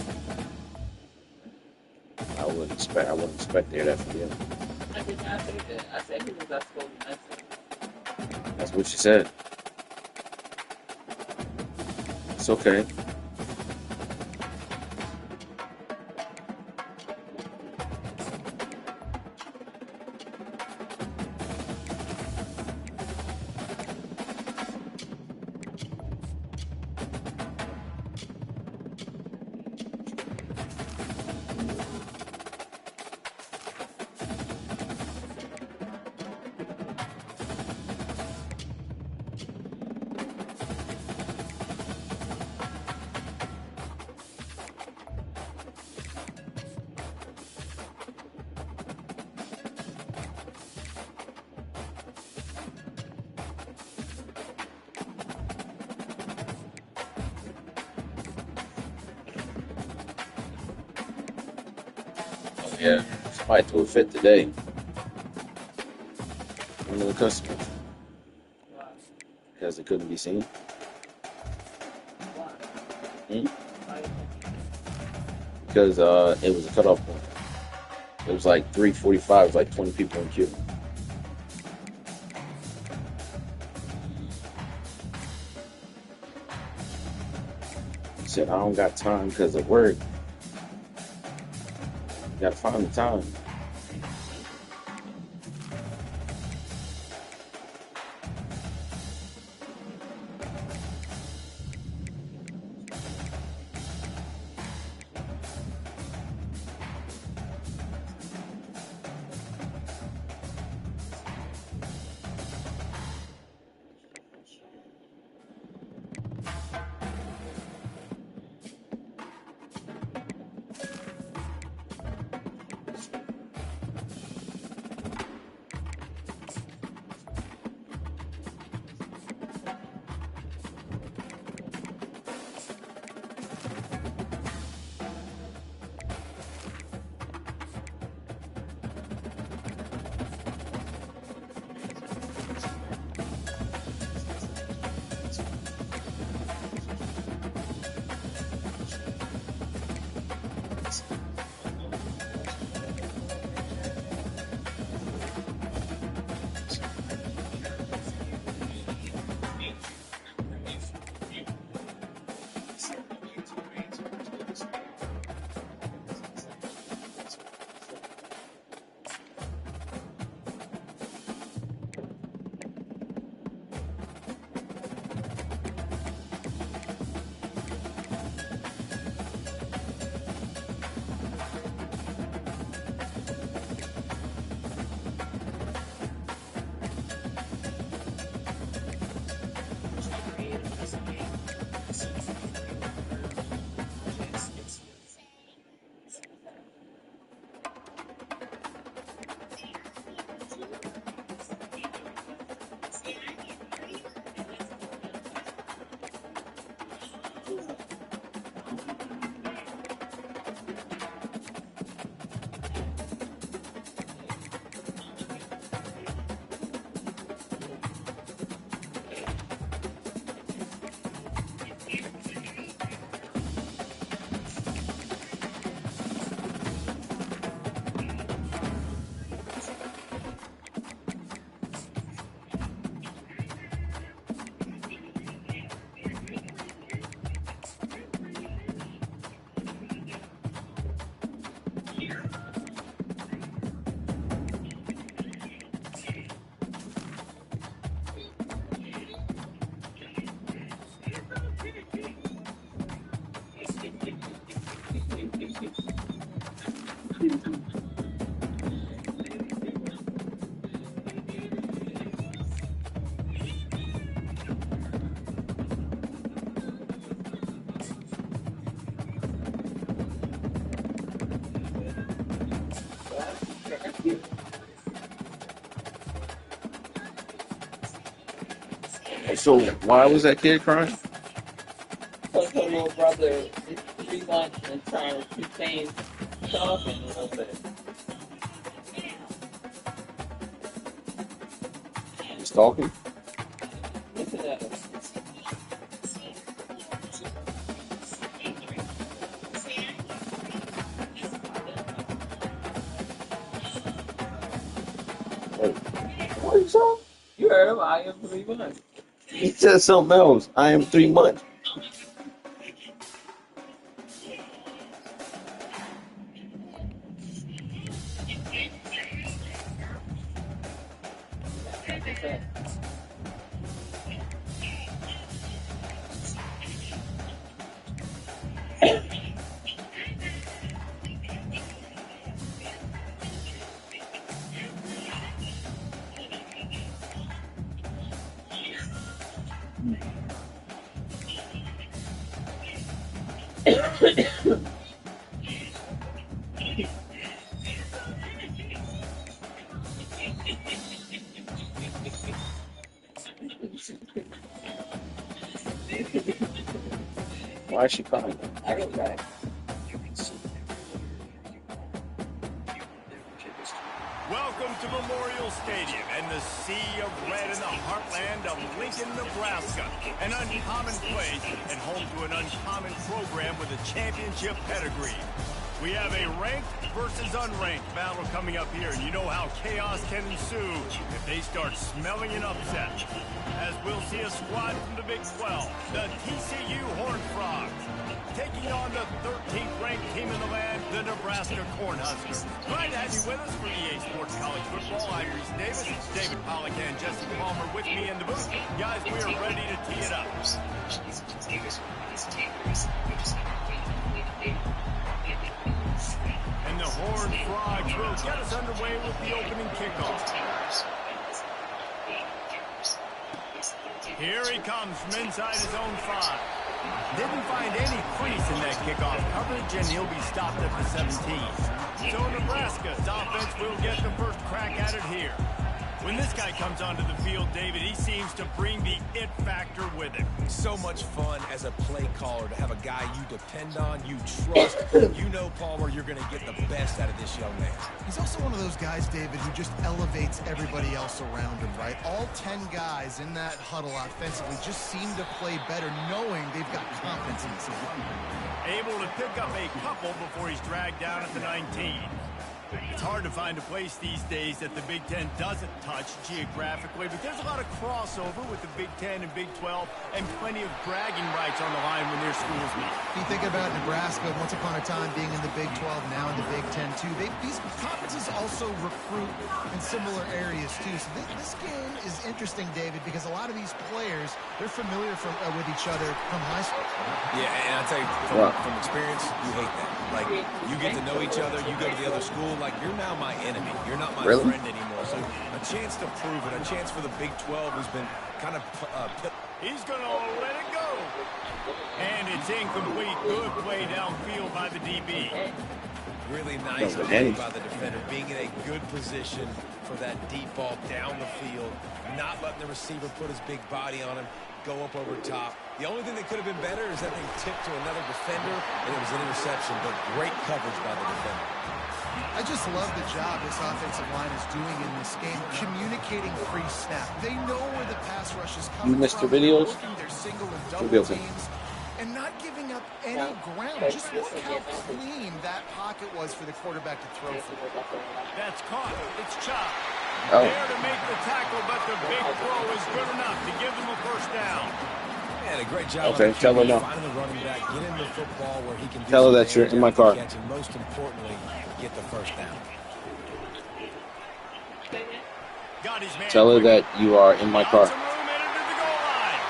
I wouldn't expect to hear that from you. I did not say that. I said he was not supposed to answer. That's what she said. It's okay. Yeah, somebody threw a fit today. One of the customers. Because it couldn't be seen. Because it was a cutoff point. It was like 3:45. It was like 20 people in queue. He said, I don't got time because of work. You got to find the time. So why was that kid crying? Because her little brother is 3 months and trying to change talking a little bit. He's talking? Listen at him. Wait, what are you saying? You heard him, I am 3 months. He said something else. I am 3 months. Why is she crying? I don't know. Welcome to Memorial Stadium and the sea of red in the heartland of Lincoln, Nebraska. An uncommon place and home to an uncommon program with a championship pedigree. We have a ranked versus unranked battle coming up here, and you know how chaos can ensue if they start smelling an upset. As we'll see a squad from the Big 12, the TCU Horned Frogs, taking on the 13th ranked team in the land, the Nebraska Cornhuskers. Glad to have you with us for EA Sports College Football. I'm Reese Davis, David Pollack and Jesse Palmer with me in the booth. Guys, we are ready to tee it up. And the Horned Frogs will get us underway with the opening kickoff. Here he comes from inside his own 5. Didn't find any crease in that kickoff coverage, and he'll be stopped at the 17. So Nebraska's offense will get the first crack at it here. When this guy comes onto the field, David, he seems to bring the it factor with him. So much fun as a play caller to have a guy you depend on, you trust. You know, Palmer, you're going to get the best out of this young man. He's also one of those guys, David, who just elevates everybody else around him, right? All 10 guys in that huddle offensively just seem to play better knowing they've got confidence in this. Able to pick up a couple before he's dragged down at the 19. It's hard to find a place these days that the Big Ten doesn't touch geographically, but there's a lot of crossover with the Big Ten and Big 12 and plenty of bragging rights on the line when their schools meet. You think about Nebraska once upon a time being in the Big 12, now in the Big 10 too. These conferences also recruit in similar areas too. So this game is interesting, David, because a lot of these players, they're familiar with each other from high school. Yeah, and I'll tell you, from experience, you hate that. Like, you get to know each other, you go to the other school, like, you're now my enemy. You're not my friend anymore. So a chance to prove it, a chance for the Big 12 who's been kind of he's going to let it go. And it's incomplete. Good play downfield by the DB. Really nice play by the defender, being in a good position for that deep ball down the field, not letting the receiver put his big body on him, go up over top. The only thing that could have been better is that thing tipped to another defender, and it was an interception, but great coverage by the defender. I just love the job this offensive line is doing in this game, communicating pre-snap. They know where the pass rush is coming from. You missed your videos? Their single and double teams, and not giving up any ground. Just look how clean that pocket was for the quarterback to throw from. That's caught. It's chopped. Oh. There to make the tackle, but the big throw is good enough to give them a first down. Yeah, a great job. Okay, tell her no. Finding the running back, get him the football where he can do tell her that you're in my car. Catch, and most importantly, get the first down. Got his man. Tell her that you are in my car. Some room into the goal line.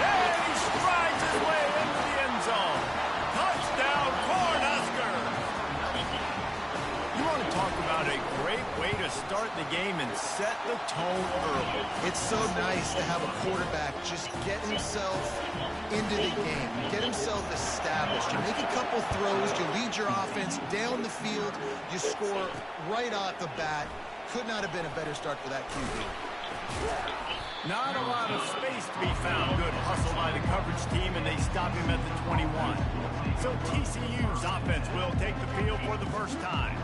And he strides his way into the end zone. Touchdown, Cornhusker. You want to talk about a great way to start the game and set the tone early. It's so nice to have a quarterback just get himself into the game, get himself established. You make a couple throws, you lead your offense down the field, you score right off the bat. Could not have been a better start for that QB. Not a lot of space to be found. Good hustle by the coverage team, and they stop him at the 21. So TCU's offense will take the field for the first time.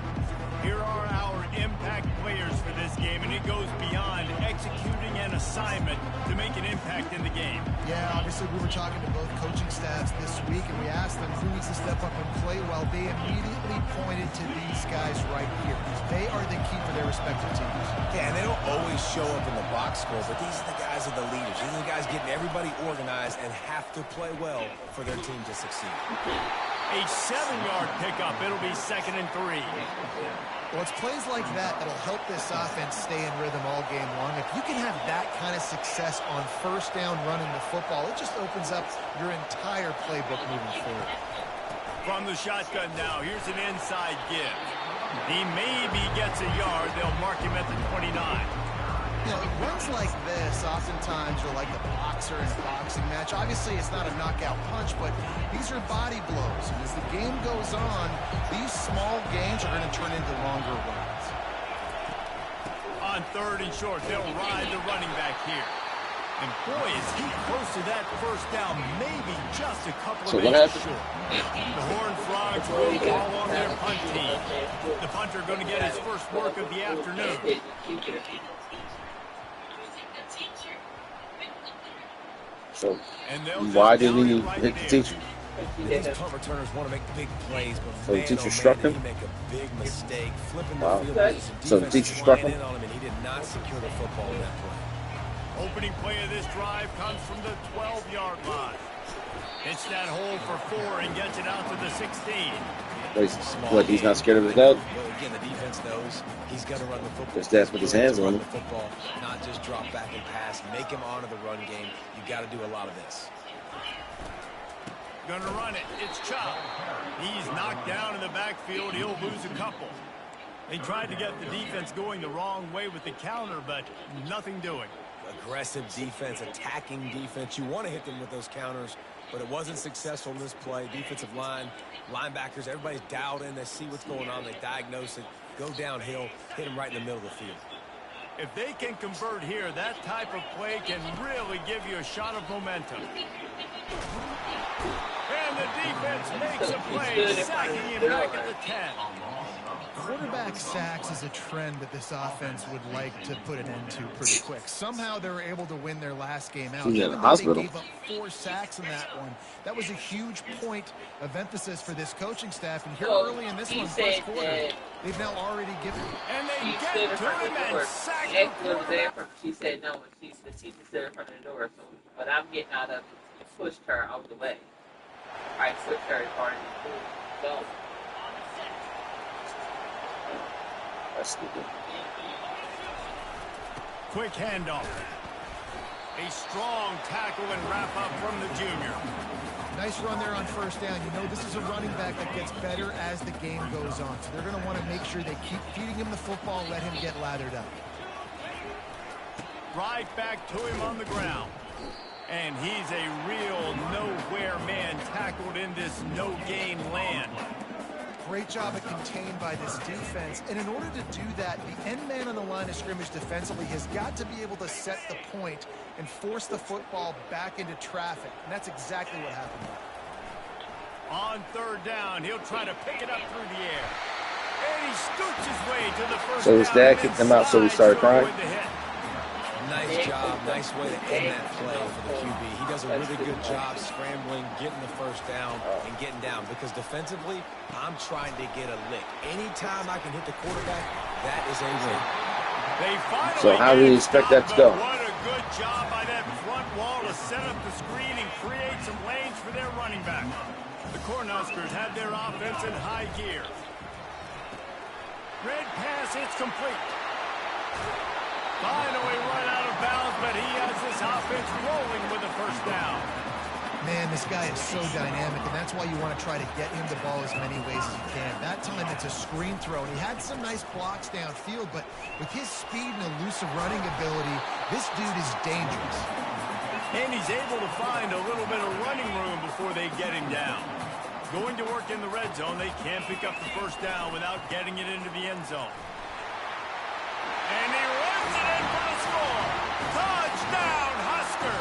Here are our impact players for this game, and it goes beyond executing an assignment to make an impact in the game. Yeah, obviously we were talking to both coaching staffs this week, and we asked them who needs to step up and play well. They immediately pointed to these guys right here. They are the key for their respective teams. Yeah, and they don't always show up in the box score, but these are the guys are the leaders. These are the guys getting everybody organized and have to play well for their team to succeed. A 7-yard pickup. It'll be 2nd and 3. Well, it's plays like that that'll help this offense stay in rhythm all game long. If you can have that kind of success on first down running the football, it just opens up your entire playbook moving forward. From the shotgun now, here's an inside give. He maybe gets a yard. They'll mark him at the 29. You know, runs like this oftentimes are like the boxer in a boxing match. Obviously, it's not a knockout punch, but these are body blows. And as the game goes on, these small gains are going to turn into longer runs. On 3rd and short, they'll ride the running back here. And boy, is he close to that first down, maybe just a couple So of what inches happened? short. The Horned Frogs will call on their punt team. The punter going to get his first work of the afternoon. So And they'll why just did he down it right hit the there. teacher? These punt returners want to make big plays, but So the man, teacher oh, struck man, did him? he make a big mistake, flipping Wow. the field position. So the Defense teacher is struck flying him? in on him, and he did not secure the football in that play. Opening play of this drive comes from the 12-yard line. Hits that hole for 4 and gets it out to the 16. What, he's not scared of his dad? Well, again, the defense knows he's going to run the football. His dad's with his hands on Run him. the football, not just drop back and pass. Make him honor the run game. You got to do a lot of this. Gonna run it. It's Chubb. He's knocked down in the backfield. He'll lose a couple. They tried to get the defense going the wrong way with the counter, but nothing doing. Aggressive defense, attacking defense. You want to hit them with those counters, but it wasn't successful in this play. Defensive line, linebackers, everybody's dialed in. They see what's going on. They diagnose it, go downhill, hit them right in the middle of the field. If they can convert here, that type of play can really give you a shot of momentum. And the defense makes a play, sacking him back at the 10. Quarterback sacks is a trend that this offense would like to put an end to pretty quick. Somehow they were able to win their last game out. He's in Even the though hospital. they gave up 4 sacks in that one. That was a huge point of emphasis for this coaching staff. And here early in this one, first quarter, they've now already given. And they She get stood in to front him of the and door. sack The the ex was there. quarterback. She said no, the teacher stood in front of the door. So, but I'm getting out of it and pushed her out the way. I pushed her as hard as you could. So, That's stupid. Quick handoff. A strong tackle and wrap up from the junior. Nice run there on first down. You know this is a running back that gets better as the game goes on. So they're going to want to make sure they keep feeding him the football, let him get lathered up. Right back to him on the ground. And he's a real nowhere man tackled in this no-gain land. Great job of contained by this defense. And in order to do that, the end man on the line of scrimmage defensively has got to be able to set the point and force the football back into traffic. And that's exactly what happened there. On third down, he'll try to pick it up through the air. And he scoots his way to the first So his down dad and kicked then him out, so he started slides crying? with the hit. Nice job, nice way to end that play for the QB. He does a really good job scrambling, getting the first down, and getting down. Because defensively, I'm trying to get a lick. Anytime I can hit the quarterback, that is a win. They finally So how do you expect that to go? What a good job by that front wall to set up the screen and create some lanes for their running back. The Cornhuskers have their offense in high gear. Red pass, it's complete. Finally run out of bounds, but he has this offense rolling with a first down. Man, this guy is so dynamic, and that's why you want to try to get him the ball as many ways as you can. That time it's a screen throw, and he had some nice blocks downfield, but with his speed and elusive running ability, this dude is dangerous. And he's able to find a little bit of running room before they get him down. Going to work in the red zone, they can't pick up the first down without getting it into the end zone. And he runs it in for the score. Touchdown, Husker!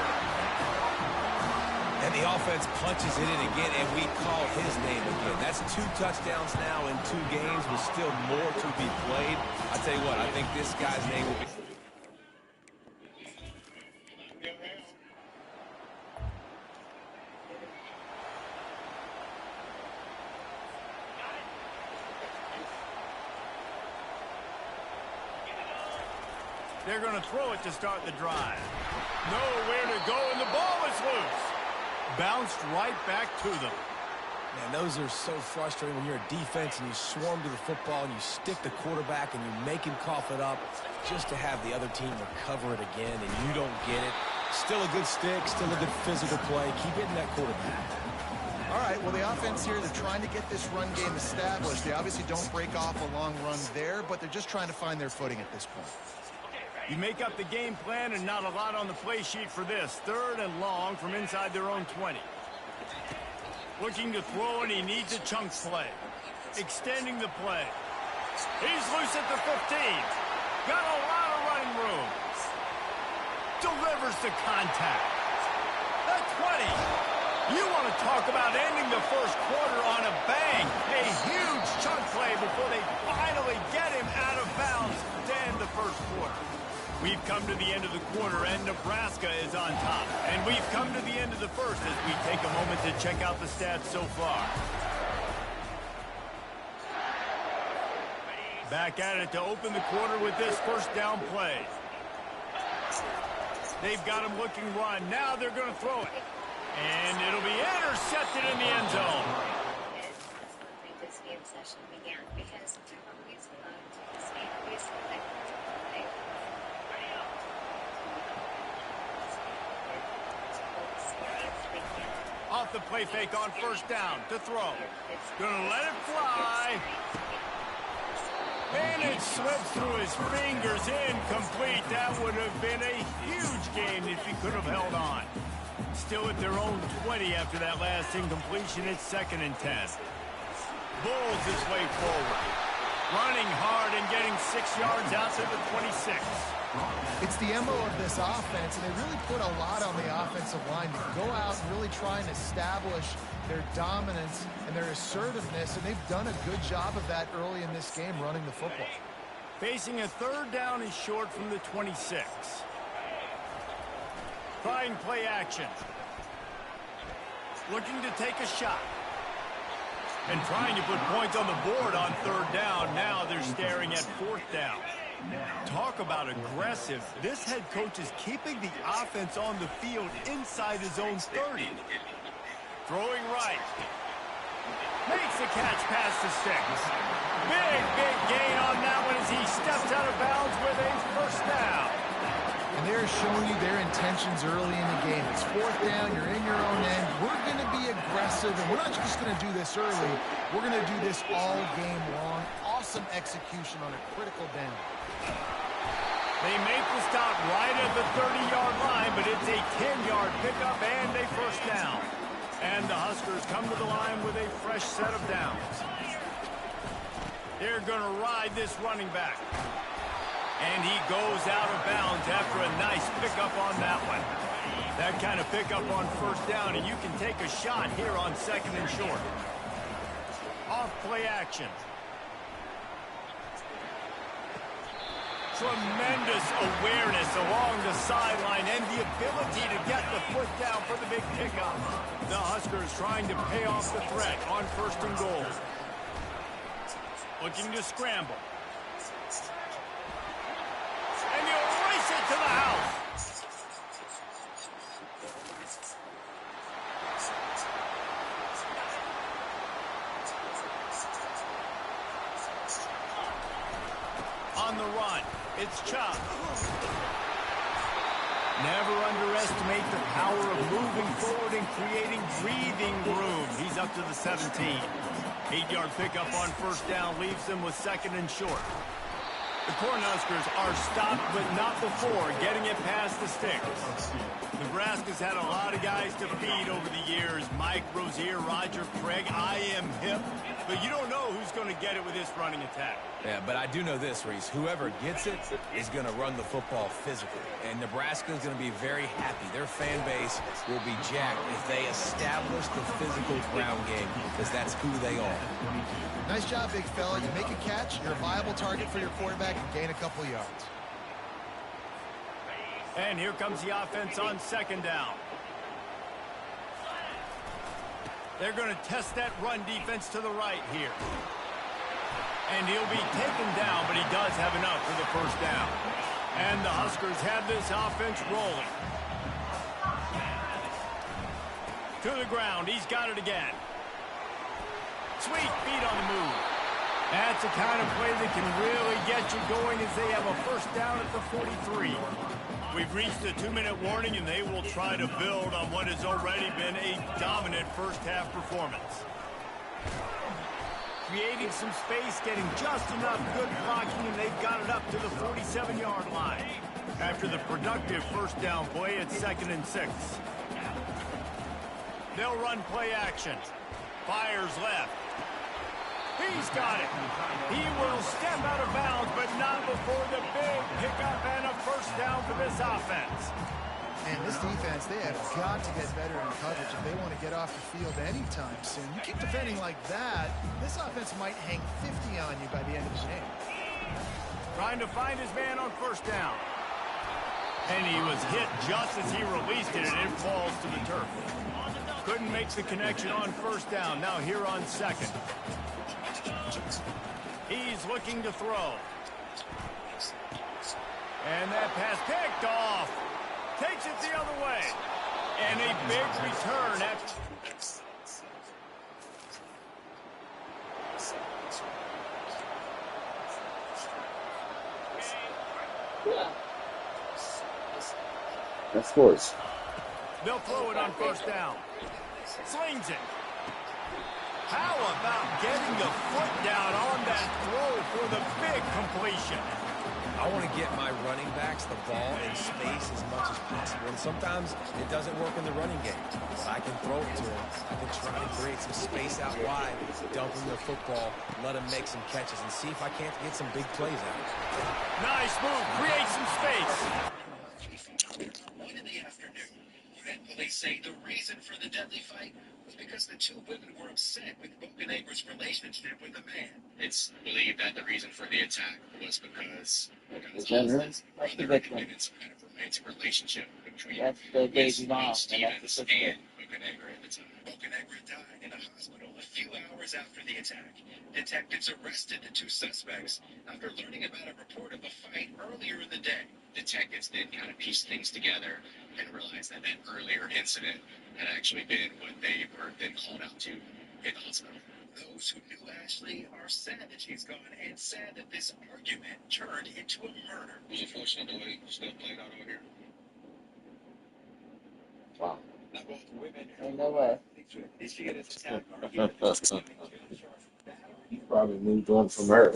And the offense punches it in again, and we call his name again. That's 2 touchdowns now in 2 games with still more to be played. I tell you what, I think this guy's name will be... They're going to throw it to start the drive. Nowhere to go, and the ball is loose. Bounced right back to them. Man, those are so frustrating when you're a defense and you swarm to the football and you stick the quarterback and you make him cough it up just to have the other team recover it again and you don't get it. Still a good stick, still a good physical play. Keep hitting that quarterback. All right, well, the offense here, they're trying to get this run game established. They obviously don't break off a long run there, but they're just trying to find their footing at this point. You make up the game plan and not a lot on the play sheet for this. 3rd and long from inside their own 20. Looking to throw, and he needs a chunk play. Extending the play. He's loose at the 15. Got a lot of running room. delivers the contact. The 20. You want to talk about ending the first quarter on a bang. A huge chunk play before they finally get him out of bounds to end the first quarter. We've come to the end of the quarter, and Nebraska is on top. And we've come to the end of the first as we take a moment to check out the stats so far. Back at it to open the quarter with this first down play. They've got him looking run. Now they're going to throw it. And it'll be intercepted in the end zone. This game session began because off the play fake on first down to throw. Gonna let it fly. And it slips through his fingers, incomplete. That would have been a huge game if he could have held on. Still at their own 20 after that last incompletion. It's 2nd and 10. Bulls his way forward. Running hard and getting 6 yards out to the 26. It's the MO of this offense, and they really put a lot on the offensive line to go out and really try and establish their dominance and their assertiveness, and they've done a good job of that early in this game running the football. Facing a 3rd down and short from the 26. Trying play action. Looking to take a shot. And trying to put points on the board on 3rd down. Now they're staring at 4th down. Talk about aggressive. This head coach is keeping the offense on the field inside his own 30. Throwing right. Makes the catch past the 6. Big gain on that one as he steps out of bounds with a first down. And they're showing you their intentions early in the game. It's 4th down, you're in your own end. We're going to be aggressive, and we're not just going to do this early. We're going to do this all game long. Awesome execution on a critical down. They make the stop right at the 30-yard line, but it's a 10-yard pickup and a first down. And the Huskers come to the line with a fresh set of downs. They're going to ride this running back. And he goes out of bounds after a nice pickup on that one. That kind of pickup on first down, and you can take a shot here on 2nd and short. Off play action. Tremendous awareness along the sideline and the ability to get the foot down for the big pickup. The Huskers trying to pay off the threat on 1st and goal. Looking to scramble. And he'll race it to the house. On the run, it's Chubb. Never underestimate the power of moving forward and creating breathing room. He's up to the 17. 8-yard pickup on first down leaves them with 2nd and short. The Cornhuskers are stopped, but not before getting it past the sticks. Nebraska's had a lot of guys to feed over the years. Mike Rozier, Roger Craig, I am hip. But you don't know who's going to get it with this running attack. Yeah, but I do know this, Reese. Whoever gets it is going to run the football physically. And Nebraska is going to be very happy. Their fan base will be jacked if they establish the physical ground game, because that's who they are. Nice job, big fella. You make a catch, you're a viable target for your quarterback, and gain a couple yards. And here comes the offense on 2nd down. They're going to test that run defense to the right here. And he'll be taken down, but he does have enough for the first down. And the Huskers have this offense rolling. To the ground. He's got it again. Sweet feet on the move. That's the kind of play that can really get you going as they have a first down at the 43. We've reached the 2-minute warning, and they will try to build on what has already been a dominant first-half performance. Creating some space, getting just enough good blocking, and they've got it up to the 47-yard line. After the productive first down play at 2nd and 6. They'll run play action. Fires left. He's got it. He will step out of bounds, but not before the big pickup and a first down for this offense. And this defense, they have got to get better in coverage if they want to get off the field anytime soon. You keep defending like that, this offense might hang 50 on you by the end of the game. Trying to find his man on first down. And he was hit just as he released it, and it falls to the turf. Couldn't make the connection on first down. Now here on second. He's looking to throw. And that pass picked off. Takes it the other way. And a big return. That scores. They'll throw it on first down. Slings it. How about getting the foot down on that throw for the big completion? I want to get my running backs the ball in space as much as possible. And sometimes it doesn't work in the running game. But I can throw it to them. I can try to create some space out wide, dump them the football, let them make some catches, and see if I can't get some big plays out. Nice move. Create some space. 1 in the afternoon. Then police say the reason for the deadly fight was because the two women were upset with Bocanegra's relationship with the man. It's believed that the reason for the attack was because Is that her? brother committed some kind of romantic relationship between That's the baby mom. Stevens and Bocanegra at the time. Bocanegra died in a hospital a few hours after the attack. Detectives arrested the two suspects after learning about a report of a fight earlier in the day. Detectives then kind of pieced things together and realized that that earlier incident had actually been what they were then called out to in the hospital. Those who knew Ashley are sad that she's gone and sad that this argument turned into a murder. It was unfortunate the way it still played out over here. Wow. Ain't no way. He probably moved on from her.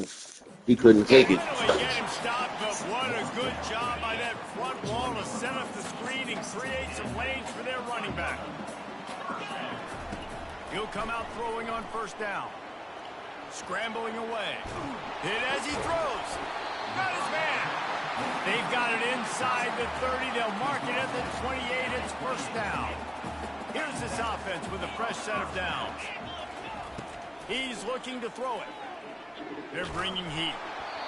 He couldn't take it. Finally get him stopped, but what a good job by that front wall to set up the screen and create some lanes for their running back. He'll come out throwing on first down. Scrambling away. Hit as he throws. Got his man. They've got it inside the 30. They'll mark it at the 28. It's first down. Here's this offense with a fresh set of downs. He's looking to throw it. They're bringing heat.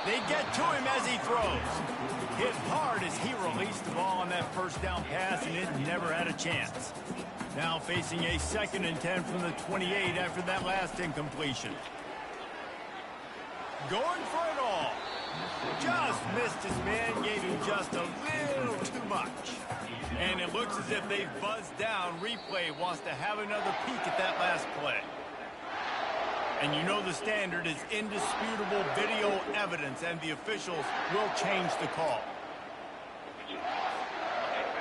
They get to him as he throws. Hit hard as he released the ball on that first down pass, and it never had a chance. Now facing a 2nd and 10 from the 28 after that last incompletion. Going for it all. Just missed his man, gave him just a little too much. And it looks as if they've buzzed down. Replay wants to have another peek at that last play. And you know the standard is indisputable video evidence, and the officials will change the call.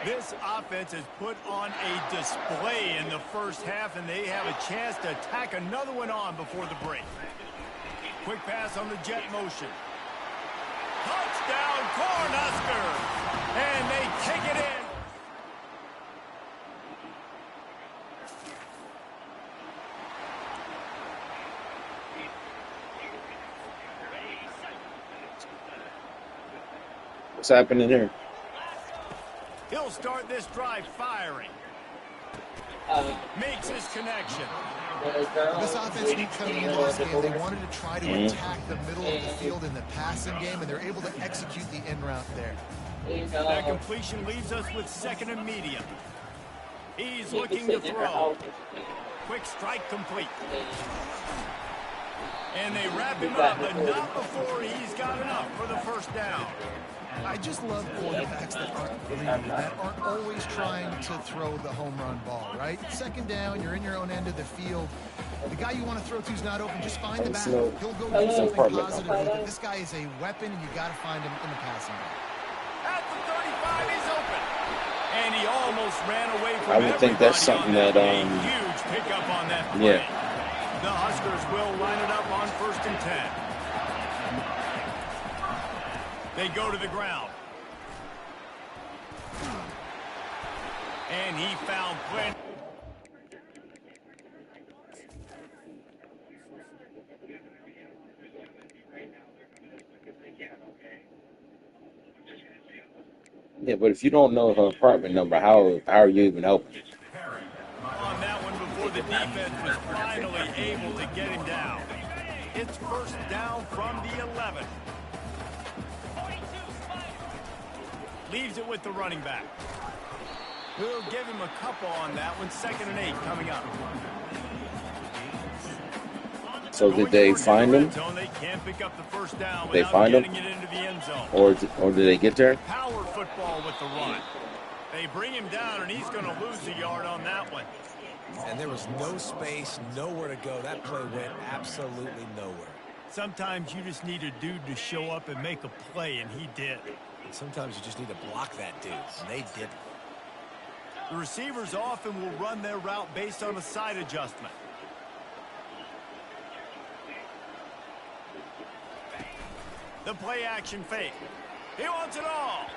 This offense has put on a display in the first half, and they have a chance to tack another one on before the break. Quick pass on the jet motion. Touchdown, Cornhuskers! And they take it in. What's happening there? He'll start this drive firing. Makes his connection. This offense knew coming into this game, they wanted to try to attack the middle of the field in the passing game, and they're able to execute the in route there. That completion leaves us with 2nd and medium. He's looking to throw. Quick strike complete. And they wrap him up, but not before he's got enough for the first down. I just love quarterbacks that aren't greedy, that aren't always trying to throw the home run ball, right? 2nd down, you're in your own end of the field. The guy you want to throw to is not open. Just find the back. He'll go do something positive with it. This guy is a weapon, and you got to find him in the passing game. At the 35, he's open. And he almost ran away from I would think that's something that a huge pickup on that play. Yeah. The Huskers will line it up on 1st and 10. They go to the ground. And he found plenty. Yeah, but if you don't know her apartment number, how are you even helping? On that one before the defense was finally able to get him down. It's first down from the 11. Leaves it with the running back. We'll give him a couple on that one. 2nd and 8 coming up. So did they find him? They can't pick up the first down They without find him? getting it into the end zone. Or did they get there? Power football with the run. They bring him down, and he's going to lose a yard on that one. And there was no space, nowhere to go. That play went absolutely nowhere. Sometimes you just need a dude to show up and make a play, and he did. And sometimes you just need to block that dude, and they didn't. The receivers often will run their route based on a side adjustment. The play action fake. He wants it all.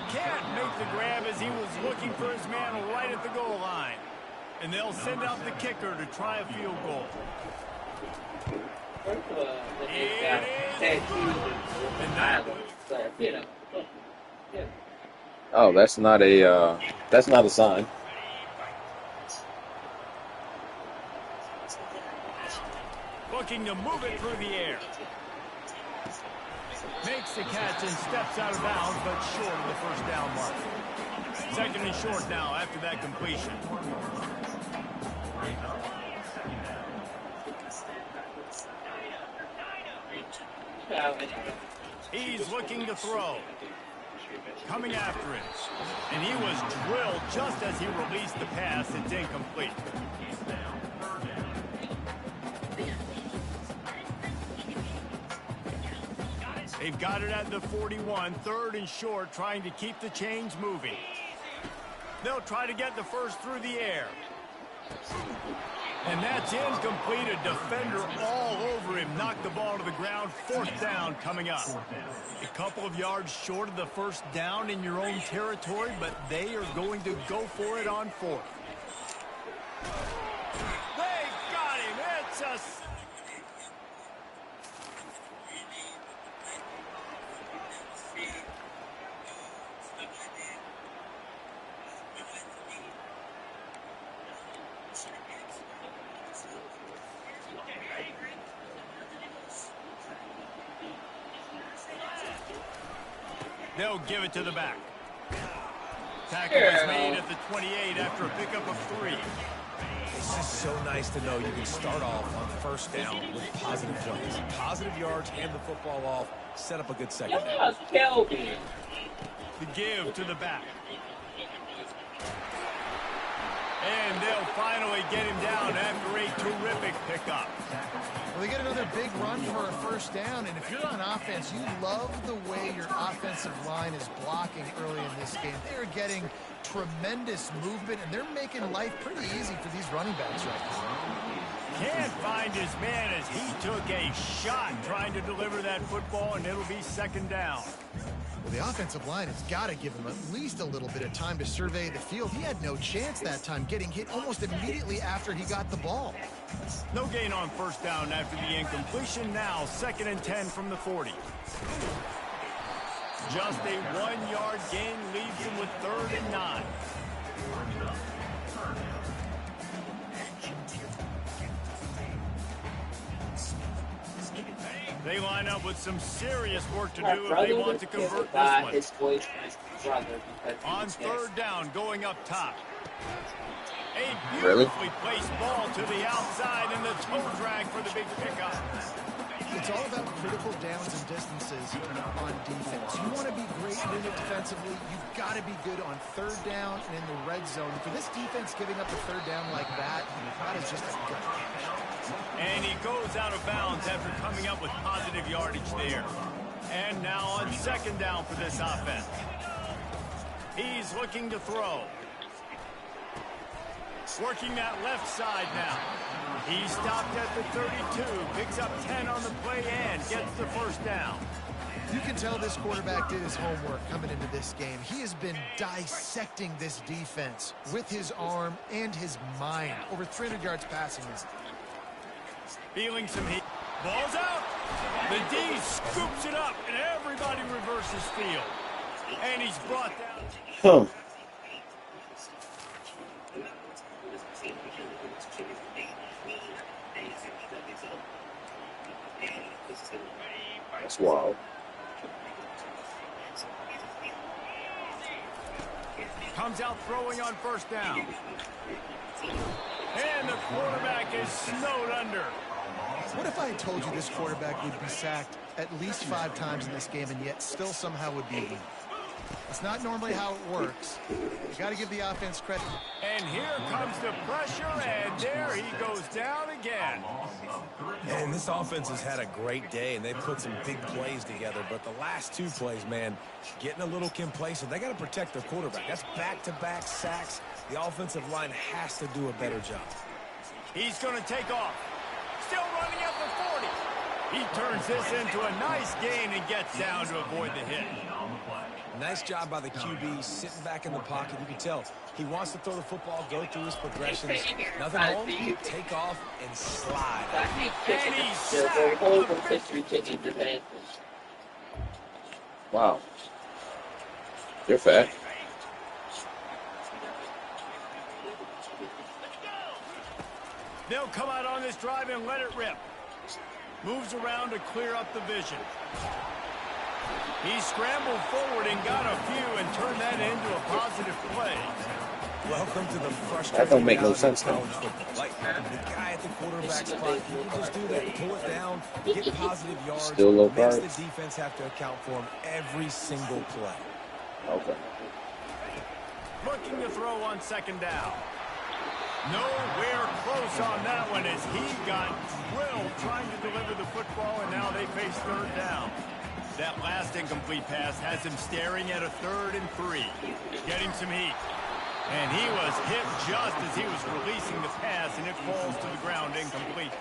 Can't make the grab as he was looking for his man right at the goal line. And they'll send out the kicker to try a field goal. It is good. Oh, that's not a sign. Looking to move it through the air. Makes the catch and steps out of bounds, but short of the first down mark. 2nd and short now after that completion. He's looking to throw. Coming after it. And he was drilled just as he released the pass. It's incomplete. They've got it at the 41, 3rd and short, trying to keep the chains moving. They'll try to get the first through the air. And that's incomplete. A defender all over him. Knocked the ball to the ground. 4th down coming up. A couple of yards short of the first down in your own territory, but they are going to go for it on 4th. They got him. It's a... They'll give it to the back. Tackle is made at the 28 after a pickup of 3. It's just so nice to know you can start off on 1st down with positive yards. Positive yards, hand the football off, set up a good 2nd down. The give to the back. And they'll finally get him down after a terrific pickup. Well, they get another big run for a first down, and if you're on offense, you love the way your offensive line is blocking early in this game. They're getting tremendous movement, and they're making life pretty easy for these running backs right now. Can't find his man as he took a shot trying to deliver that football, and it'll be 2nd down. Well, the offensive line has got to give him at least a little bit of time to survey the field. He had no chance that time, getting hit almost immediately after he got the ball. No gain on first down after the incompletion. Now 2nd and 10 from the 40. Just a 1-yard gain leaves him with 3rd and 9. They line up with some serious work to do if they want to convert this one. On 3rd down, going up top. A beautifully placed ball to the outside and the toe drag for the big pickup. It's all about critical downs and distances on defense. You want to be great in it defensively, you've got to be good on 3rd down and in the red zone. For this defense giving up a 3rd down like that is just a gut punch. And he goes out of bounds after coming up with positive yardage there. And now on 2nd down for this offense. He's looking to throw. Working that left side now. He stopped at the 32, picks up 10 on the play and gets the first down. You can tell this quarterback did his homework coming into this game. He has been dissecting this defense with his arm and his mind. Over 300 yards passing this. Feeling some heat. Ball's out. The D scoops it up, and everybody reverses field. And he's brought down. Huh. That's wild. Comes out throwing on first down. And the quarterback is snowed under. What if I had told you this quarterback would be sacked at least 5 times in this game and yet still somehow would be a winner? It's not normally how it works. You got to give the offense credit. And here comes the pressure, and there he goes down again. And this offense has had a great day, and they put some big plays together. But the last 2 plays, man, getting a little complacent. They got to protect their quarterback. That's back-to-back sacks. The offensive line has to do a better job. He's going to take off. Still running up the 40. He turns this into a nice gain and gets down to avoid the hit. Nice job by the QB, sitting back in the pocket. You can tell he wants to throw the football, go through his progressions. Nothing home, take off and slide. And he's sacked. Wow. They're fat. They'll come out on this drive and let it rip. Moves around to clear up the vision. He scrambled forward and got a few and turned that into a positive play. Welcome to the frustrating. That don't make no sense though. Like the guy at the quarterback spot, he can just do that, pull it down, get positive yards. Still low makes cards. the defense have to account for him every single play. Okay. Looking to throw on second down. Nowhere close on that one as he got drilled trying to deliver the football, and now they face third down. That last incomplete pass has him staring at a 3rd and 3. Getting some heat. And he was hit just as he was releasing the pass, and it falls to the ground incomplete.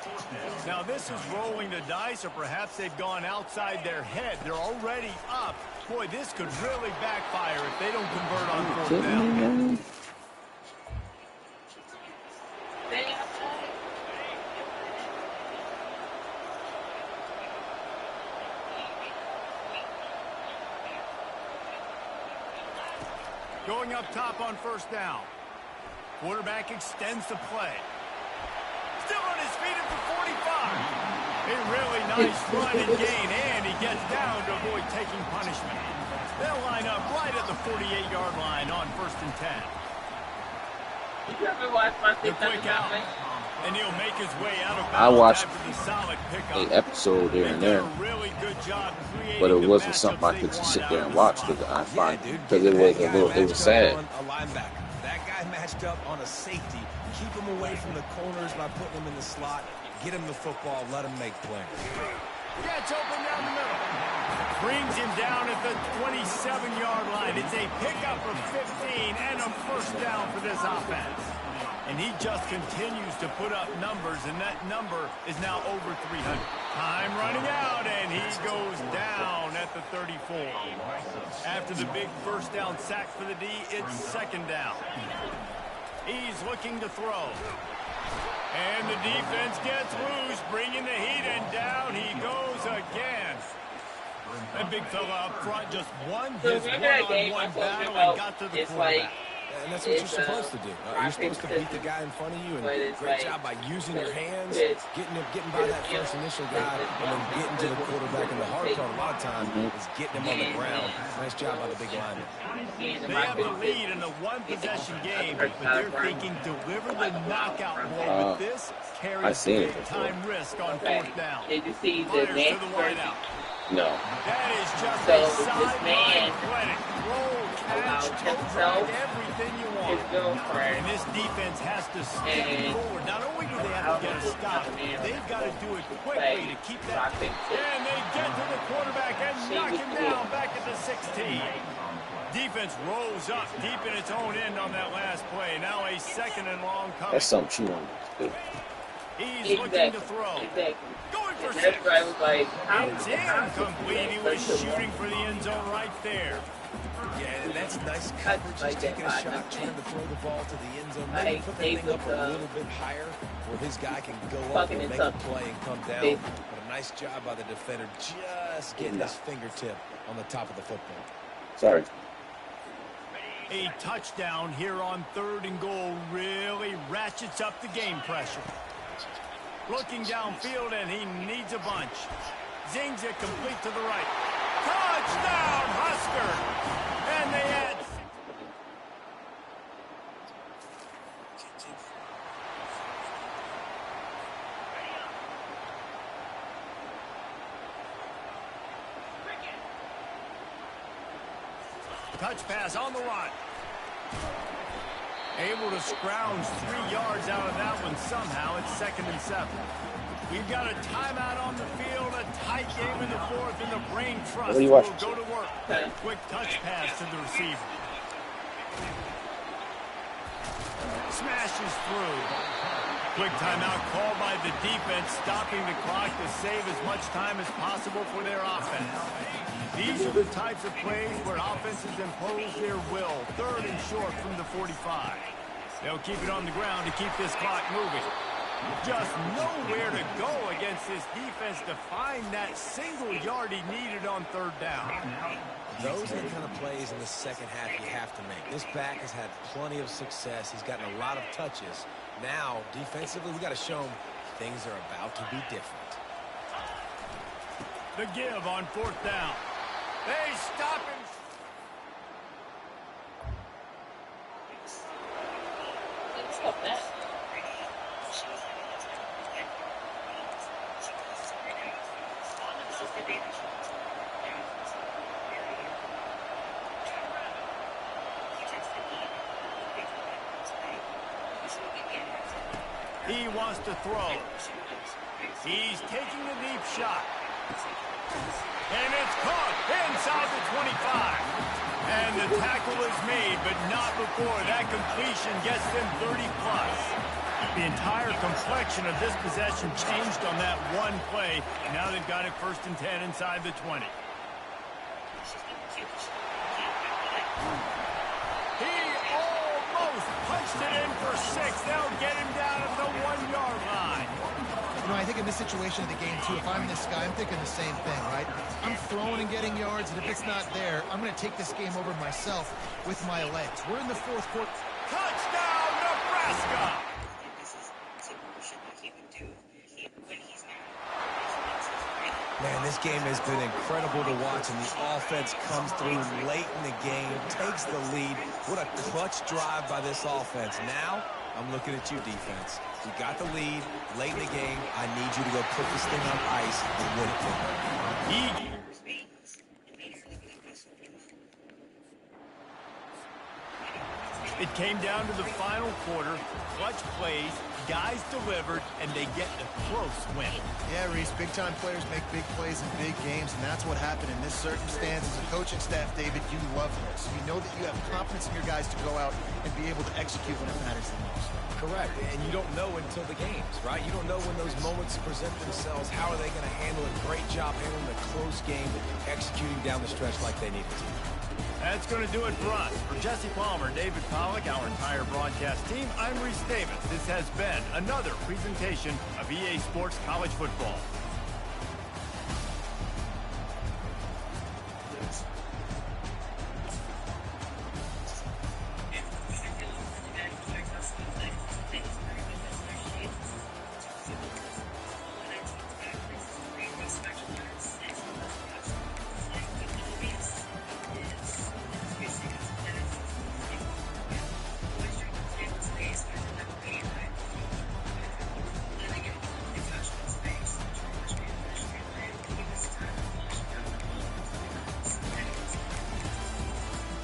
Now this is rolling the dice, or perhaps they've gone outside their head. They're already up. Boy, this could really backfire if they don't convert on 4th down. Going up top on first down. Quarterback extends the play. Still on his feet at the 45. A really nice run and gain, and he gets down to avoid taking punishment. They'll line up right at the 48-yard line on 1st and 10. The quick out, and he'll make his way out of bounds. I watched after the solid pickup. an episode here and there, Really good job but it wasn't something I could just sit there and watch because I find because it was a little, it was sad. A linebacker. That guy matched up on a safety. Keep him away from the corners by putting him in the slot. Get him the football. Let him make plays. Gets open down the middle. Brings him down at the 27-yard line. It's a pickup of 15 and a 1st down for this offense. And he just continues to put up numbers, and that number is now over 300. Time running out, and he goes down at the 34. After the big 1st down sack for the D, it's 2nd down. He's looking to throw. And the defense gets loose, bringing the heat, and down he goes again. That big fella up front just won his one-on-one battle and got to the quarterback. And that's what you're supposed to do. You're supposed to beat the guy in front of you, and great job by using your hands, getting by that first initial guy, and then getting to the quarterback. And the hard part a lot of times is getting him on the ground. Nice job by the big lineman. They have the lead in a 1-possession game, but they're thinking deliver the knockout ball with this, carry big-time risk on 4th down. Did you see the Fires to next the person? wideout. No. That is just So a this sideline man credit. Roll, catch, toe himself, drag, everything you want. his girlfriend, And this defense has to step forward. Not only do they have to get a stop, they've got to do it quickly to keep that. And they get to the quarterback and knock him down back at the 16. Defense rolls up deep in its own end on that last play. Now a 2nd and long coming. That's something she wanted to do. He's looking to throw. Going for 6. It's incomplete. He was shooting for the end zone right there. Yeah, and that's nice coverage. He's taking a shot, trying to throw the ball to the end zone. Maybe put that thing up a little bit higher where his guy can go up and make a play and come down. But a nice job by the defender just getting his fingertip on the top of the football. Sorry. A touchdown here on 3rd and goal really ratchets up the game pressure. Looking downfield, and he needs a bunch. Zings it complete to the right. Touchdown, Husker! And they add... Touch pass on the run. Able to scrounge 3 yards out of that one somehow. It's 2nd and 7. We've got a timeout on the field, a tight game in the 4th, and the brain trust will go to work. Quick touch pass to the receiver. Smashes through. Quick timeout called by the defense, stopping the clock to save as much time as possible for their offense. These are the types of plays where offenses impose their will. 3rd and short from the 45. They'll keep it on the ground to keep this clock moving. Just nowhere to go against this defense to find that single yard he needed on 3rd down. Those are the kind of plays in the second half you have to make. This back has had plenty of success. He's gotten a lot of touches. Now, defensively, we got to show him things are about to be different. The give on 4th down. They stop him. Stop that. He wants to throw. He's taking a deep shot. And it's caught inside the 25. And the tackle is made, but not before that completion gets them 30-plus. The entire complexion of this possession changed on that one play. Now they've got it 1st and 10 inside the 20. He almost punched it in for 6. They'll get him down at the 1-yard line. You know, I think in this situation of the game, too, if I'm this guy, I'm thinking the same thing, right? I'm throwing and getting yards, and if it's not there, I'm going to take this game over myself with my legs. We're in the 4th quarter. Touchdown, Nebraska! Man, this game has been incredible to watch, and the offense comes through late in the game, takes the lead. What a clutch drive by this offense. Now, I'm looking at you, defense. You got the lead late in the game. I need you to go put this thing on ice and win it for me. It came down to the final quarter. Clutch plays, guys delivered, and they get a close win. Yeah, Reese, big-time players make big plays in big games, and that's what happened in this circumstance. As a coaching staff, David, you love this. You know that you have confidence in your guys to go out and be able to execute when it matters the most. Correct, and you don't know until the games, right? You don't know when those moments present themselves. How are they going to handle it? Great job handling a close game, executing down the stretch like they needed to. That's going to do it for us. For Jesse Palmer, David Pollack, our entire broadcast team, I'm Reese Davis. This has been another presentation of EA Sports College Football.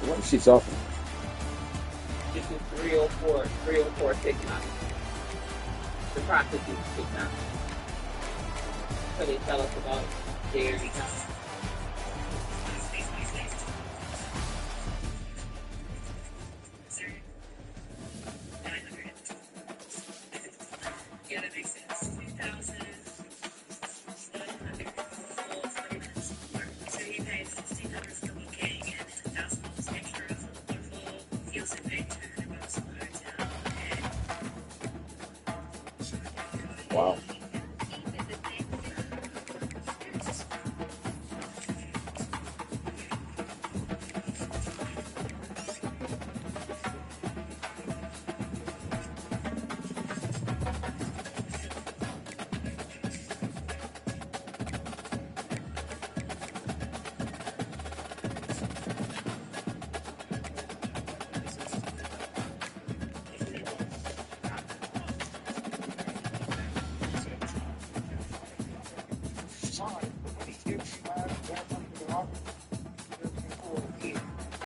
What is she talking? This is 304 TikTok. The prostitutes TikTok. So they tell us about their account. Yeah, that makes sense. 2,000. So he paid $1,600 for the booking and $1,000 extra for the full. He also paid $200 for the hotel. Wow. Texas.